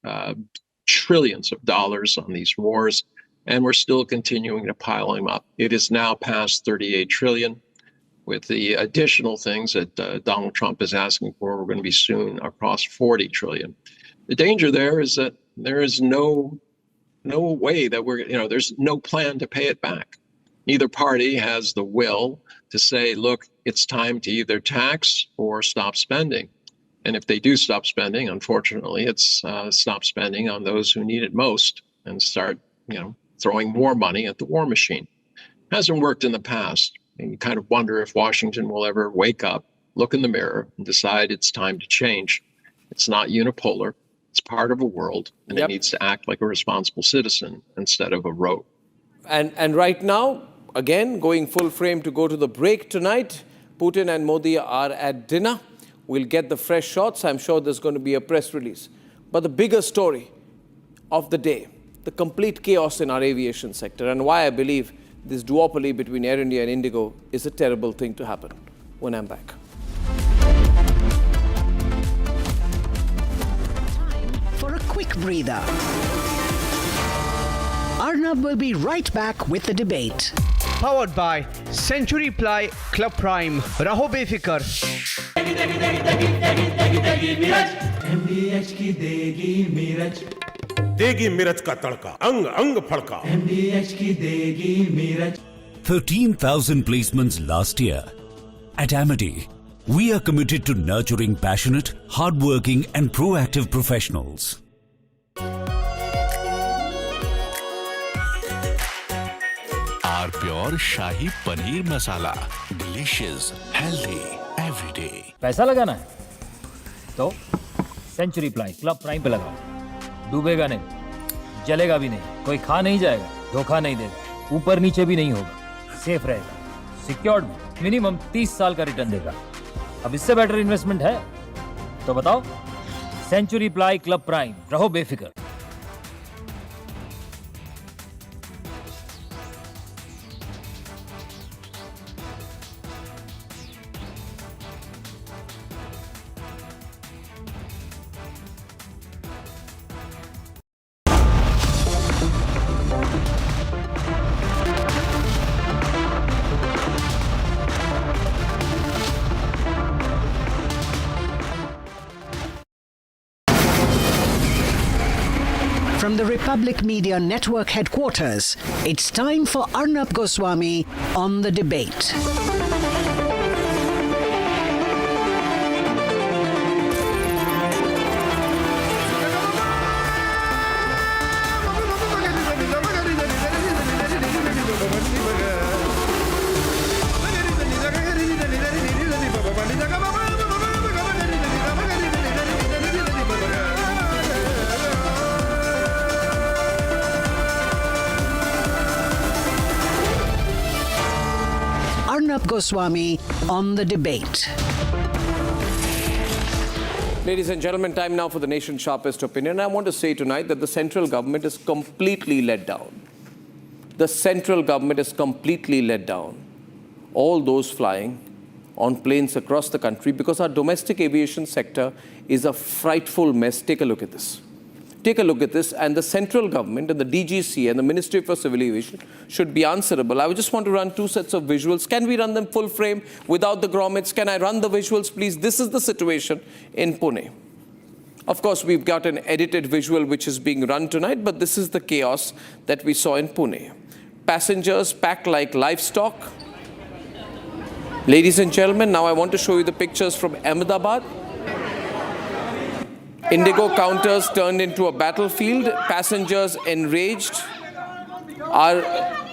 Speaker 3: trillions of dollars on these wars, and we're still continuing to pile them up. It is now past 38 trillion. With the additional things that Donald Trump is asking for, we're going to be soon across 40 trillion. The danger there is that there is no way that there's no plan to pay it back. Neither party has the will to say, look, it's time to either tax or stop spending. And if they do stop spending, unfortunately, it's stop spending on those who need it most and start, throwing more money at the war machine. Hasn't worked in the past. And you kind of wonder if Washington will ever wake up, look in the mirror, and decide it's time to change. It's not unipolar. It's part of a world, and it needs to act like a responsible citizen instead of a rogue.
Speaker 23: And right now, again, going full frame to go to the break tonight, Putin and Modi are at dinner. We'll get the fresh shots. I'm sure there's going to be a press release. But the bigger story of the day, the complete chaos in our aviation sector, and why I believe this duopoly between Air India and Indigo is a terrible thing to happen. When I'm back.
Speaker 22: For a quick breather. Arnab will be right back with the debate.
Speaker 21: Powered by Century Ply Club Prime. Raho befikar.
Speaker 15: MDH की देगी मीरज
Speaker 17: देगी मिर्च का तड़का अंग अंग फड़का
Speaker 15: MDH की देगी Miraj
Speaker 18: 13,000 placements last year. At Amity, we are committed to nurturing passionate, hardworking and proactive professionals.
Speaker 24: Our pure Shahi Paneer Masala. Delicious, healthy, every day.
Speaker 25: पैसा लगाना है तो सेंचुरी प्लाई क्लब प्राइम पे लगाओ. डूबेगा नहीं, जलेगा भी नहीं, कोई खा नहीं जाएगा, धोखा नहीं देगा, ऊपर नीचे भी नहीं होगा, सेफ रहेगा, सिक्योर्ड भी, मिनिमम 30 साल का रिटर्न देगा. अब इससे बेटर इन्वेस्टमेंट है तो बताओ. सेंचुरी प्लाई क्लब प्राइम, रहो बेफिक्र.
Speaker 22: From the Republic Media Network headquarters, it's time for Arnab Goswami on the debate. Arnab Goswami on the debate.
Speaker 23: Ladies and gentlemen, time now for the nation's sharpest opinion. I want to say tonight that the central government is completely let down. The central government is completely let down. All those flying on planes across the country, because our domestic aviation sector is a frightful mess. Take a look at this. Take a look at this, and the central government and the DGC and the Ministry for Civil Aviation should be answerable. I just want to run two sets of visuals. Can we run them full frame without the grommets? Can I run the visuals, please? This is the situation in Pune. Of course, we've got an edited visual which is being run tonight, but this is the chaos that we saw in Pune. Passengers packed like livestock. Ladies and gentlemen, now I want to show you the pictures from Ahmedabad. Indigo counters turned into a battlefield. Passengers enraged are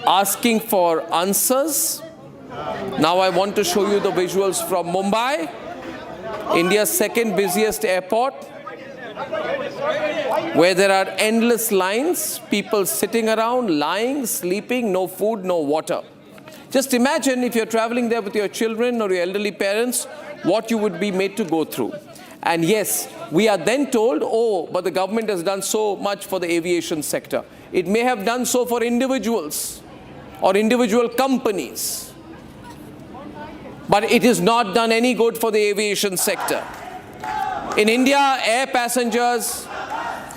Speaker 23: asking for answers. Now I want to show you the visuals from Mumbai, India's second busiest airport, where there are endless lines, people sitting around, lying, sleeping, no food, no water. Just imagine if you're traveling there with your children or your elderly parents, what you would be made to go through. And yes, we are then told, oh, but the government has done so much for the aviation sector. It may have done so for individuals or individual companies, but it has not done any good for the aviation sector. In India, air passengers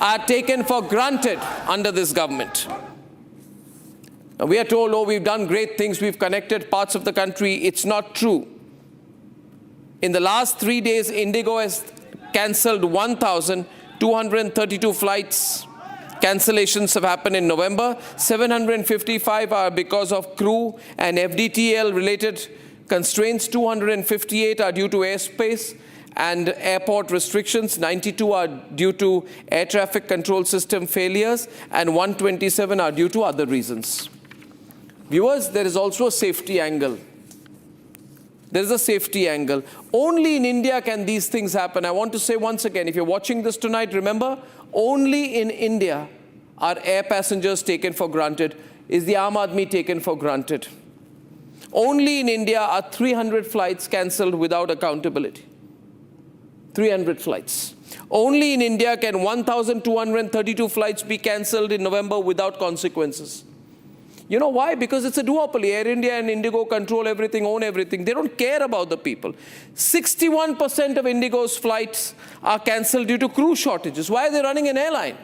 Speaker 23: are taken for granted under this government. Now, we are told, oh, we've done great things, we've connected parts of the country. It's not true. In the last 3 days, Indigo has cancelled 1,232 flights. Cancellations have happened in November. 755 are because of crew and FDTL related constraints. 258 are due to airspace and airport restrictions. 92 are due to air traffic control system failures, and 127 are due to other reasons. Viewers, there is also a safety angle. There is a safety angle. Only in India can these things happen. I want to say once again, if you're watching this tonight, remember, only in India are air passengers taken for granted. Is the Aam Aadmi taken for granted? Only in India are 300 flights cancelled without accountability. 300 flights. Only in India can 1,232 flights be cancelled in November without consequences. You know why? Because it's a duopoly. Air India and Indigo control everything, own everything. They don't care about the people. 61% of Indigo's flights are cancelled due to crew shortages. Why are they running an airline?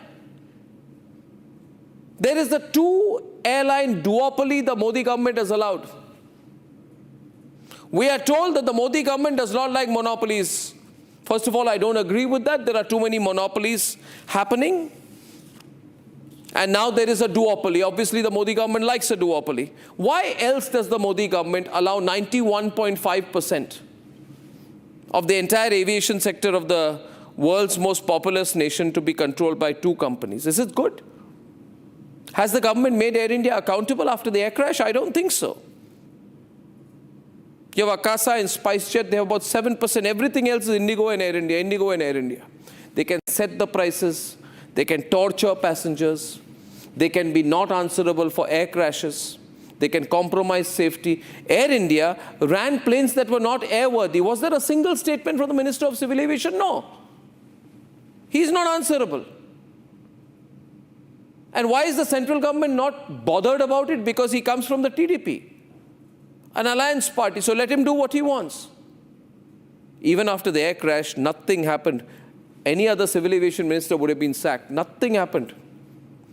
Speaker 23: There is a two-airline duopoly the Modi government has allowed. We are told that the Modi government does not like monopolies. First of all, I don't agree with that. There are too many monopolies happening. And now there is a duopoly. Obviously, the Modi government likes a duopoly. Why else does the Modi government allow 91.5% of the entire aviation sector of the world's most populous nation to be controlled by two companies? Is it good? Has the government made Air India accountable after the air crash? I don't think so. You have Akasa and SpiceJet, they have about 7%. Everything else is Indigo and Air India, Indigo and Air India. They can set the prices. They can torture passengers. They can be not answerable for air crashes. They can compromise safety. Air India ran planes that were not airworthy. Was there a single statement from the Minister of Civil Aviation? No. He's not answerable. And why is the central government not bothered about it? Because he comes from the TDP, an alliance party. So let him do what he wants. Even after the air crash, nothing happened. Any other civil aviation minister would have been sacked. Nothing happened.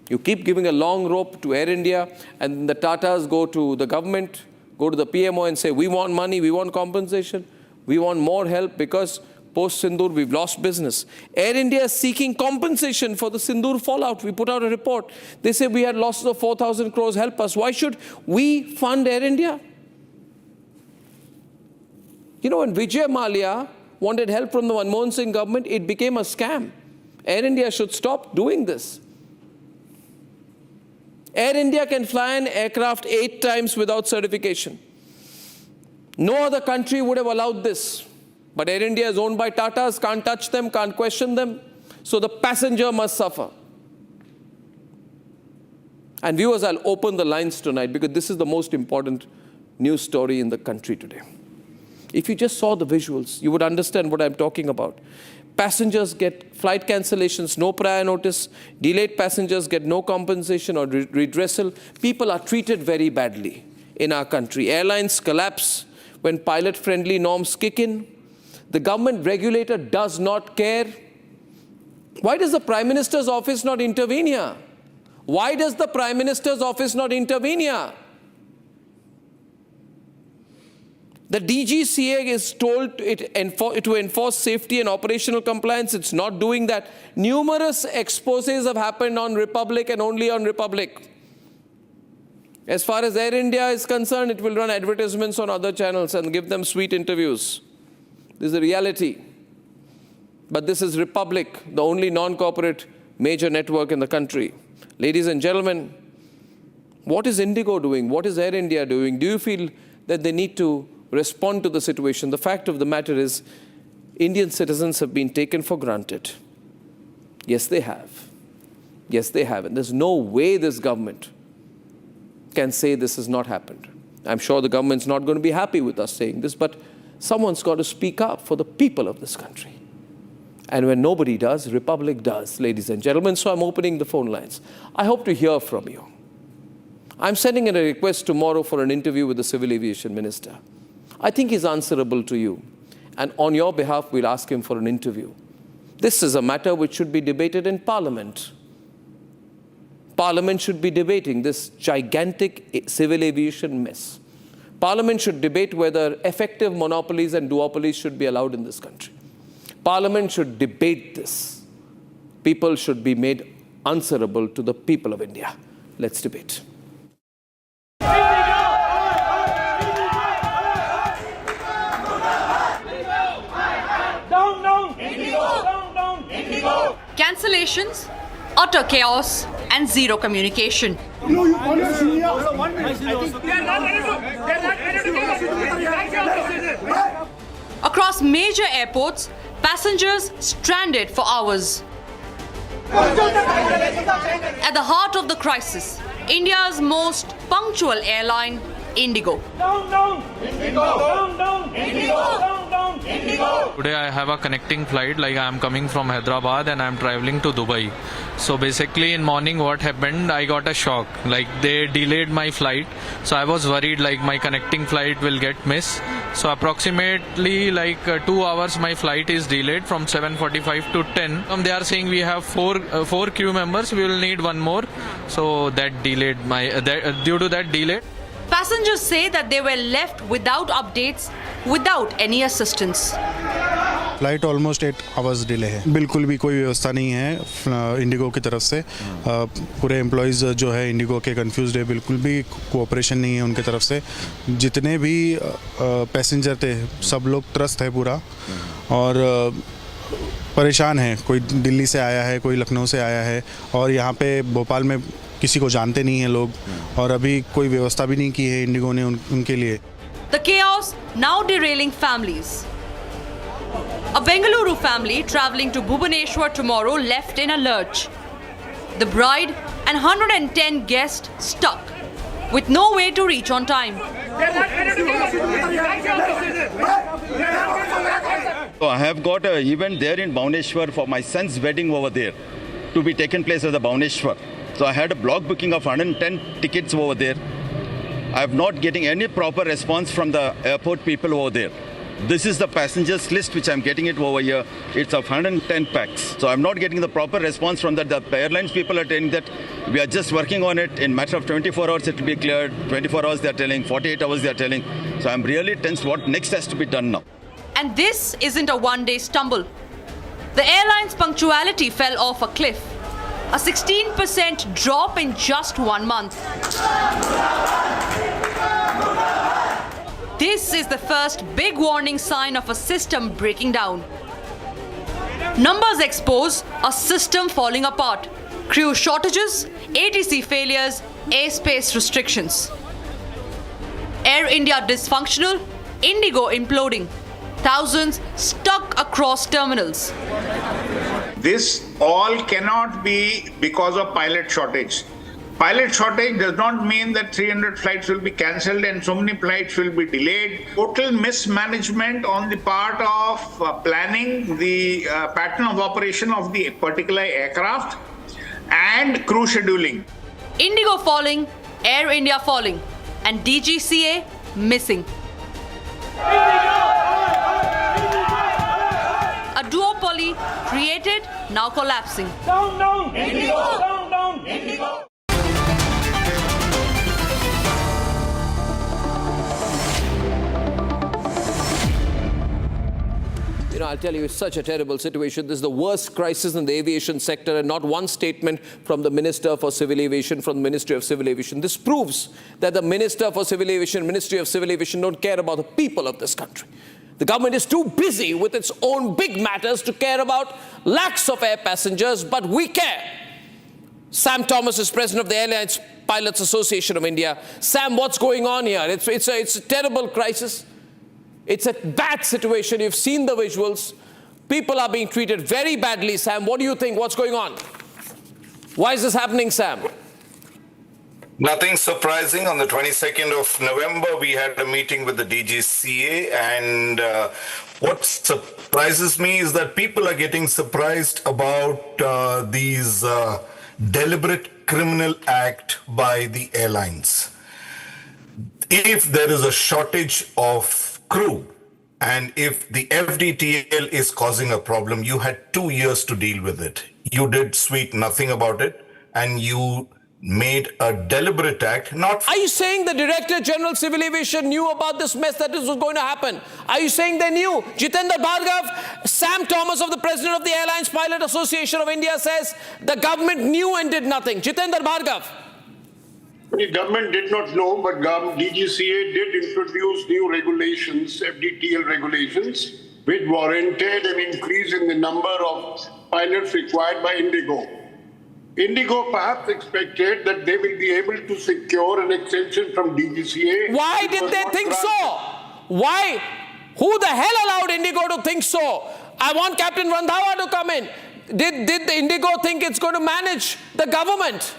Speaker 23: You keep giving a long rope to Air India, and the Tatas go to the government, go to the PMO and say, we want money, we want compensation, we want more help because post-Sindoor we've lost business. Air India is seeking compensation for the Sindoor fallout. We put out a report. They say we had losses of 4,000 crores, help us. Why should we fund Air India? You know, when Vijay Mallya wanted help from the Manmohan Singh government, it became a scam. Air India should stop doing this. Air India can fly an aircraft 8 times without certification. No other country would have allowed this. But Air India is owned by Tatas, can't touch them, can't question them. So the passenger must suffer. And viewers, I'll open the lines tonight because this is the most important news story in the country today. If you just saw the visuals, you would understand what I'm talking about. Passengers get flight cancellations, no prior notice. Delayed passengers get no compensation or redressal. People are treated very badly in our country. Airlines collapse when pilot-friendly norms kick in. The government regulator does not care. Why does the Prime Minister's office not intervene here? Why does the Prime Minister's office not intervene here? The DGCA is told to enforce safety and operational compliance. It's not doing that. Numerous exposés have happened on Republic and only on Republic. As far as Air India is concerned, it will run advertisements on other channels and give them sweet interviews. This is the reality. But this is Republic, the only non-corporate major network in the country. Ladies and gentlemen, what is Indigo doing? What is Air India doing? Do you feel that they need to respond to the situation? The fact of the matter is, Indian citizens have been taken for granted. Yes, they have. Yes, they have. And there's no way this government can say this has not happened. I'm sure the government's not going to be happy with us saying this, but someone's got to speak up for the people of this country. And when nobody does, Republic does, ladies and gentlemen. So I'm opening the phone lines. I hope to hear from you. I'm sending in a request tomorrow for an interview with the Civil Aviation Minister. I think he's answerable to you. And on your behalf, we'll ask him for an interview. This is a matter which should be debated in Parliament. Parliament should be debating this gigantic civil aviation mess. Parliament should debate whether effective monopolies and duopolies should be allowed in this country. Parliament should debate this. People should be made answerable to the people of India. Let's debate.
Speaker 8: Cancellations, utter chaos, and zero communication. Across major airports, passengers stranded for hours. At the heart of the crisis, India's most punctual airline, Indigo.
Speaker 10: Today I have a connecting flight, like I am coming from Hyderabad and I am traveling to Dubai. So basically in morning what happened, I got a shock, like they delayed my flight. So I was worried like my connecting flight will get missed. So approximately like 2 hours my flight is delayed from 7:45 to 10. They are saying we have four crew members, we will need one more. So that delayed due to that delay.
Speaker 8: Passengers say that they were left without updates, without any assistance.
Speaker 13: Flight almost 8 hours delay है, बिल्कुल भी कोई व्यवस्था नहीं है Indigo की तरफ से। पूरे एम्प्लॉयज़ जो है इंडिगो के कंफ्यूज्ड है, बिल्कुल भी कोऑपरेशन नहीं है उनके तरफ से। जितने भी पैसेंजर थे सब लोग त्रस्त है पूरा और परेशान है। कोई दिल्ली से आया है, कोई लखनऊ से आया है और यहाँ पे भोपाल में किसी को जानते नहीं हैं लोग और अभी कोई व्यवस्था भी नहीं की है इंडिगो ने उनके लिए।
Speaker 8: The chaos now derailing families. A Bengaluru family travelling to Bhubaneswar tomorrow left in a lurch. The bride and 110 guests stuck with no way to reach on time.
Speaker 14: So I have got an event there in Bhubaneswar for my son's wedding over there to be taken place at the Bhubaneswar. So I had a block booking of 110 tickets over there. I am not getting any proper response from the airport people over there. This is the passengers list which I'm getting it over here. It's of 110 packs. So I'm not getting the proper response from that. The airlines people are telling that we are just working on it. In matter of 24 hours it will be cleared. 24 hours they are telling, 48 hours they are telling. So I'm really tense what next has to be done now.
Speaker 8: And this isn't a one-day stumble. The airline's punctuality fell off a cliff. A 16% drop in just 1 month. This is the first big warning sign of a system breaking down. Numbers expose a system falling apart. Crew shortages, ATC failures, airspace restrictions. Air India dysfunctional, Indigo imploding. Thousands stuck across terminals.
Speaker 16: This all cannot be because of pilot shortage. Pilot shortage does not mean that 300 flights will be cancelled and so many flights will be delayed. Total mismanagement on the part of planning the pattern of operation of the particular aircraft and crew scheduling.
Speaker 8: Indigo falling, Air India falling, and DGCA missing. A duopoly created, now collapsing.
Speaker 26: Down, down! Indigo! Down, down! Indigo!
Speaker 23: You know, I'll tell you, it's such a terrible situation. This is the worst crisis in the aviation sector, and not one statement from the Minister for Civil Aviation, from the Ministry of Civil Aviation. This proves that the Minister for Civil Aviation, Ministry of Civil Aviation don't care about the people of this country. The government is too busy with its own big matters to care about lakhs of air passengers, but we care. Sam Thomas is president of the Airlines Pilots Association of India. Sam, what's going on here? It's a terrible crisis. It's a bad situation. You've seen the visuals. People are being treated very badly. Sam, what do you think? What's going on? Why is this happening, Sam?
Speaker 2: Nothing surprising. On the 22nd of November, we had a meeting with the DGCA, and what surprises me is that people are getting surprised about these deliberate criminal act by the airlines. If there is a shortage of crew, and if the FDTL is causing a problem, you had 2 years to deal with it. You did sweet nothing about it, and you made a deliberate act.
Speaker 23: Are you saying the Director General Civil Aviation knew about this mess, that this was going to happen? Are you saying they knew? Jitendra Bhargav, Sam Thomas of the President of the Airlines Pilot Association of India says the government knew and did nothing. Jitendra Bhargav.
Speaker 4: The government did not know, but DGCA did introduce new regulations, FDTL regulations, which warranted an increase in the number of pilots required by Indigo. Indigo perhaps expected that they will be able to secure an extension from DGCA.
Speaker 23: Why did they think so? Why? Who the hell allowed Indigo to think so? I want Captain Randhawa to come in. Did the Indigo think it's going to manage the government?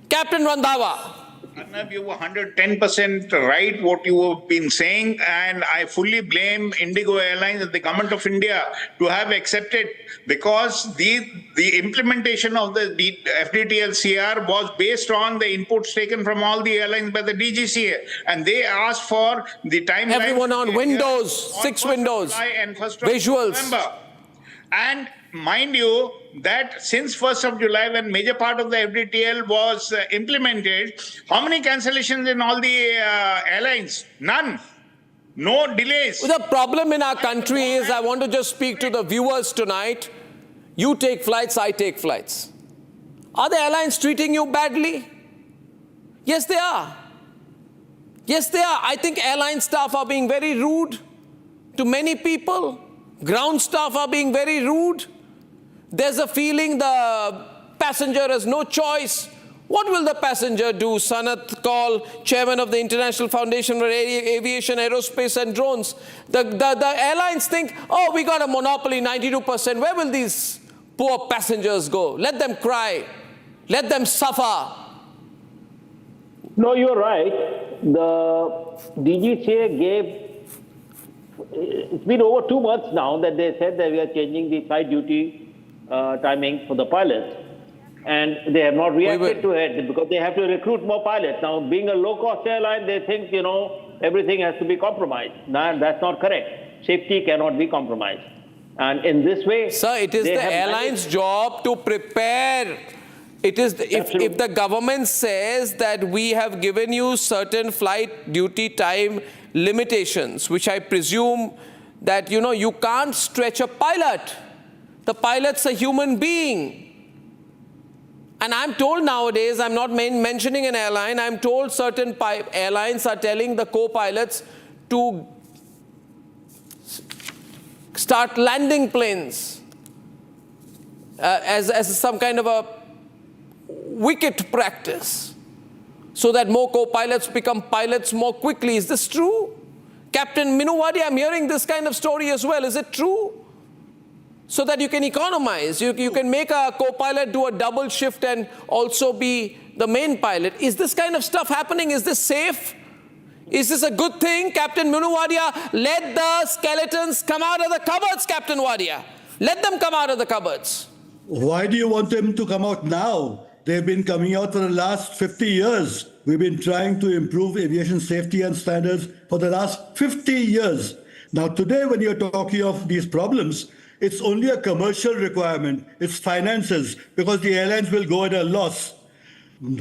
Speaker 23: Captain Randhawa.
Speaker 16: Arnab, you were 110% right what you have been saying, and I fully blame Indigo Airlines and the government of India to have accepted, because the implementation of the FDTL CR was based on the inputs taken from all the airlines by the DGCA, and they asked for the timeline.
Speaker 23: Everyone on Windows, 6 Windows, visuals.
Speaker 16: And mind you, that since 1st of July, when major part of the FDTL was implemented, how many cancellations in all the airlines? None. No delays.
Speaker 23: The problem in our country is, I want to just speak to the viewers tonight. You take flights, I take flights. Are the airlines treating you badly? Yes, they are. Yes, they are. I think airline staff are being very rude to many people. Ground staff are being very rude. There's a feeling the passenger has no choice. What will the passenger do? Sanath Kaul, chairman of the International Foundation for Aviation, Aerospace and Drones. The airlines think, oh, we got a monopoly, 92%. Where will these poor passengers go? Let them cry. Let them suffer.
Speaker 5: No, you're right. The DGCA gave, it's been over 2 months now that they said that we are changing the flight duty timing for the pilots, and they have not reacted to it because they have to recruit more pilots. Now, being a low-cost airline, they think, everything has to be compromised. No, that's not correct. Safety cannot be compromised. And in this way...
Speaker 23: Sir, it is the airline's job to prepare. It is if the government says that we have given you certain flight duty time limitations, which I presume that, you can't stretch a pilot. The pilot's a human being. And I'm told nowadays, I'm not mentioning an airline, I'm told certain airlines are telling the co-pilots to start landing planes as some kind of a wicked practice, so that more co-pilots become pilots more quickly. Is this true? Captain Minowadi, I'm hearing this kind of story as well. Is it true? So that you can economize. You can make a co-pilot do a double shift and also be the main pilot. Is this kind of stuff happening? Is this safe? Is this a good thing? Captain Wadia, let the skeletons come out of the cupboards, Captain Wadia. Let them come out of the cupboards.
Speaker 7: Why do you want them to come out now? They've been coming out for the last 50 years. We've been trying to improve aviation safety and standards for the last 50 years. Now, today, when you're talking of these problems, it's only a commercial requirement. It's finances, because the airlines will go at a loss.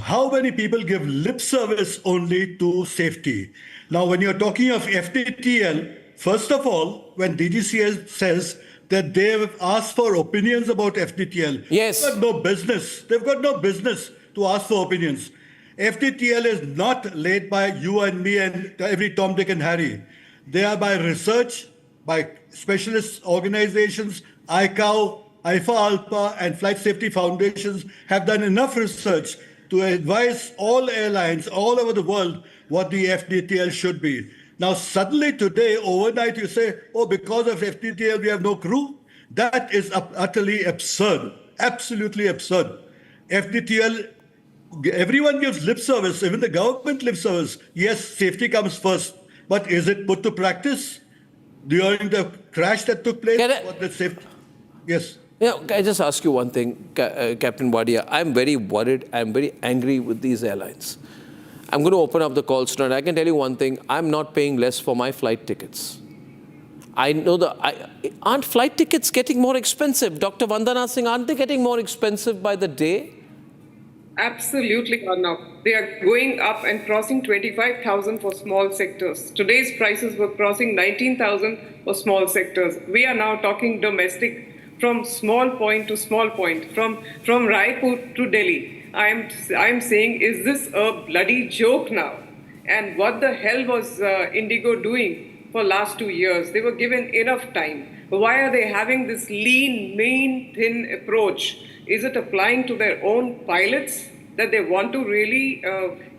Speaker 7: How many people give lip service only to safety? Now, when you're talking of FDTL, first of all, when DGCA says that they've asked for opinions about FDTL,
Speaker 23: yes,
Speaker 7: they've got no business. They've got no business to ask for opinions. FDTL is not laid by you and me and every Tom, Dick and Harry. They are by research, by specialist organizations. ICAO, IFA Alpha and Flight Safety Foundations have done enough research to advise all airlines all over the world what the FDTL should be. Now, suddenly today, overnight, you say, oh, because of FDTL, we have no crew? That is utterly absurd, absolutely absurd. FDTL everyone gives lip service, even the government lip service. Yes, safety comes first, but is it put to practice during the crash that took place? Yes.
Speaker 23: Can I just ask you one thing, Captain Wadia? I'm very worried, I'm very angry with these airlines. I'm going to open up the calls tonight. I can tell you one thing, I'm not paying less for my flight tickets. I know aren't flight tickets getting more expensive? Dr. Vandana Singh, aren't they getting more expensive by the day?
Speaker 1: Absolutely, Arnab. They are going up and crossing 25,000 for small sectors. Today's prices were crossing 19,000 for small sectors. We are now talking domestic from small point to small point, from Raipur to Delhi. I am saying, is this a bloody joke now? And what the hell was Indigo doing for last 2 years? They were given enough time. Why are they having this lean, mean, thin approach? Is it applying to their own pilots that they want to really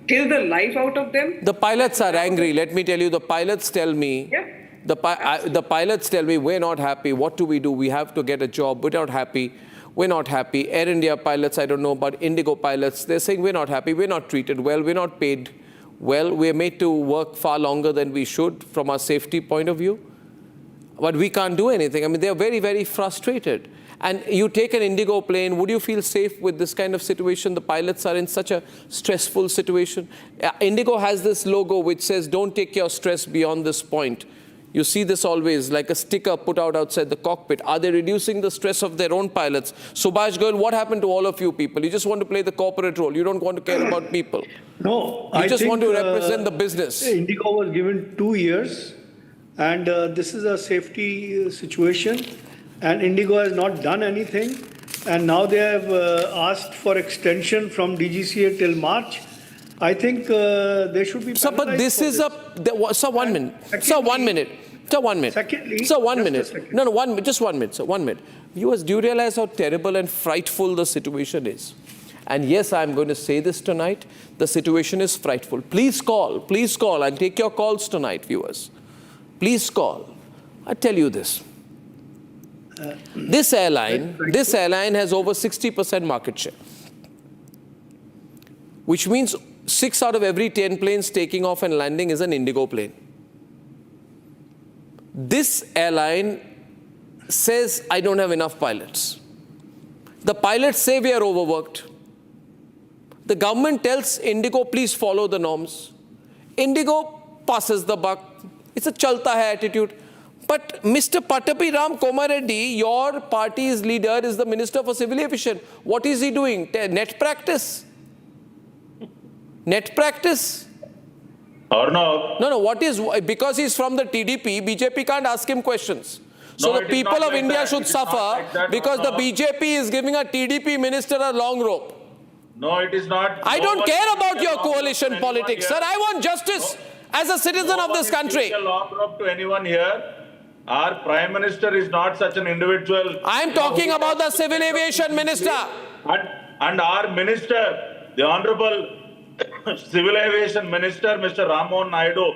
Speaker 1: kill the life out of them?
Speaker 23: The pilots are angry. Let me tell you, the pilots tell me, the pilots tell me, we're not happy. What do? We have to get a job. We're not happy. We're not happy. Air India pilots, I don't know, but Indigo pilots, they're saying we're not happy. We're not treated well. We're not paid well. We're made to work far longer than we should from our safety point of view. But we can't do anything. I mean, they're very, very frustrated. And you take an Indigo plane, would you feel safe with this kind of situation? The pilots are in such a stressful situation. Indigo has this logo which says, don't take your stress beyond this point. You see this always, like a sticker put out outside the cockpit. Are they reducing the stress of their own pilots? Subhash Goyal, what happened to all of you people? You just want to play the corporate role. You don't want to care about people.
Speaker 6: No,
Speaker 23: you just want to represent the business.
Speaker 6: Indigo was given 2 years, and this is a safety situation. And Indigo has not done anything. And now they have asked for extension from DGCA till March. I think they should be.
Speaker 23: Sir, but this is sir, 1 minute. Sir, 1 minute. Sir, 1 minute.
Speaker 6: Secondly,
Speaker 23: sir, 1 minute. No, 1 minute. Just 1 minute, sir. 1 minute. Viewers, do you realize how terrible and frightful the situation is? And yes, I'm going to say this tonight. The situation is frightful. Please call. Please call. I'll take your calls tonight, viewers. Please call. I tell you this. This airline has over 60% market share, which means 6 out of every 10 planes taking off and landing is an Indigo plane. This airline says, I don't have enough pilots. The pilots say we are overworked. The government tells Indigo, please follow the norms. Indigo passes the buck. It's a chalta hai attitude. But Mr. Patapi Ram Komareddy, your party's leader, is the Minister for Civil Aviation. What is he doing? Net practice? Net practice?
Speaker 9: Or no?
Speaker 23: No, what is, because he's from the TDP, BJP can't ask him questions. So the people of India should suffer because the BJP is giving a TDP minister a long rope.
Speaker 9: No, it is not.
Speaker 23: I don't care about your coalition politics, sir. I want justice as a citizen of this country.
Speaker 9: No one is giving a long rope to anyone here. Our Prime Minister is not such an individual.
Speaker 23: I am talking about the Civil Aviation Minister.
Speaker 9: And our Minister, the Honorable Civil Aviation Minister, Mr. Rammohan Naidu,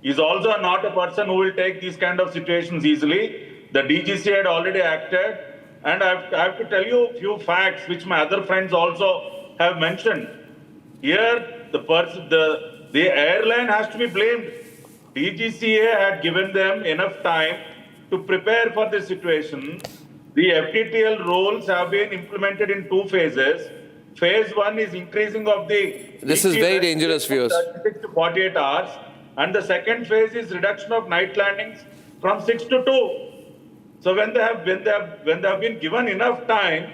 Speaker 9: is also not a person who will take these kind of situations easily. The DGC had already acted. And I have to tell you a few facts which my other friends also have mentioned. Here, the airline has to be blamed. DGCA had given them enough time to prepare for this situation. The FTTL rules have been implemented in 2 phases. Phase 1 is increasing of the...
Speaker 23: This is very dangerous, viewers.
Speaker 9: 36 to 48 hours. And the second phase is reduction of night landings from 6 to 2. So when they have been given enough time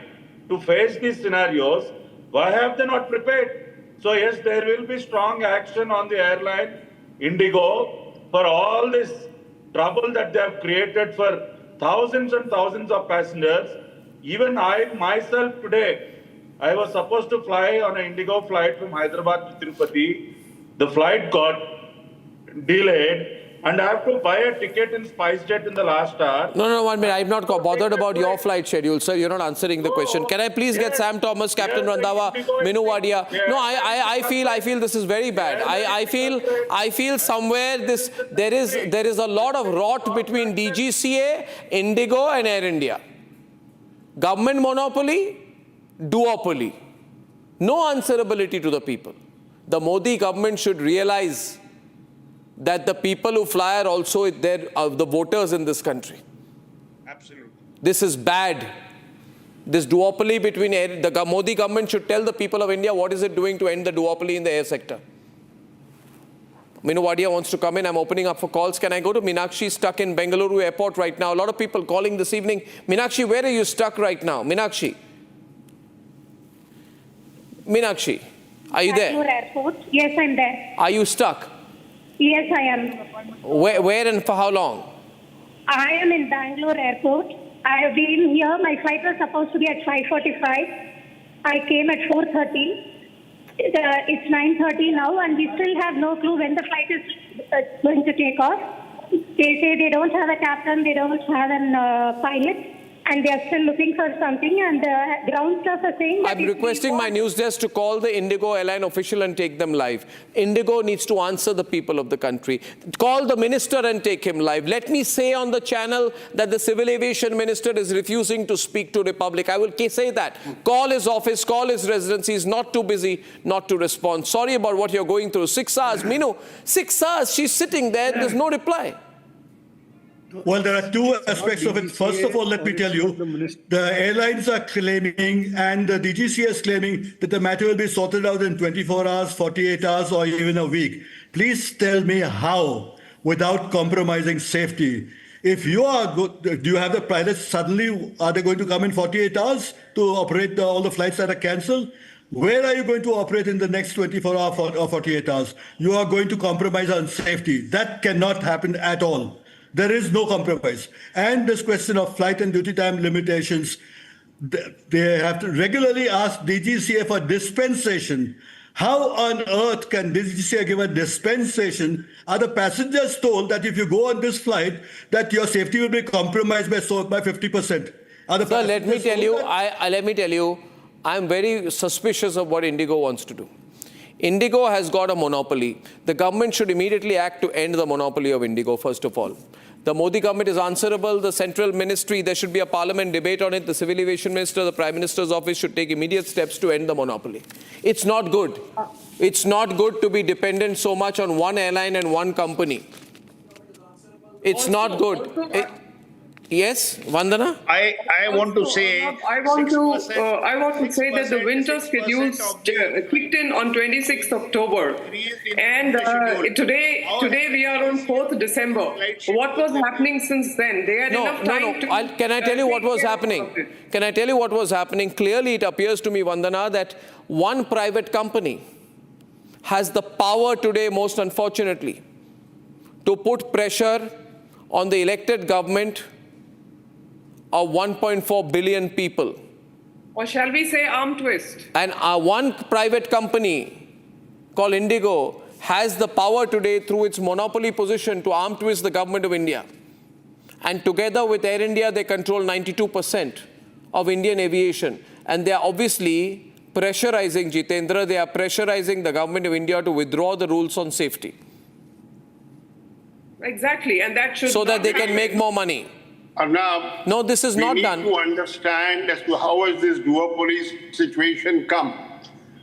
Speaker 9: to face these scenarios, why have they not prepared? So yes, there will be strong action on the airline Indigo for all this trouble that they have created for thousands and thousands of passengers. Even I myself today, I was supposed to fly on an Indigo flight from Hyderabad to Tirupati. The flight got delayed and I have to buy a ticket in SpiceJet in the last hour.
Speaker 23: No, 1 minute. I'm not bothered about your flight schedule, sir. You're not answering the question. Can I please get Sam Thomas, Captain Randhawa, Minu Wadia? No, I feel this is very bad. I feel somewhere there is a lot of rot between DGCA, Indigo and Air India. Government monopoly, duopoly. No answerability to the people. The Modi government should realize that the people who fly are also the voters in this country.
Speaker 16: Absolutely.
Speaker 23: This is bad. This duopoly between the Modi government should tell the people of India what is it doing to end the duopoly in the air sector. Minu Wadia wants to come in. I'm opening up for calls. Can I go to Meenakshi, stuck in Bengaluru airport right now? A lot of people calling this evening. Meenakshi, where are you stuck right now? Meenakshi, are you there?
Speaker 3: Bangalore airport. Yes, I'm there.
Speaker 23: Are you stuck?
Speaker 3: Yes, I am.
Speaker 23: Where and for how long?
Speaker 3: I am in Bangalore airport. I have been here. My flight was supposed to be at 5:45. I came at 4:30. It's 9:30 now, and we still have no clue when the flight is going to take off. They say they don't have a captain, they don't have a pilot, and they are still looking for something, and the ground staff are saying that...
Speaker 23: I'm requesting my news desk to call the Indigo airline official and take them live. Indigo needs to answer the people of the country. Call the minister and take him live. Let me say on the channel that the civil aviation minister is refusing to speak to Republic. I will say that. Call his office, call his residence. He's not too busy not to respond. Sorry about what you're going through. 6 hours. Minu, 6 hours. She's sitting there. There's no reply.
Speaker 7: Well, there are two aspects of it. First of all, let me tell you, the airlines are claiming and the DGCA is claiming that the matter will be sorted out in 24 hours, 48 hours, or even a week. Please tell me how, without compromising safety. If you are good, do you have the pilots suddenly, are they going to come in 48 hours to operate all the flights that are cancelled? Where are you going to operate in the next 24 hours or 48 hours? You are going to compromise on safety. That cannot happen at all. There is no compromise. And this question of flight and duty time limitations, they have to regularly ask DGCA for dispensation. How on earth can DGCA give a dispensation? Are the passengers told that if you go on this flight, that your safety will be compromised by 50%?
Speaker 23: Sir, let me tell you, I'm very suspicious of what Indigo wants to do. Indigo has got a monopoly. The government should immediately act to end the monopoly of Indigo, first of all. The Modi government is answerable. The central ministry, there should be a parliament debate on it. The civil aviation minister, the prime minister's office should take immediate steps to end the monopoly. It's not good. It's not good to be dependent so much on one airline and one company. It's not good. Yes, Vandana?
Speaker 16: I want to say...
Speaker 1: I want to say that the winter schedules kicked in on 26th October. And today we are on 4th December. What was happening since then? They had enough time to...
Speaker 23: Can I tell you what was happening? Can I tell you what was happening? Clearly, it appears to me, Vandana, that one private company has the power today, most unfortunately, to put pressure on the elected government of 1.4 billion people.
Speaker 1: Or shall we say arm twist?
Speaker 23: And one private company called Indigo has the power today through its monopoly position to arm twist the government of India. And together with Air India, they control 92% of Indian aviation. And they are obviously pressurizing, Jitendra, they are pressurizing the government of India to withdraw the rules on safety.
Speaker 1: Exactly, and that should...
Speaker 23: So that they can make more money.
Speaker 4: Arnab,
Speaker 23: no, this is not done.
Speaker 4: We need to understand as to how has this duopoly situation come.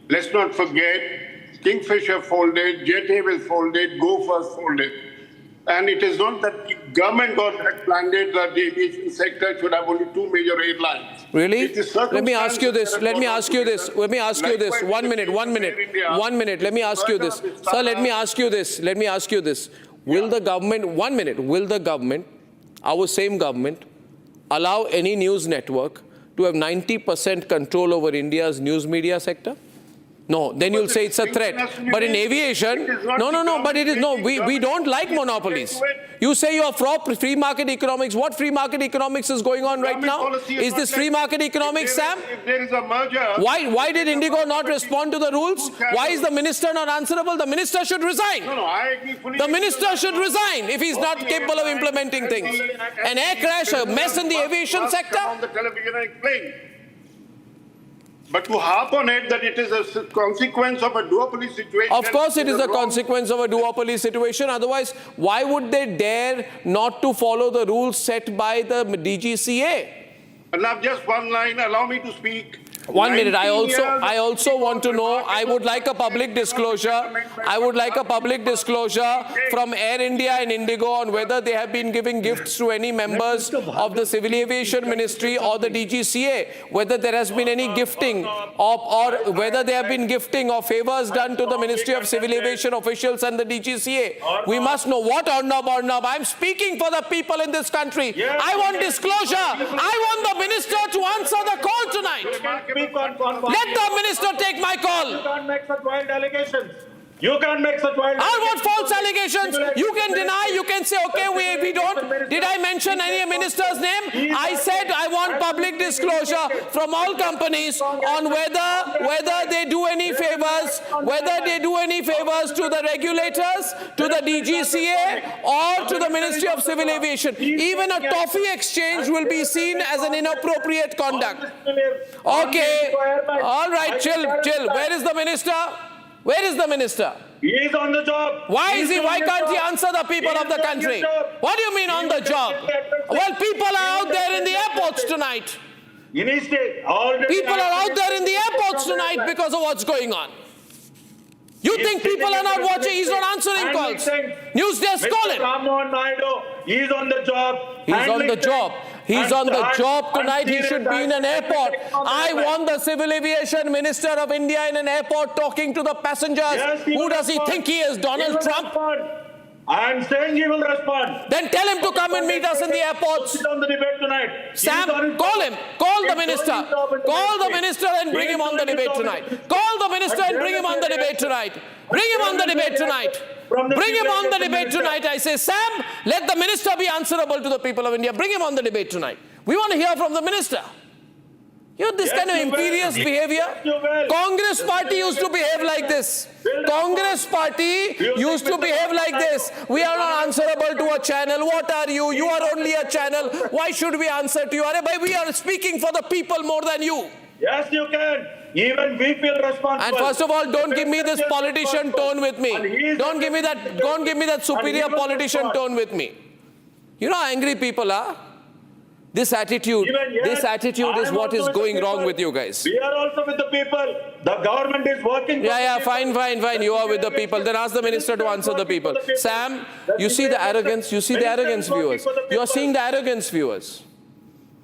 Speaker 4: Let's not forget, Kingfisher folded, Jet Airways folded, Go First folded. And it is not that the government had planned that the aviation sector should have only two major airlines.
Speaker 23: Really? Let me ask you this. Let me ask you this. 1 minute. Let me ask you this. Sir, let me ask you this. Will the government, our same government, allow any news network to have 90% control over India's news media sector? No, then you'll say it's a threat. But in aviation, we don't like monopolies. You say you are for free market economics. What free market economics is going on right now? Is this free market economics, Sam?
Speaker 4: If there is a merger...
Speaker 23: Why did Indigo not respond to the rules? Why is the minister not answerable? The minister should resign. The minister should resign if he's not capable of implementing things. An air crash, a mess in the aviation sector?
Speaker 4: But to harp on it that it is a consequence of a duopoly situation...
Speaker 23: Of course it is a consequence of a duopoly situation. Otherwise, why would they dare not to follow the rules set by the DGCA?
Speaker 4: And now just one line, allow me to speak.
Speaker 23: 1 minute. I
Speaker 16: 19
Speaker 23: also want to know. I would like a public disclosure. I would like a public disclosure from Air India and Indigo on whether they have been giving gifts to any members of the Civil Aviation Ministry or the DGCA. Whether there has been any gifting or whether they have been gifting or favors done to the Ministry of Civil Aviation officials and the DGCA. We must know what Arnab. I'm speaking for the people in this country. I want disclosure. I want the minister to answer the call tonight. Let the minister take my call.
Speaker 9: You can't make such wild allegations. You can't make such wild
Speaker 23: I want false allegations. You can deny, you can say, okay, we don't. Did I mention any minister's name? I said I want public disclosure from all companies on whether they do any favors, to the regulators, to the DGCA, or to the Ministry of Civil Aviation. Even a toffee exchange will be seen as an inappropriate conduct. Okay. All right, chill. Where is the minister? Where is the minister?
Speaker 9: He is on the job.
Speaker 23: Why can't he answer the people of the country? What do you mean on the job? Well, people are out there in the airports tonight. People are out there in the airports tonight because of what's going on. You think people are not watching? He's not answering calls. News desk, call him.
Speaker 9: He is on the job.
Speaker 23: He's on the job. He's on the job tonight. He should be in an airport. I want the Civil Aviation Minister of India in an airport talking to the passengers. Who does he think he is? Donald Trump?
Speaker 9: I am saying he will respond.
Speaker 23: Then tell him to come and meet us in the airports.
Speaker 9: On the debate tonight.
Speaker 23: Sam, call him. Call the minister. Call the minister and bring him on the debate tonight. Call the minister and bring him on the debate tonight. Bring him on the debate tonight. Bring him on the debate tonight. I say, Sam, let the minister be answerable to the people of India. Bring him on the debate tonight. We want to hear from the minister. You know, this kind of imperious behavior. Congress party used to behave like this. Congress party used to behave like this. We are not answerable to a channel. What are you? You are only a channel. Why should we answer to you? We are speaking for the people more than you.
Speaker 9: Yes, you can. Even we feel responsible.
Speaker 23: And first of all, don't give me this politician tone with me. Don't give me that superior politician tone with me. You know how angry people are? This attitude is what is going wrong with you guys.
Speaker 9: We are also with the people. The government is working.
Speaker 23: Fine. You are with the people. Then ask the minister to answer the people. Sam, you see the arrogance. You see the arrogance, viewers. You are seeing the arrogance, viewers.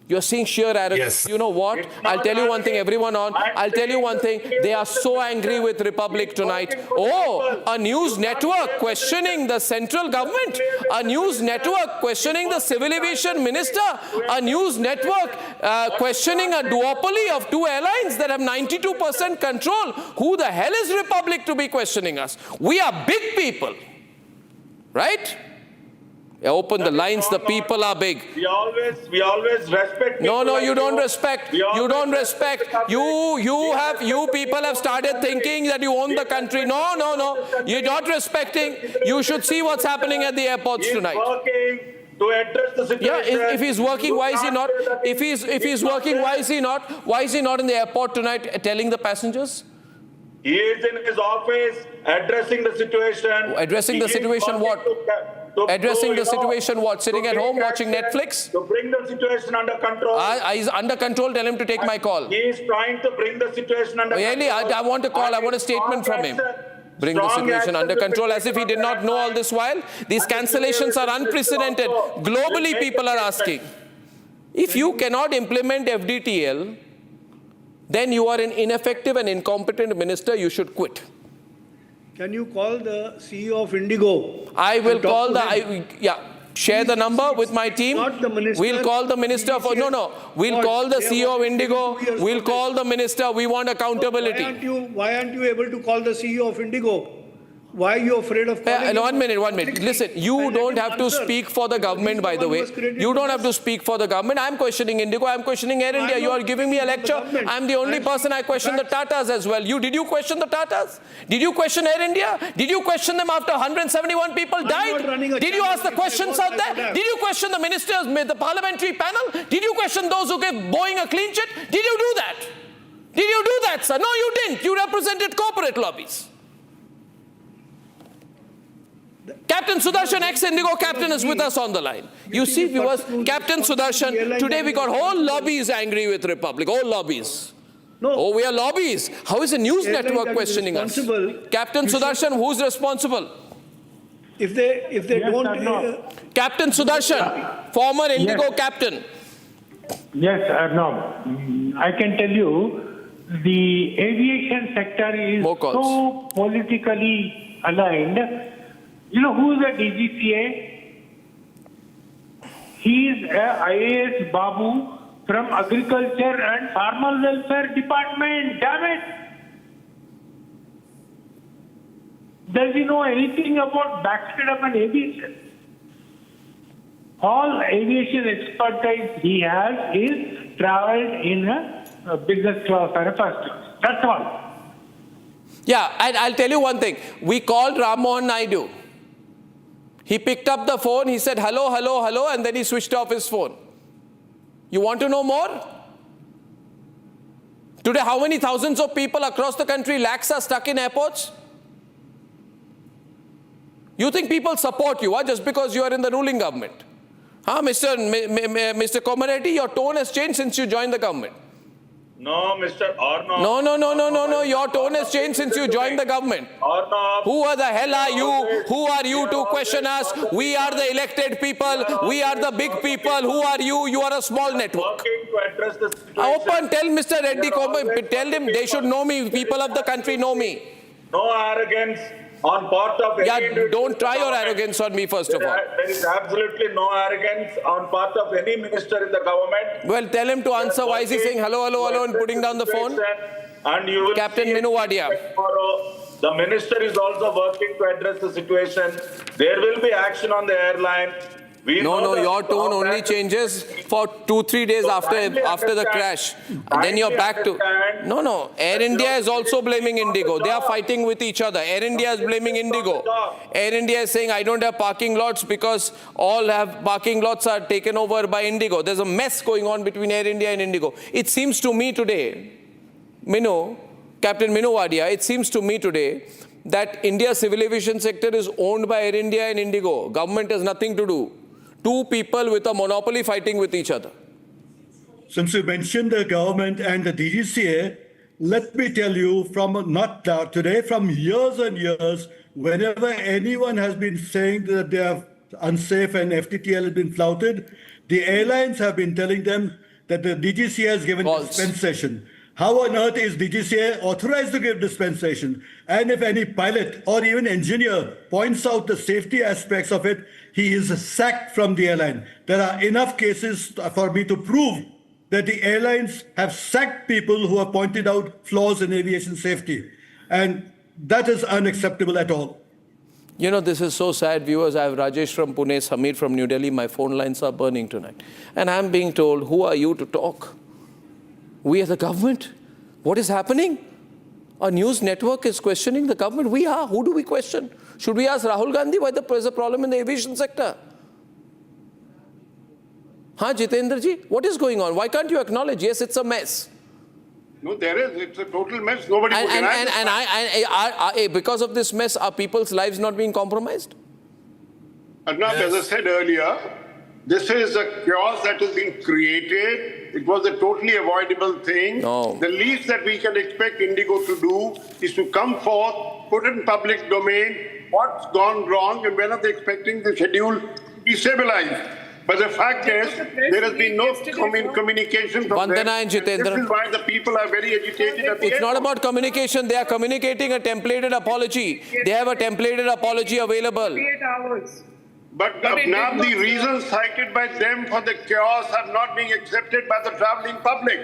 Speaker 23: You're seeing sheer arrogance.
Speaker 2: Yes.
Speaker 23: You know what? I'll tell you one thing, everyone on. I'll tell you one thing. They are so angry with Republic tonight. Oh, a news network questioning the central government. A news network questioning the Civil Aviation Minister. A news network questioning a duopoly of two airlines that have 92% control. Who the hell is Republic to be questioning us? We are big people. Right? Open the lines, the people are big.
Speaker 9: We always respect.
Speaker 23: No, you don't respect. You don't respect. You people have started thinking that you own the country. No. You're not respecting. You should see what's happening at the airports tonight.
Speaker 9: Working to address the situation.
Speaker 23: Yeah, if he's working, why is he not? If he's working, why is he not? Why is he not in the airport tonight telling the passengers?
Speaker 9: He is in his office addressing the situation.
Speaker 23: Addressing the situation what? Addressing the situation what? Sitting at home watching Netflix?
Speaker 9: To bring the situation under control.
Speaker 23: He's under control. Tell him to take my call.
Speaker 9: He is trying to bring the situation under control.
Speaker 23: Really, I want a call. I want a statement from him. Bring the situation under control, as if he did not know all this while. These cancellations are unprecedented. Globally, people are asking. If you cannot implement FDTL, then you are an ineffective and incompetent minister. You should quit.
Speaker 6: Can you call the CEO of Indigo?
Speaker 23: I will call share the number with my team.
Speaker 6: Not the minister.
Speaker 23: We'll call the minister for, we'll call the CEO of Indigo. We'll call the minister. We want accountability.
Speaker 6: Why aren't you able to call the CEO of Indigo? Why are you afraid of calling him?
Speaker 23: 1 minute. Listen, you don't have to speak for the government, by the way. You don't have to speak for the government. I'm questioning Indigo. I'm questioning Air India. You are giving me a lecture. I'm the only person I question the Tatas as well. Did you question the Tatas? Did you question Air India? Did you question them after 171 people died? Did you ask the questions out there? Did you question the ministers, the parliamentary panel? Did you question those who gave Boeing a clean chit? Did you do that? Did you do that, sir? No, you didn't. You represented corporate lobbies. Captain Sudarshan, ex-Indigo captain, is with us on the line. You see, viewers, Captain Sudarshan, today we got whole lobbies angry with Republic, whole lobbies.
Speaker 6: No.
Speaker 23: Oh, we are lobbies. How is a news network questioning us? Captain Sudarshan, who's responsible?
Speaker 6: If they don't...
Speaker 23: Captain Sudarshan, former Indigo captain.
Speaker 11: Yes, Arnab. I can tell you, the aviation sector is so politically aligned. You know who is the DGCA? He is a IAS Babu from Agriculture and Farmer Welfare Department. Damn it! Does he know anything about backseat and aviation? All aviation expertise he has is traveled in a business class or a first class. That's all.
Speaker 23: Yeah, and I'll tell you one thing. We called Ram Mohan Naidu. He picked up the phone, he said, hello, hello, hello, and then he switched off his phone. You want to know more? Today, how many thousands of people across the country, lakhs, are stuck in airports? You think people support you just because you are in the ruling government? Mr. Komareddy, your tone has changed since you joined the government.
Speaker 9: No, Mr. Arnab.
Speaker 23: No. Your tone has changed since you joined the government.
Speaker 9: Arnab.
Speaker 23: Who the hell are you? Who are you to question us? We are the elected people. We are the big people. Who are you? You are a small network. Open, tell Mr. Reddy, tell him they should know me. People of the country know me.
Speaker 9: No arrogance on part of any individual.
Speaker 23: Don't try your arrogance on me, first of all.
Speaker 9: There is absolutely no arrogance on part of any minister in the government.
Speaker 23: Well, tell him to answer. Why is he saying hello, hello, hello and putting down the phone?
Speaker 9: And you will
Speaker 23: Captain Minu Wadia.
Speaker 9: The minister is also working to address the situation. There will be action on the airline.
Speaker 23: No, your tone only changes for 2-3 days after the crash. And then you're back to... No. Air India is also blaming Indigo. They are fighting with each other. Air India is blaming Indigo. Air India is saying, I don't have parking lots because all have parking lots are taken over by Indigo. There's a mess going on between Air India and Indigo. It seems to me today, Captain Minu Wadia, it seems to me today that India's civil aviation sector is owned by Air India and Indigo. Government has nothing to do. Two people with a monopoly fighting with each other.
Speaker 7: Since you mentioned the government and the DGCA, let me tell you from not today, from years and years, whenever anyone has been saying that they are unsafe and FTTL has been flouted, the airlines have been telling them that the DGCA has given dispensation. How on earth is DGCA authorized to give dispensation? And if any pilot or even engineer points out the safety aspects of it, he is sacked from the airline. There are enough cases for me to prove that the airlines have sacked people who have pointed out flaws in aviation safety. And that is unacceptable at all.
Speaker 23: You know, this is so sad, viewers. I have Rajesh from Pune, Samir from New Delhi. My phone lines are burning tonight. And I'm being told, who are you to talk? We are the government. What is happening? A news network is questioning the government. We are. Who do we question? Should we ask Rahul Gandhi why there is a problem in the aviation sector? Jitendra ji, what is going on? Why can't you acknowledge? Yes, it's a mess.
Speaker 4: No, there is. It's a total mess. Nobody would deny
Speaker 23: and because of this mess, are people's lives not being compromised?
Speaker 4: Arnab, as I said earlier, this is a chaos that has been created. It was a totally avoidable thing.
Speaker 23: No.
Speaker 4: The least that we can expect Indigo to do is to come forth, put it in public domain, what's gone wrong, and when are they expecting the schedule to be stabilized. But the fact is, there has been no communication from them.
Speaker 23: And Jitendra.
Speaker 4: This is why the people are very agitated at the
Speaker 23: It's not about communication. They are communicating a templated apology. They have a templated apology available.
Speaker 4: But now the reasons cited by them for the chaos are not being accepted by the traveling public.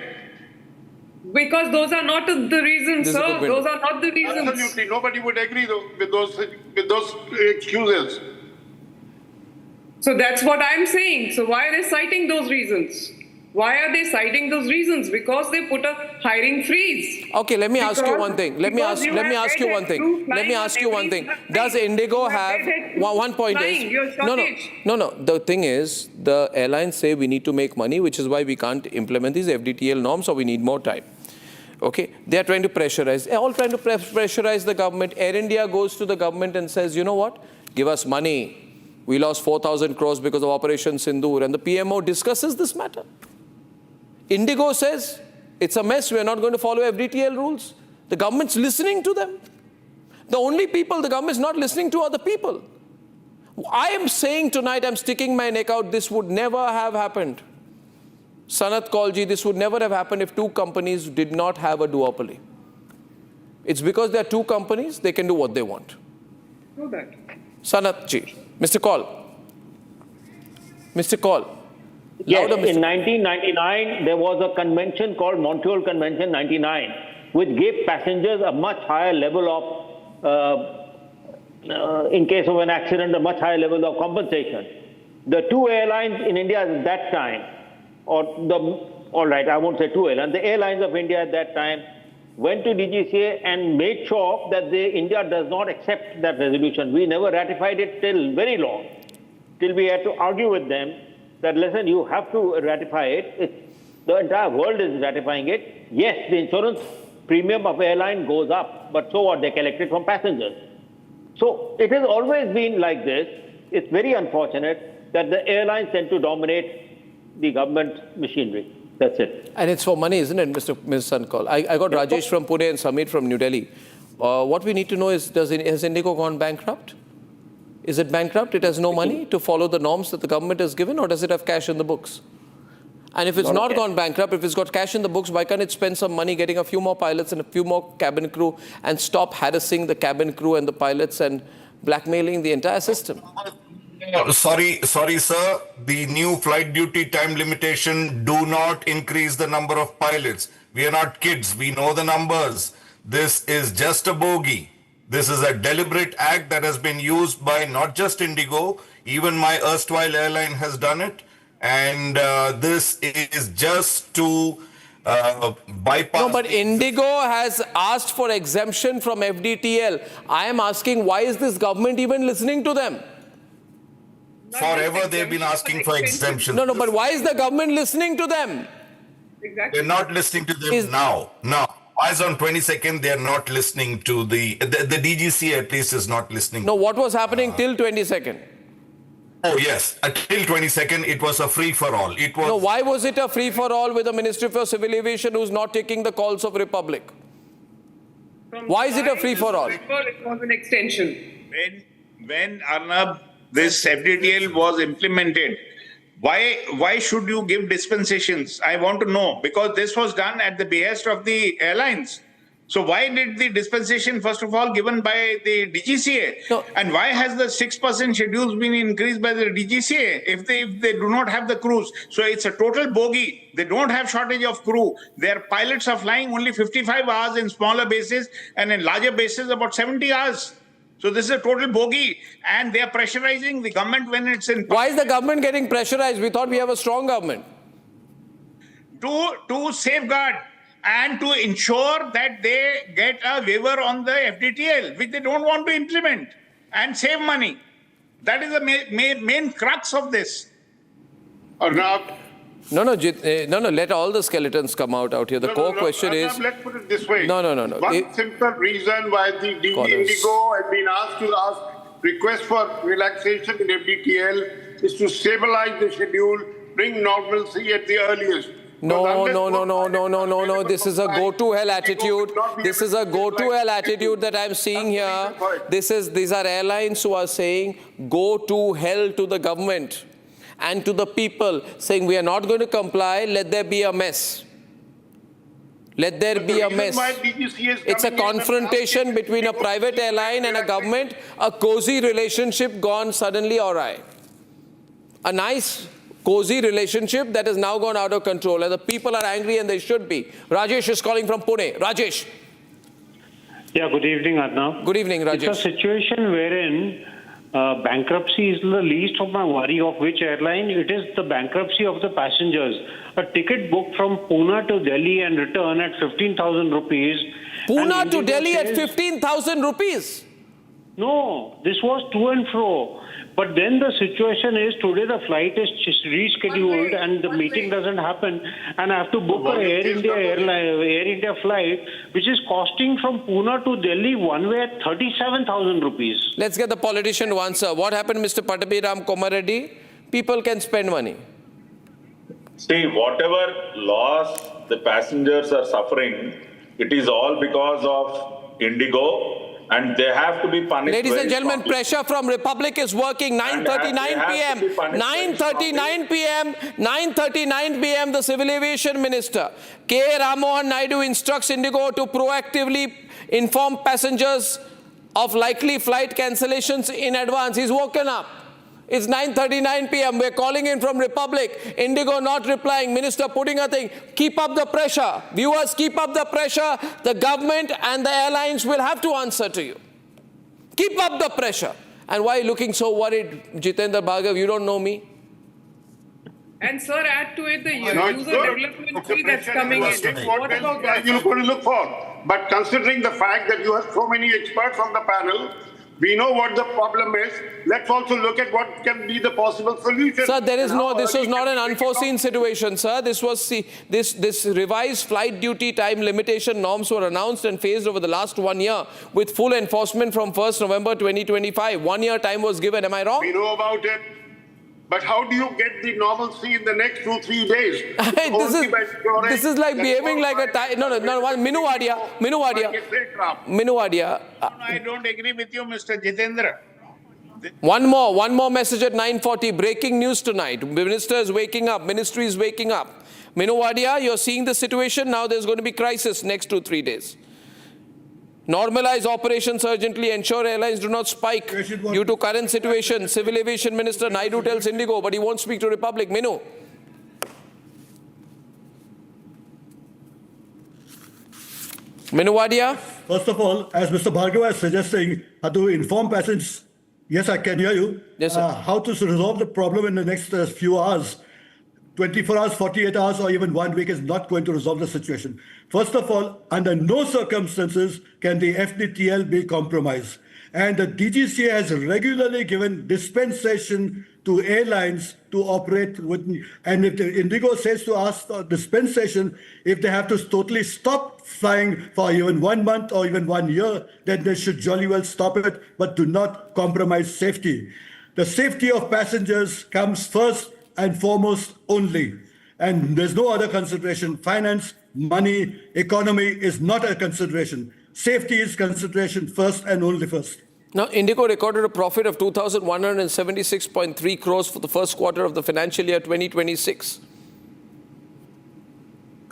Speaker 1: Because those are not the reasons, sir. Those are not the reasons.
Speaker 4: Absolutely. Nobody would agree with those excuses.
Speaker 1: So that's what I'm saying. So why are they citing those reasons? Why are they citing those reasons? Because they put a hiring freeze.
Speaker 23: Okay, let me ask you one thing. Let me ask you one thing. Does Indigo have one point is no. The thing is, the airlines say we need to make money, which is why we can't implement these FDTL norms, or we need more time. Okay, they are trying to pressurize. They're all trying to pressurize the government. Air India goes to the government and says, you know what? Give us money. We lost 4,000 crores because of Operation Sindoor, and the PMO discusses this matter. Indigo says, It's a mess. We're not going to follow FDTL rules. The government's listening to them. The only people the government's not listening to are the people. I am saying tonight, I'm sticking my neck out, this would never have happened. Sanat Kaulji, this would never have happened if two companies did not have a duopoly. It's because there are two companies, they can do what they want.
Speaker 1: Know that.
Speaker 23: Sanat ji, Mr. Kaul. Mr. Kaul.
Speaker 12: Yes,
Speaker 23: Louder,
Speaker 12: in 1999, there was a convention called Montreal Convention 99, which gave passengers a much higher level of, in case of an accident, a much higher level of compensation. The two airlines in India at that time, all right, I won't say two airlines, the airlines of India at that time went to DGCA and made sure that India does not accept that resolution. We never ratified it till very long, till we had to argue with them that, listen, you have to ratify it. The entire world is ratifying it. Yes, the insurance premium of airline goes up, but so what? They collect it from passengers. So it has always been like this. It's very unfortunate that the airlines tend to dominate the government machinery. That's it.
Speaker 23: And it's for money, isn't it, Mr. Sankal? I got Rajesh from Pune and Samir from New Delhi. What we need to know is, has Indigo gone bankrupt? Is it bankrupt? It has no money to follow the norms that the government has given, or does it have cash in the books? And if it's not gone bankrupt, if it's got cash in the books, why can't it spend some money getting a few more pilots and a few more cabin crew and stop harassing the cabin crew and the pilots and blackmailing the entire system?
Speaker 2: Sorry, sir. The new flight duty time limitation do not increase the number of pilots. We are not kids. We know the numbers. This is just a bogey. This is a deliberate act that has been used by not just Indigo. Even my erstwhile airline has done it. And this is just to bypass.
Speaker 23: No, but Indigo has asked for exemption from FDTL. I am asking, why is this government even listening to them?
Speaker 2: Forever they've been asking for exemption.
Speaker 23: No, but why is the government listening to them?
Speaker 1: Exactly.
Speaker 2: They're not listening to them now. No. As on 22nd, they're not listening to the DGCA at least is not listening.
Speaker 23: No, what was happening till 22nd?
Speaker 2: Oh, yes. Till 22nd, it was a free-for-all. It was.
Speaker 23: No, why was it a free-for-all with the Ministry for Civil Aviation who's not taking the calls of Republic? Why is it a free-for-all?
Speaker 1: It was an extension.
Speaker 16: When Arnab, this FDTL was implemented, why should you give dispensations? I want to know, because this was done at the behest of the airlines. So why did the dispensation, first of all, given by the DGCA?
Speaker 23: No.
Speaker 16: And why has the 6% schedules been increased by the DGCA if they do not have the crews? So it's a total bogey. They don't have shortage of crew. Their pilots are flying only 55 hours in smaller bases, and in larger bases about 70 hours. So this is a total bogey, and they are pressurizing the government when it's in.
Speaker 23: Why is the government getting pressurized? We thought we have a strong government.
Speaker 16: To safeguard and to ensure that they get a waiver on the FDTL, which they don't want to implement, and save money. That is the main crux of this.
Speaker 4: Arnab.
Speaker 23: No, let all the skeletons come out here. The core question
Speaker 4: Arnab,
Speaker 23: is...
Speaker 4: let's put it this way.
Speaker 23: No.
Speaker 4: One simple reason why the Indigo has been asked to request for relaxation in FDTL is to stabilize the schedule, bring normalcy at the earliest.
Speaker 23: No. This is a go-to-hell attitude. This is a go-to-hell attitude that I'm seeing here. These are airlines who are saying, go to hell to the government and to the people, saying we are not going to comply, let there be a mess. Let there be a mess. It's a confrontation between a private airline and a government, a cozy relationship gone suddenly awry. A nice, cozy relationship that has now gone out of control, and the people are angry, and they should be. Rajesh is calling from Pune. Rajesh.
Speaker 11: Yeah, good evening, Arnab.
Speaker 23: Good evening, Rajesh.
Speaker 11: It's a situation wherein bankruptcy is the least of my worry of which airline. It is the bankruptcy of the passengers. A ticket booked from Pune to Delhi and return at 15,000 rupees.
Speaker 23: Pune to Delhi at 15,000 rupees?
Speaker 11: No, this was to and fro. But then the situation is today the flight is rescheduled and the meeting doesn't happen, and I have to book an Air India flight which is costing from Pune to Delhi one way at 37,000 rupees.
Speaker 23: Let's get the politician to answer. What happened, Mr. Patabi Ram Komareddy? People can spend money.
Speaker 9: See, whatever loss the passengers are suffering, it is all because of Indigo, and they have to be punished.
Speaker 23: Ladies and gentlemen, pressure from Republic is working. 9:39 p.m. 9:39 p.m. 9:39 p.m. The Civil Aviation Minister, K. Ramohan Naidu, instructs Indigo to proactively inform passengers of likely flight cancellations in advance. He's woken up. It's 9:39 p.m. We're calling in from Republic. Indigo not replying. Minister putting a thing. Keep up the pressure. Viewers, keep up the pressure. The government and the airlines will have to answer to you. Keep up the pressure. And why are you looking so worried, Jitendra Bhargav? You don't know me.
Speaker 1: And sir, add to it the user development fee that's coming in. What about that?
Speaker 4: You're going to look for. But considering the fact that you have so many experts on the panel, we know what the problem is. Let's also look at what can be the possible solution.
Speaker 23: Sir, this was not an unforeseen situation, sir. This was this revised flight duty time limitation norms were announced and phased over the last 1 year with full enforcement from 1st November 2025. 1 year time was given. Am I wrong?
Speaker 4: We know about it. But how do you get the normalcy in the next 2-3 days?
Speaker 23: This is like behaving like a Minu Wadia.
Speaker 16: I don't agree with you, Mr. Jitendra.
Speaker 23: One more message at 9:40. Breaking news tonight. Minister is waking up. Ministry is waking up. Minu Wadia, you're seeing the situation. Now there's going to be crisis next 2-3 days. Normalize operations urgently, ensure airlines do not spike due to current situation. Civil Aviation Minister Naidu tells Indigo, but he won't speak to Republic. Minu. Minu Wadia?
Speaker 7: First of all, as Mr. Bhargav is suggesting, to inform passengers, yes, I can hear you,
Speaker 23: yes, sir.
Speaker 7: How to resolve the problem in the next few hours. 24 hours, 48 hours, or even 1 week is not going to resolve the situation. First of all, under no circumstances can the FDTL be compromised. And the DGCA has regularly given dispensation to airlines to operate with, and if the Indigo says to ask for dispensation, if they have to totally stop flying for even 1 month or even 1 year, then they should jolly well stop it, but do not compromise safety. The safety of passengers comes first and foremost only. And there's no other consideration. Finance, money, economy is not a consideration. Safety is consideration first and only first.
Speaker 23: Now, Indigo recorded a profit of 2,176.3 crores for the first quarter of the financial year 2026.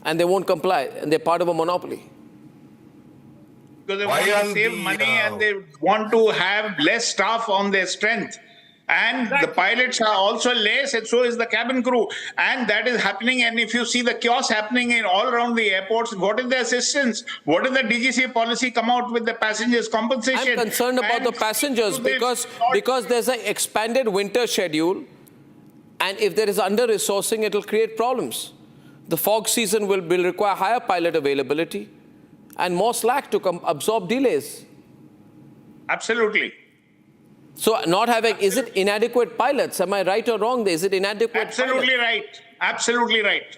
Speaker 23: And they won't comply, and they're part of a monopoly.
Speaker 16: Because they want to save money and they want to have less staff on their strength. And the pilots are also less, and so is the cabin crew. And that is happening. And if you see the chaos happening in all around the airports, what is the assistance? What is the DGCA policy come out with the passengers' compensation?
Speaker 23: I'm concerned about the passengers because there's an expanded winter schedule. And if there is under-resourcing, it will create problems. The fog season will require higher pilot availability and more slack to absorb delays.
Speaker 16: Absolutely.
Speaker 23: So not having, is it inadequate pilots? Am I right or wrong? Is it inadequate
Speaker 16: Absolutely
Speaker 23: pilots?
Speaker 16: right. Absolutely right.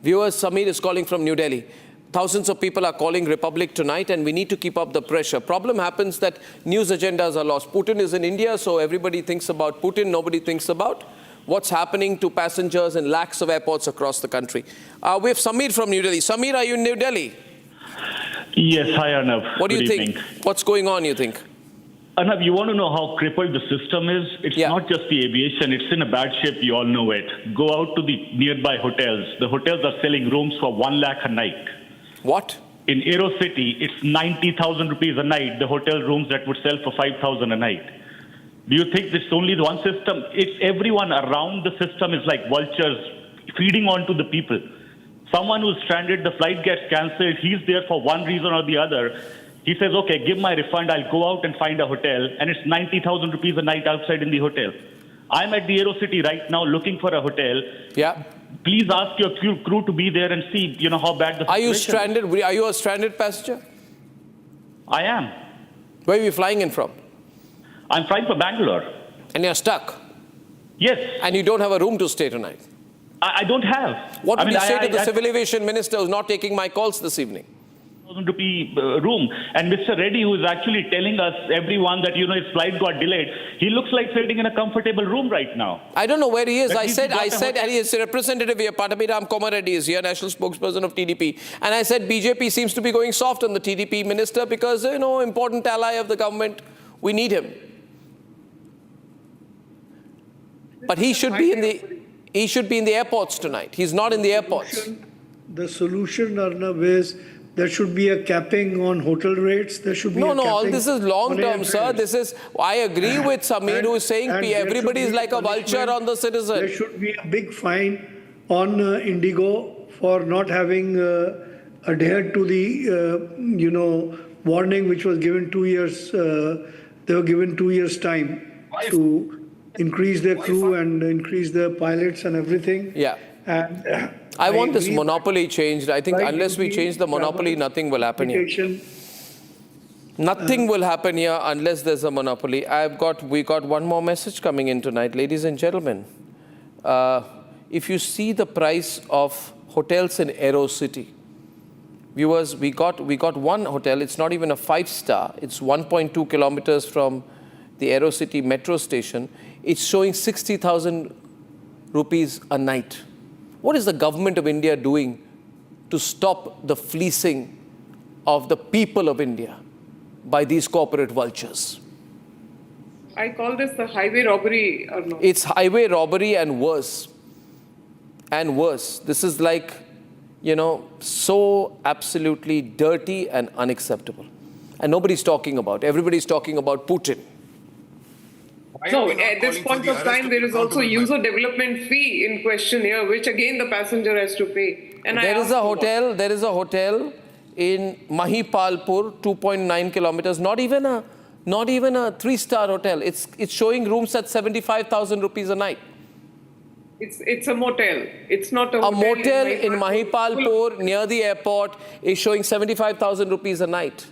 Speaker 23: Viewers, Samir is calling from New Delhi. Thousands of people are calling Republic tonight, and we need to keep up the pressure. Problem happens that news agendas are lost. Putin is in India, so everybody thinks about Putin. Nobody thinks about what's happening to passengers in lakhs of airports across the country. We have Samir from New Delhi. Samir, are you in New Delhi?
Speaker 15: Yes, hi Arnav.
Speaker 23: What do you think? What's going on, you think?
Speaker 15: Arnav, you want to know how crippled the system is? It's not just the aviation, it's in a bad shape, you all know it. Go out to the nearby hotels. The hotels are selling rooms for 1 lakh a night.
Speaker 23: What?
Speaker 15: In Aero City, it's 90,000 rupees a night, the hotel rooms that would sell for 5,000 a night. Do you think it's only the one system? It's everyone around the system is like vultures feeding on to the people. Someone who's stranded, the flight gets cancelled, he's there for one reason or the other. He says, okay, give my refund, I'll go out and find a hotel, and it's 90,000 rupees a night outside in the hotel. I'm at the Aero City right now looking for a hotel.
Speaker 23: Yeah.
Speaker 15: Please ask your crew to be there and see, how bad the situation is.
Speaker 23: Are you stranded? Are you a stranded passenger?
Speaker 15: I am.
Speaker 23: Where are you flying in from?
Speaker 15: I'm flying for Bangalore.
Speaker 23: And you're stuck?
Speaker 15: Yes.
Speaker 23: And you don't have a room to stay tonight?
Speaker 15: I don't have.
Speaker 23: What would you say to the Civil Aviation Minister who's not taking my calls this evening?
Speaker 15: 60,000 rupee room. And Mr. Reddy, who is actually telling us, everyone, that, his flight got delayed, he looks like sitting in a comfortable room right now.
Speaker 23: I don't know where he is. I said, and he is representative here, Pattabhiram Komareddy is here, national spokesperson of TDP. And I said, BJP seems to be going soft on the TDP minister because, important ally of the government, we need him. But he should be in the airports tonight. He's not in the airports.
Speaker 17: The solution, Arnab, is there should be a capping on hotel rates. There should be
Speaker 23: No, all this is long term, sir. I agree with Sameer, who is saying everybody is like a vulture on the citizen.
Speaker 17: There should be a big fine on Indigo for not having adhered to the, warning which was given 2 years. They were given 2 years' time to increase their crew and increase the pilots and everything.
Speaker 23: Yeah.
Speaker 17: And
Speaker 23: I want this monopoly changed. I think unless we change the monopoly, nothing will happen here. Nothing will happen here unless there's a monopoly. We got one more message coming in tonight. Ladies and gentlemen, if you see the price of hotels in Aero City, viewers, we got one hotel. It's not even a 5-star. It's 1.2 kilometers from the Aero City metro station. It's showing 60,000 rupees a night. What is the government of India doing to stop the fleecing of the people of India by these corporate vultures?
Speaker 1: I call this the highway robbery, Arnav.
Speaker 23: It's highway robbery and worse. And worse. This is like, so absolutely dirty and unacceptable. And nobody's talking about. Everybody's talking about Putin.
Speaker 1: No, at this point of time, there is also user development fee in question here, which again the passenger has to pay. And
Speaker 23: there is a hotel in Mahipalpur, 2.9 kilometers, not even a 3-star hotel. It's showing rooms at 75,000 rupees a night.
Speaker 1: It's a motel. It's not a
Speaker 23: hotel. A motel in Mahipalpur near the airport is showing 75,000 rupees a night.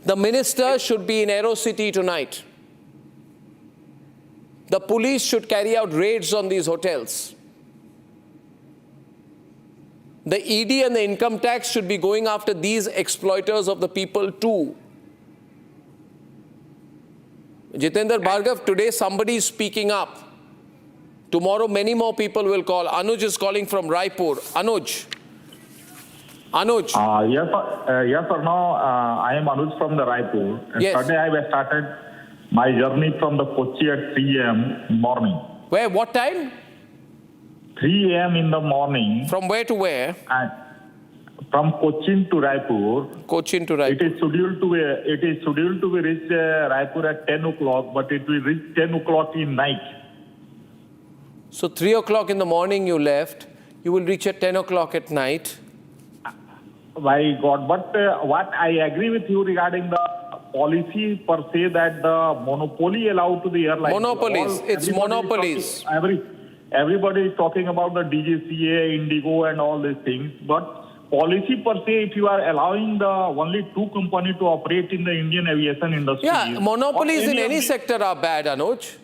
Speaker 23: The minister should be in Aero City tonight. The police should carry out raids on these hotels. The ED and the income tax should be going after these exploiters of the people too. Jitendra Bhargav, today somebody is speaking up. Tomorrow many more people will call. Anuj is calling from Raipur. Anuj.
Speaker 18: Yes, sir. Now, I am Anuj from the Raipur.
Speaker 23: Yes.
Speaker 18: Today I started my journey from the Kochi at 3 a.m. morning.
Speaker 23: Where? What time?
Speaker 18: 3 a.m. in the morning.
Speaker 23: From where to where?
Speaker 18: From Cochin to Raipur.
Speaker 23: Cochin to Raipur.
Speaker 18: It is scheduled to be reach Raipur at 10 o'clock, but it will reach 10 o'clock in night.
Speaker 23: So 3 o'clock in the morning you left. You will reach at 10 o'clock at night.
Speaker 18: My God, but what I agree with you regarding the policy per se that the monopoly allowed to the airlines.
Speaker 23: Monopolies. It's monopolies.
Speaker 18: Everybody is talking about the DGCA, Indigo and all these things. But policy per se, if you are allowing the only 2 companies to operate in the Indian aviation industry.
Speaker 23: Yeah, monopolies in any sector are bad, Anuj.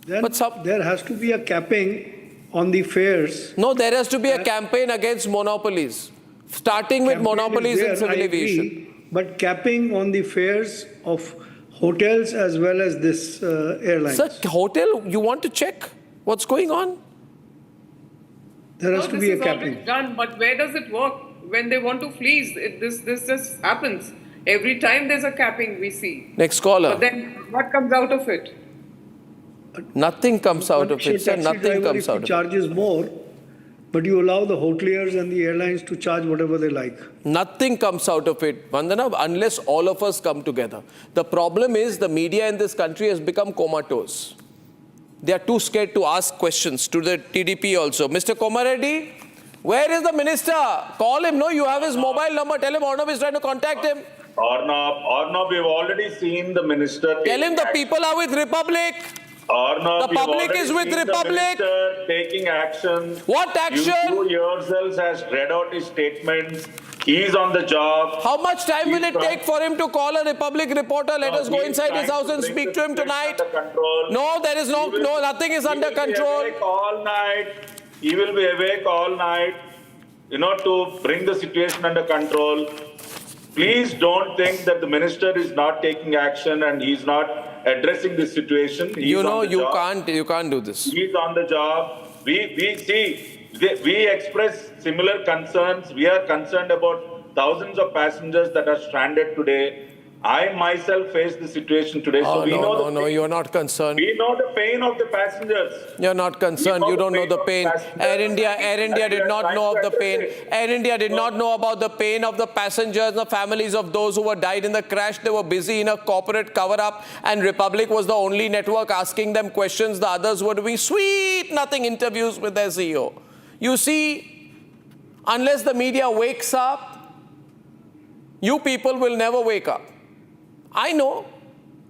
Speaker 17: Then there has to be a capping on the fares.
Speaker 23: No, there has to be a campaign against monopolies. Starting with monopolies in civil aviation.
Speaker 17: But capping on the fares of hotels as well as this airlines.
Speaker 23: Sir, hotel, you want to check what's going on?
Speaker 17: There has to be a capping.
Speaker 1: This is always done, but where does it work? When they want to fleece, this just happens. Every time there's a capping, we see.
Speaker 23: Next caller.
Speaker 1: But then what comes out of it?
Speaker 23: Nothing comes out of it, sir. Nothing comes out of it.
Speaker 17: Charges more, but you allow the hoteliers and the airlines to charge whatever they like.
Speaker 23: Nothing comes out of it, Vandana, unless all of us come together. The problem is the media in this country has become comatose. They are too scared to ask questions to the TDP also. Mr. Komareddy, where is the minister? Call him. No, you have his mobile number. Tell him Arnav is trying to contact him.
Speaker 9: Arnav, we've already seen the minister.
Speaker 23: Tell him the people are with Republic.
Speaker 9: Arnav,
Speaker 23: the public is with Republic.
Speaker 9: The minister taking action.
Speaker 23: What action?
Speaker 9: You yourselves has read out his statements. He is on the job.
Speaker 23: How much time will it take for him to call a Republic reporter? Let us go inside his house and speak to him tonight. No, there is nothing is under control.
Speaker 9: He will be awake all night. to bring the situation under control. Please don't think that the minister is not taking action and he's not addressing this situation.
Speaker 23: You can't do this.
Speaker 9: He's on the job. We express similar concerns. We are concerned about thousands of passengers that are stranded today. I myself face the situation today.
Speaker 23: No, you are not concerned.
Speaker 9: We know the pain of the passengers.
Speaker 23: You're not concerned. You don't know the pain. Air India did not know of the pain. Air India did not know about the pain of the passengers, the families of those who were died in the crash. They were busy in a corporate cover-up, and Republic was the only network asking them questions. The others were doing sweet nothing interviews with their CEO. You see, unless the media wakes up, you people will never wake up. I know.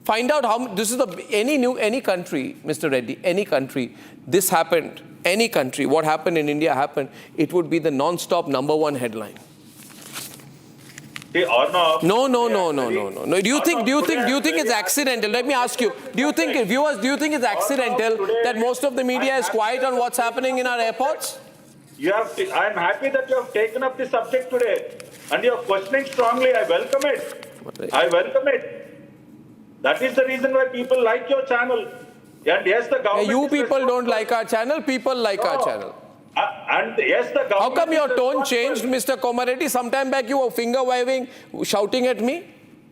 Speaker 23: Find out how this is any country, Mr. Reddy, any country, this happened, any country, what happened in India happened, it would be the non-stop #1 headline. No. Do you think it's accidental? Let me ask you. Do you think it's accidental that most of the media is quiet on what's happening in our airports?
Speaker 9: I'm happy that you have taken up this subject today and you're questioning strongly. I welcome it. That is the reason why people like your channel. And yes, the government.
Speaker 23: You people don't like our channel, people like our channel.
Speaker 9: And yes, the government.
Speaker 23: How come your tone changed, Mr. Komareddy? Sometime back you were finger waving, shouting at me.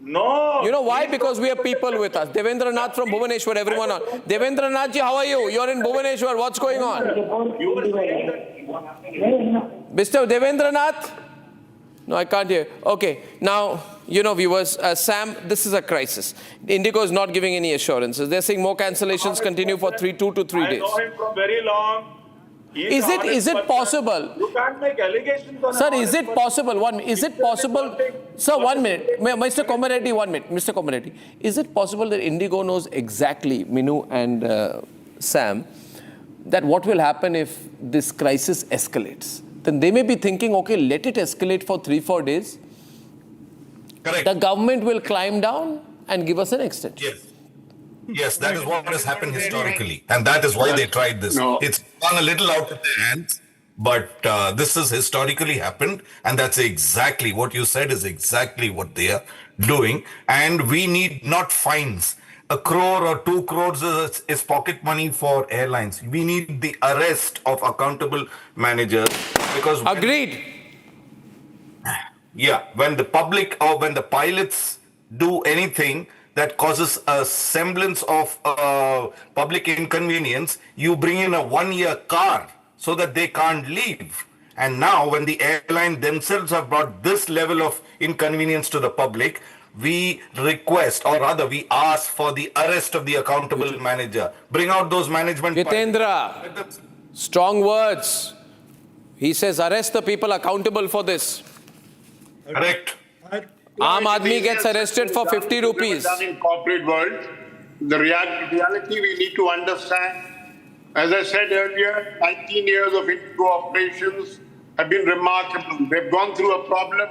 Speaker 9: No.
Speaker 23: You know why? Because we have people with us. Devendra Nath from Bhubaneswar, everyone on. Devendra Nath ji, how are you? You're in Bhubaneswar. What's going on? Mr. Devendra Nath? No, I can't hear. Okay. Now, viewers, Sam, this is a crisis. Indigo is not giving any assurances. They're saying more cancellations continue for 2 to 3 days.
Speaker 9: I know him from very long.
Speaker 23: Is it possible?
Speaker 9: You can't make allegations on
Speaker 23: Sir, is it possible? Sir, 1 minute. Mr. Komareddy, 1 minute. Mr. Komareddy, is it possible that Indigo knows exactly, Minu and Sam, that what will happen if this crisis escalates? Then they may be thinking, okay, let it escalate for 3-4 days.
Speaker 2: Correct.
Speaker 23: The government will climb down and give us an extension.
Speaker 2: Yes, that is what has happened historically. And that is why they tried this. No. It's gone a little out of their hands, but this has historically happened. And that's exactly what you said is exactly what they are doing. And we need not fines. 1 crore or 2 crores is pocket money for airlines. We need the arrest of accountable managers because...
Speaker 23: Agreed.
Speaker 2: When the public or when the pilots do anything that causes a semblance of public inconvenience, you bring in a 1-year car so that they can't leave. And now when the airline themselves have brought this level of inconvenience to the public, we request, or rather we ask for the arrest of the accountable manager. Bring out those management...
Speaker 23: Jitendra, strong words. He says arrest the people accountable for this.
Speaker 2: Correct.
Speaker 23: Aam Aadmi gets arrested for 50 rupees.
Speaker 4: Done in corporate world, the reality we need to understand. As I said earlier, 19 years of Indigo operations have been remarkable. They've gone through a problem.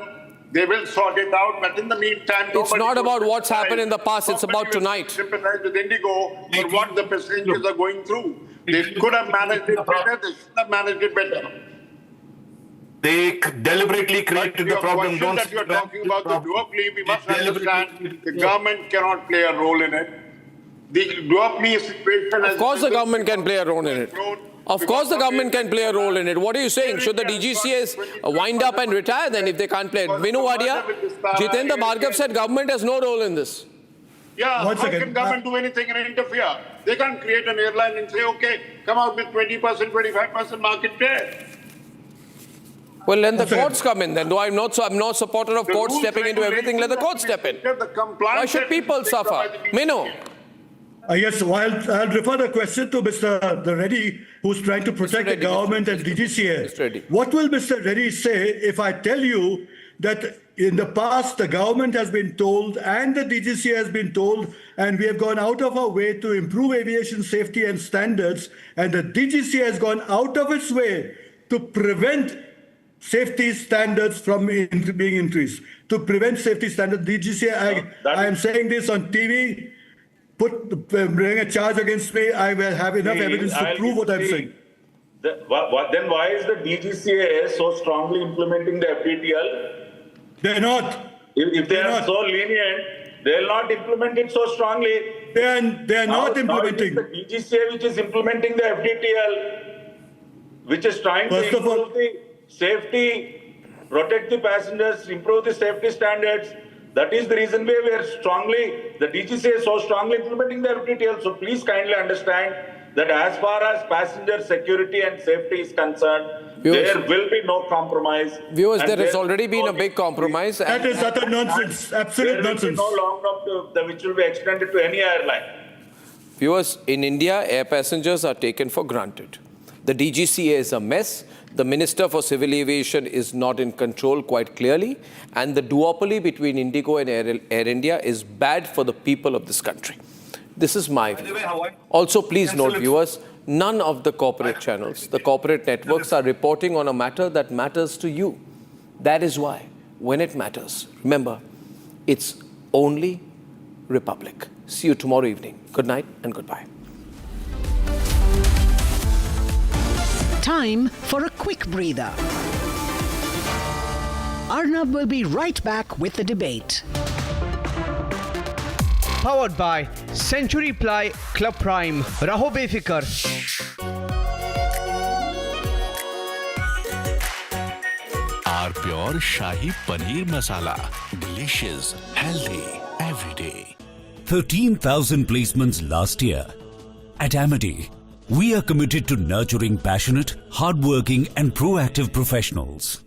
Speaker 4: They will sort it out. But in the meantime,
Speaker 23: it's not about what's happened in the past. It's about tonight.
Speaker 4: Sympathize with Indigo for what the passengers are going through. They could have managed it better. They should have managed it better.
Speaker 2: They deliberately created the problem.
Speaker 4: Don't that you're talking about the duopoly, we must understand the government cannot play a role in it. The duopoly situation...
Speaker 23: Of course the government can play a role in it. Of course the government can play a role in it. What are you saying? Should the DGCAs wind up and retire then if they can't play it? Minu Wadia, Jitendra Bhargav said government has no role in this.
Speaker 4: Yeah, how can government do anything and interfere? They can't create an airline and say, okay, come out with 20%, 25% market share.
Speaker 23: Well, then the courts come in then. I'm not supporter of courts stepping into everything. Let the courts step in. Why should people suffer? Minu.
Speaker 7: Yes, I'll refer the question to Mr. Reddy, who's trying to protect the government and DGCA. What will Mr. Reddy say if I tell you that in the past the government has been told and the DGCA has been told, and we have gone out of our way to improve aviation safety and standards, and the DGCA has gone out of its way to prevent safety standards from being increased. To prevent safety standards, DGCA, I am saying this on TV, bring a charge against me, I will have enough evidence to prove what I'm saying.
Speaker 9: Then why is the DGCA so strongly implementing the FDTL?
Speaker 7: They're not.
Speaker 9: If they are so lenient, they'll not implement it so strongly.
Speaker 7: They are not implementing.
Speaker 9: Now it is the DGCA which is implementing the FDTL, which is trying to improve the safety, protect the passengers, improve the safety standards. That is the reason why the DGCA is so strongly implementing the FDTL. So please kindly understand that as far as passenger security and safety is concerned, there will be no compromise.
Speaker 23: Viewers, there has already been a big compromise.
Speaker 7: That is utter nonsense, absolute nonsense.
Speaker 9: There will be no long-term which will be extended to any airline.
Speaker 23: Viewers, in India, air passengers are taken for granted. The DGCA is a mess. The Minister for Civil Aviation is not in control quite clearly. And the duopoly between Indigo and Air India is bad for the people of this country. This is my view. Also, please note, viewers, none of the corporate channels, the corporate networks are reporting on a matter that matters to you. That is why, when it matters, remember, it's only Republic. See you tomorrow evening. Good night and goodbye.
Speaker 19: Time for a quick breather. Arnab will be right back with the debate.
Speaker 20: Powered by Century Ply Club Prime. Raho befikar.
Speaker 21: Our pure Shahi Paneer Masala. Delicious, healthy, every day. 13,000 placements last year. At Amity, we are committed to nurturing passionate, hardworking and proactive professionals.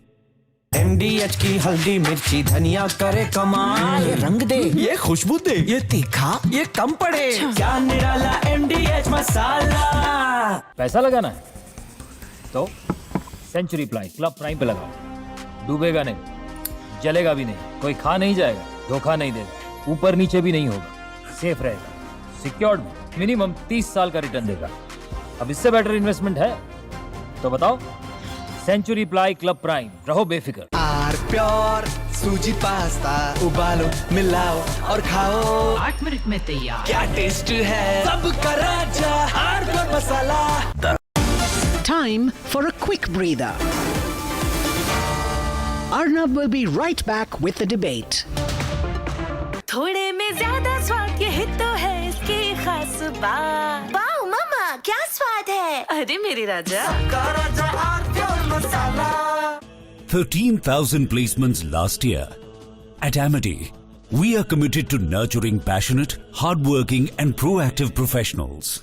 Speaker 22: MDH की हल्दी मिर्ची धनिया करे कमाल ये रंग दे ये खुशबू दे ये तीखा ये कम पड़े क्या निराला MDH मसाला।
Speaker 24: पैसा लगाना है तो सेंचुरी प्लाई क्लब प्राइम पे लगाओ। डूबेगा नहीं, जलेगा भी नहीं, कोई खा नहीं जाएगा, धोखा नहीं देगा, ऊपर नीचे भी नहीं होगा, सेफ रहेगा, सिक्योर्ड, मिनिमम 30 साल का रिटर्न देगा। अब इससे बेटर इन्वेस्टमेंट है तो बताओ। सेंचुरी प्लाई क्लब प्राइम, रहो बेफिक्र।
Speaker 22: आर प्योर सूजी पास्ता उबालो मिलाओ और खाओ
Speaker 19: 8 मिनट में तैयार।
Speaker 22: क्या टेस्ट है सबका राजा R pure masala.
Speaker 19: Time for a quick breather. Arnab will be right back with the debate.
Speaker 25: थोड़े में ज्यादा स्वाद यही तो है इसकी खास बात। वाओ मामा क्या स्वाद है। अरे मेरे राजा
Speaker 21: 13,000 placements last year. At Amity, we are committed to nurturing passionate, hardworking and proactive professionals.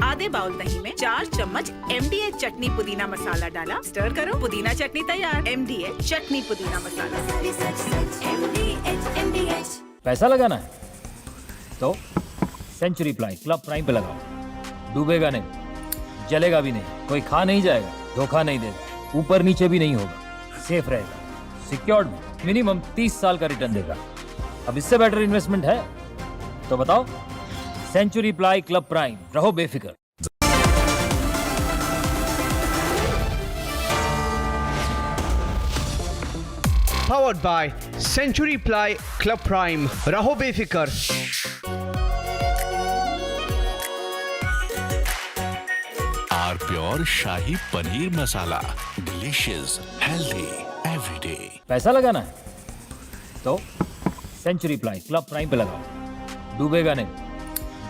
Speaker 27: आधे बाउल दही में 4 चम्मच MDH चटनी पुदीना मसाला डाला, स्टर करो, पुदीना चटनी तैयार। MDH चटनी पुदीना मसाला।
Speaker 24: पैसा लगाना है तो सेंचुरी प्लाई क्लब प्राइम पे लगाओ। डूबेगा नहीं, जलेगा भी नहीं, कोई खा नहीं जाएगा, धोखा नहीं देगा, ऊपर नीचे भी नहीं होगा, सेफ रहेगा, सिक्योर्ड, मिनिमम 30 साल का रिटर्न देगा। अब इससे बेटर इन्वेस्टमेंट है तो बताओ। सेंचुरी प्लाई क्लब प्राइम, रहो बेफिक्र।
Speaker 20: Powered by Century Ply Club Prime. Raho befikar.
Speaker 21: Our pure Shahi Paneer Masala. Delicious, healthy, every day.
Speaker 24: पैसा लगाना है तो सेंचुरी प्लाई क्लब प्राइम पे लगाओ। डूबेगा नहीं,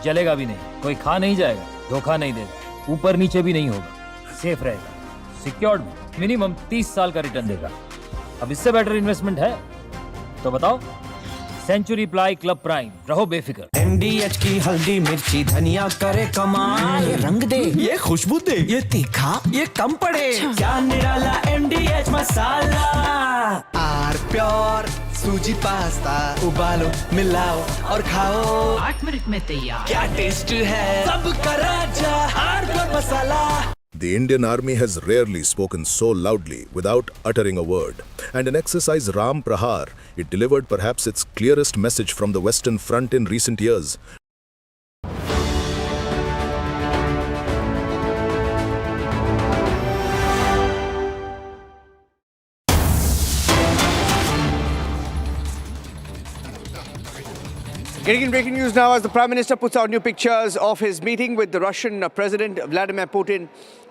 Speaker 24: जलेगा भी नहीं, कोई खा नहीं जाएगा, धोखा नहीं देगा, ऊपर नीचे भी नहीं होगा, सेफ रहेगा, सिक्योर्ड, मिनिमम 30 साल का रिटर्न देगा। अब इससे बेटर इन्वेस्टमेंट है तो बताओ। सेंचुरी प्लाई क्लब प्राइम, रहो बेफिक्र।
Speaker 22: MDH की हल्दी मिर्ची धनिया करे कमाल ये रंग दे ये खुशबू दे ये तीखा ये कम पड़े क्या निराला MDH मसाला। आर प्योर सूजी पास्ता उबालो मिलाओ और खाओ
Speaker 19: 8 मिनट में तैयार।
Speaker 22: क्या टेस्ट है सबका राजा R pure masala.
Speaker 28: The Indian Army has rarely spoken so loudly without uttering a word. And in exercise Ram Prahar, it delivered perhaps its clearest message from the Western Front in recent years.
Speaker 20: Getting in breaking news now as the Prime Minister puts out new pictures of his meeting with the Russian President Vladimir Putin.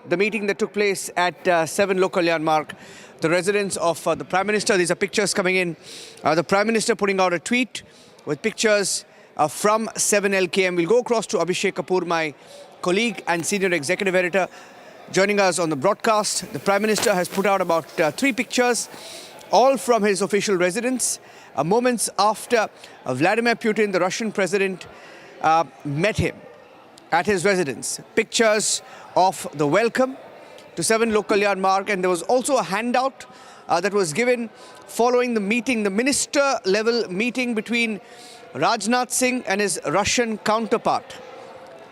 Speaker 20: the meeting that took place at 7 Local Mark, the residence of the Prime Minister. These are pictures coming in. The Prime Minister putting out a tweet with pictures from 7 LKM. We'll go across to Abhishek Kapoor, my colleague and senior executive editor, joining us on the broadcast. The Prime Minister has put out about 3 pictures, all from his official residence, moments after Vladimir Putin, the Russian president, met him at his residence. Pictures of the welcome to 7 Local Mark, and there was also a handout that was given following the meeting, the minister-level meeting between Rajnath Singh and his Russian counterpart.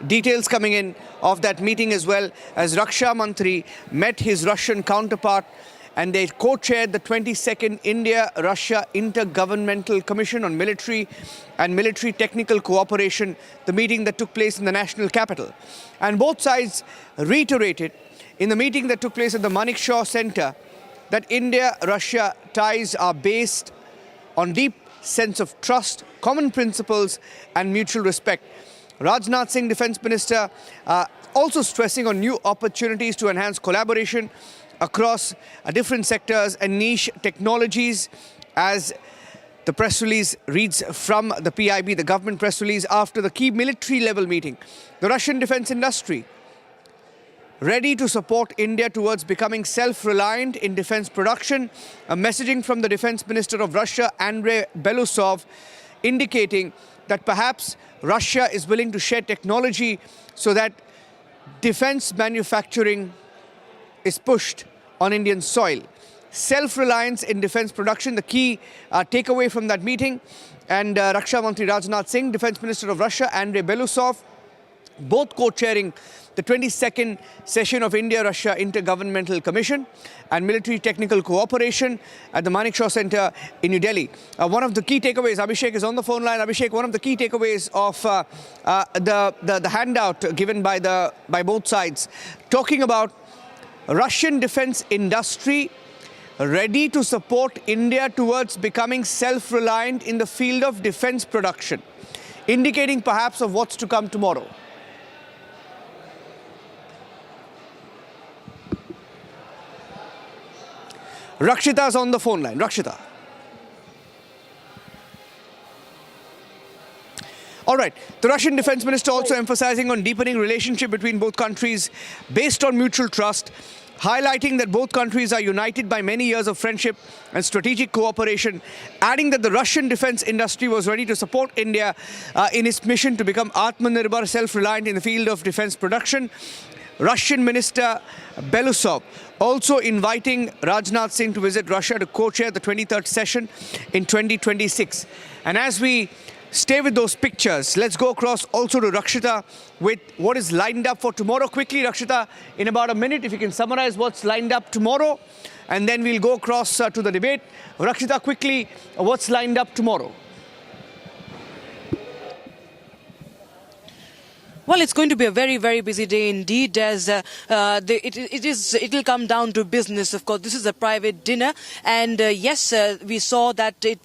Speaker 20: Details coming in of that meeting as well, as Raksha Mantri met his Russian counterpart and they co-chaired the 22nd India-Russia Intergovernmental Commission on Military and Military Technical Cooperation, the meeting that took place in the national capital. And both sides reiterated in the meeting that took place at the Manekshaw Center that India-Russia ties are based on deep sense of trust, common principles and mutual respect. Rajnath Singh, Defence Minister, also stressing on new opportunities to enhance collaboration across different sectors and niche technologies, as the press release reads from the PIB, the government press release, after the key military level meeting. The Russian defence industry ready to support India towards becoming self-reliant in defence production. A messaging from the Defence Minister of Russia, Andrei Belousov, indicating that perhaps Russia is willing to share technology so that defence manufacturing is pushed on Indian soil. Self-reliance in defence production, the key takeaway from that meeting. And Raksha Mantri Rajnath Singh, Defence Minister of Russia, Andrei Belousov, both co-chairing the 22nd session of India-Russia Intergovernmental Commission and Military Technical Cooperation at the Manekshaw Center in New Delhi. One of the key takeaways, Abhishek is on the phone line. Abhishek, one of the key takeaways of the handout given by both sides, talking about Russian defense industry ready to support India towards becoming self-reliant in the field of defense production, indicating perhaps of what's to come tomorrow. Rakshita's on the phone line. Rakshita. All right. The Russian Defense Minister also emphasizing on deepening relationship between both countries based on mutual trust, highlighting that both countries are united by many years of friendship and strategic cooperation, adding that the Russian defense industry was ready to support India in its mission to become Atmanirbhar, self-reliant in the field of defense production. Russian Minister Belousov also inviting Rajnath Singh to visit Russia to co-chair the 23rd session in 2026. And as we stay with those pictures, let's go across also to Rakshita with what is lined up for tomorrow. Quickly, Rakshita, in about a minute, if you can summarize what's lined up tomorrow, and then we'll go across to the debate. Rakshita, quickly, what's lined up tomorrow?
Speaker 3: Well, it's going to be a very, very busy day indeed, as it will come down to business. Of course, this is a private dinner, and yes, we saw that there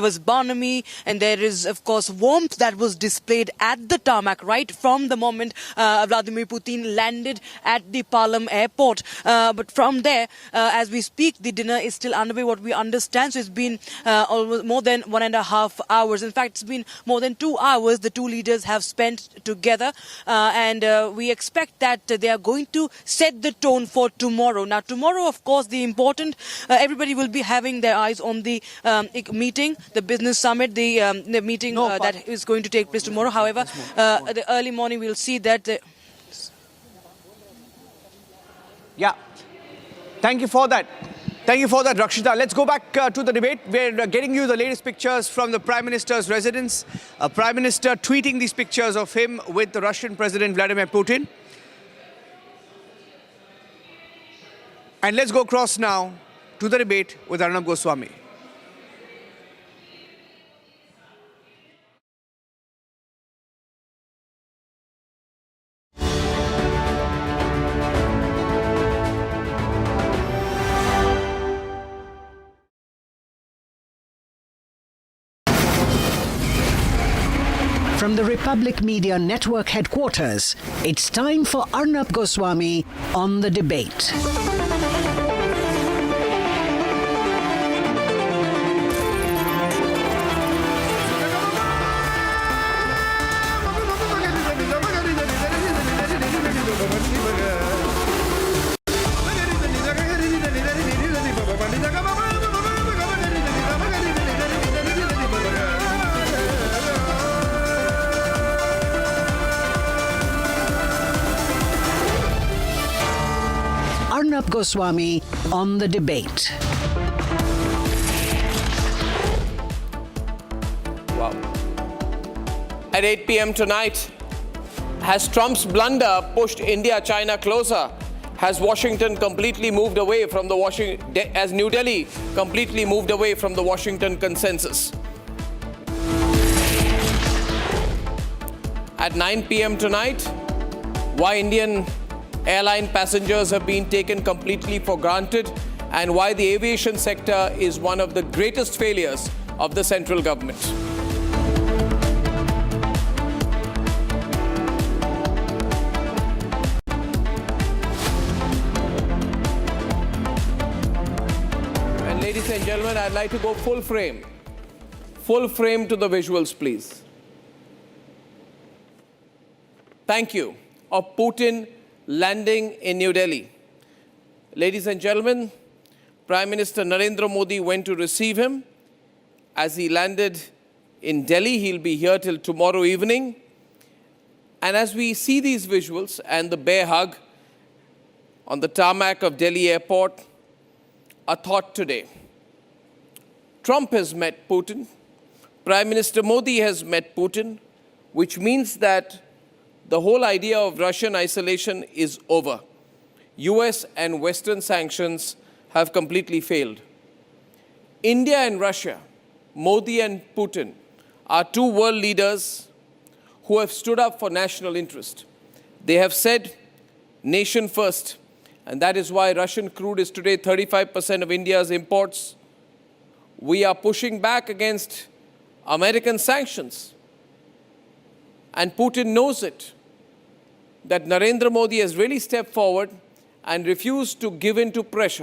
Speaker 3: was bonhomie, and there is, of course, warmth that was displayed at the tarmac right from the moment Vladimir Putin landed at the Palam airport. But from there, as we speak, the dinner is still underway. What we understand, so it's been almost more than 1.5 hours. In fact, it's been more than 2 hours the two leaders have spent together. And we expect that they are going to set the tone for tomorrow. Now, tomorrow, of course, everybody will be having their eyes on the meeting, the business summit, the meeting that is going to take place tomorrow. However, the early morning, we'll see that.
Speaker 20: Yeah, thank you for that. Thank you for that, Rakshita. Let's go back to the debate. We're getting you the latest pictures from the Prime Minister's residence. Prime Minister tweeting these pictures of him with the Russian President Vladimir Putin. And let's go across now to the debate with Arnab Goswami.
Speaker 19: From the Republic Media Network headquarters, it's time for Arnab Goswami on the debate. Arnab Goswami on the debate.
Speaker 23: Wow. At 8 p.m. tonight, has Trump's blunder pushed India-China closer? Has Washington completely moved away from the has New Delhi completely moved away from the Washington consensus? At 9 p.m. tonight, why Indian airline passengers have been taken completely for granted and why the aviation sector is one of the greatest failures of the central government. And ladies and gentlemen, I'd like to go full frame to the visuals, please. Thank you. Of Putin landing in New Delhi. Ladies and gentlemen, Prime Minister Narendra Modi went to receive him. As he landed in Delhi, he'll be here till tomorrow evening. And as we see these visuals and the bear hug on the tarmac of Delhi airport, a thought today. Trump has met Putin. Prime Minister Modi has met Putin, which means that the whole idea of Russian isolation is over. US and Western sanctions have completely failed. India and Russia, Modi and Putin, are two world leaders who have stood up for national interest. They have said, nation first, and that is why Russian crude is today 35% of India's imports. We are pushing back against American sanctions. And Putin knows it, that Narendra Modi has really stepped forward and refused to give in to pressure.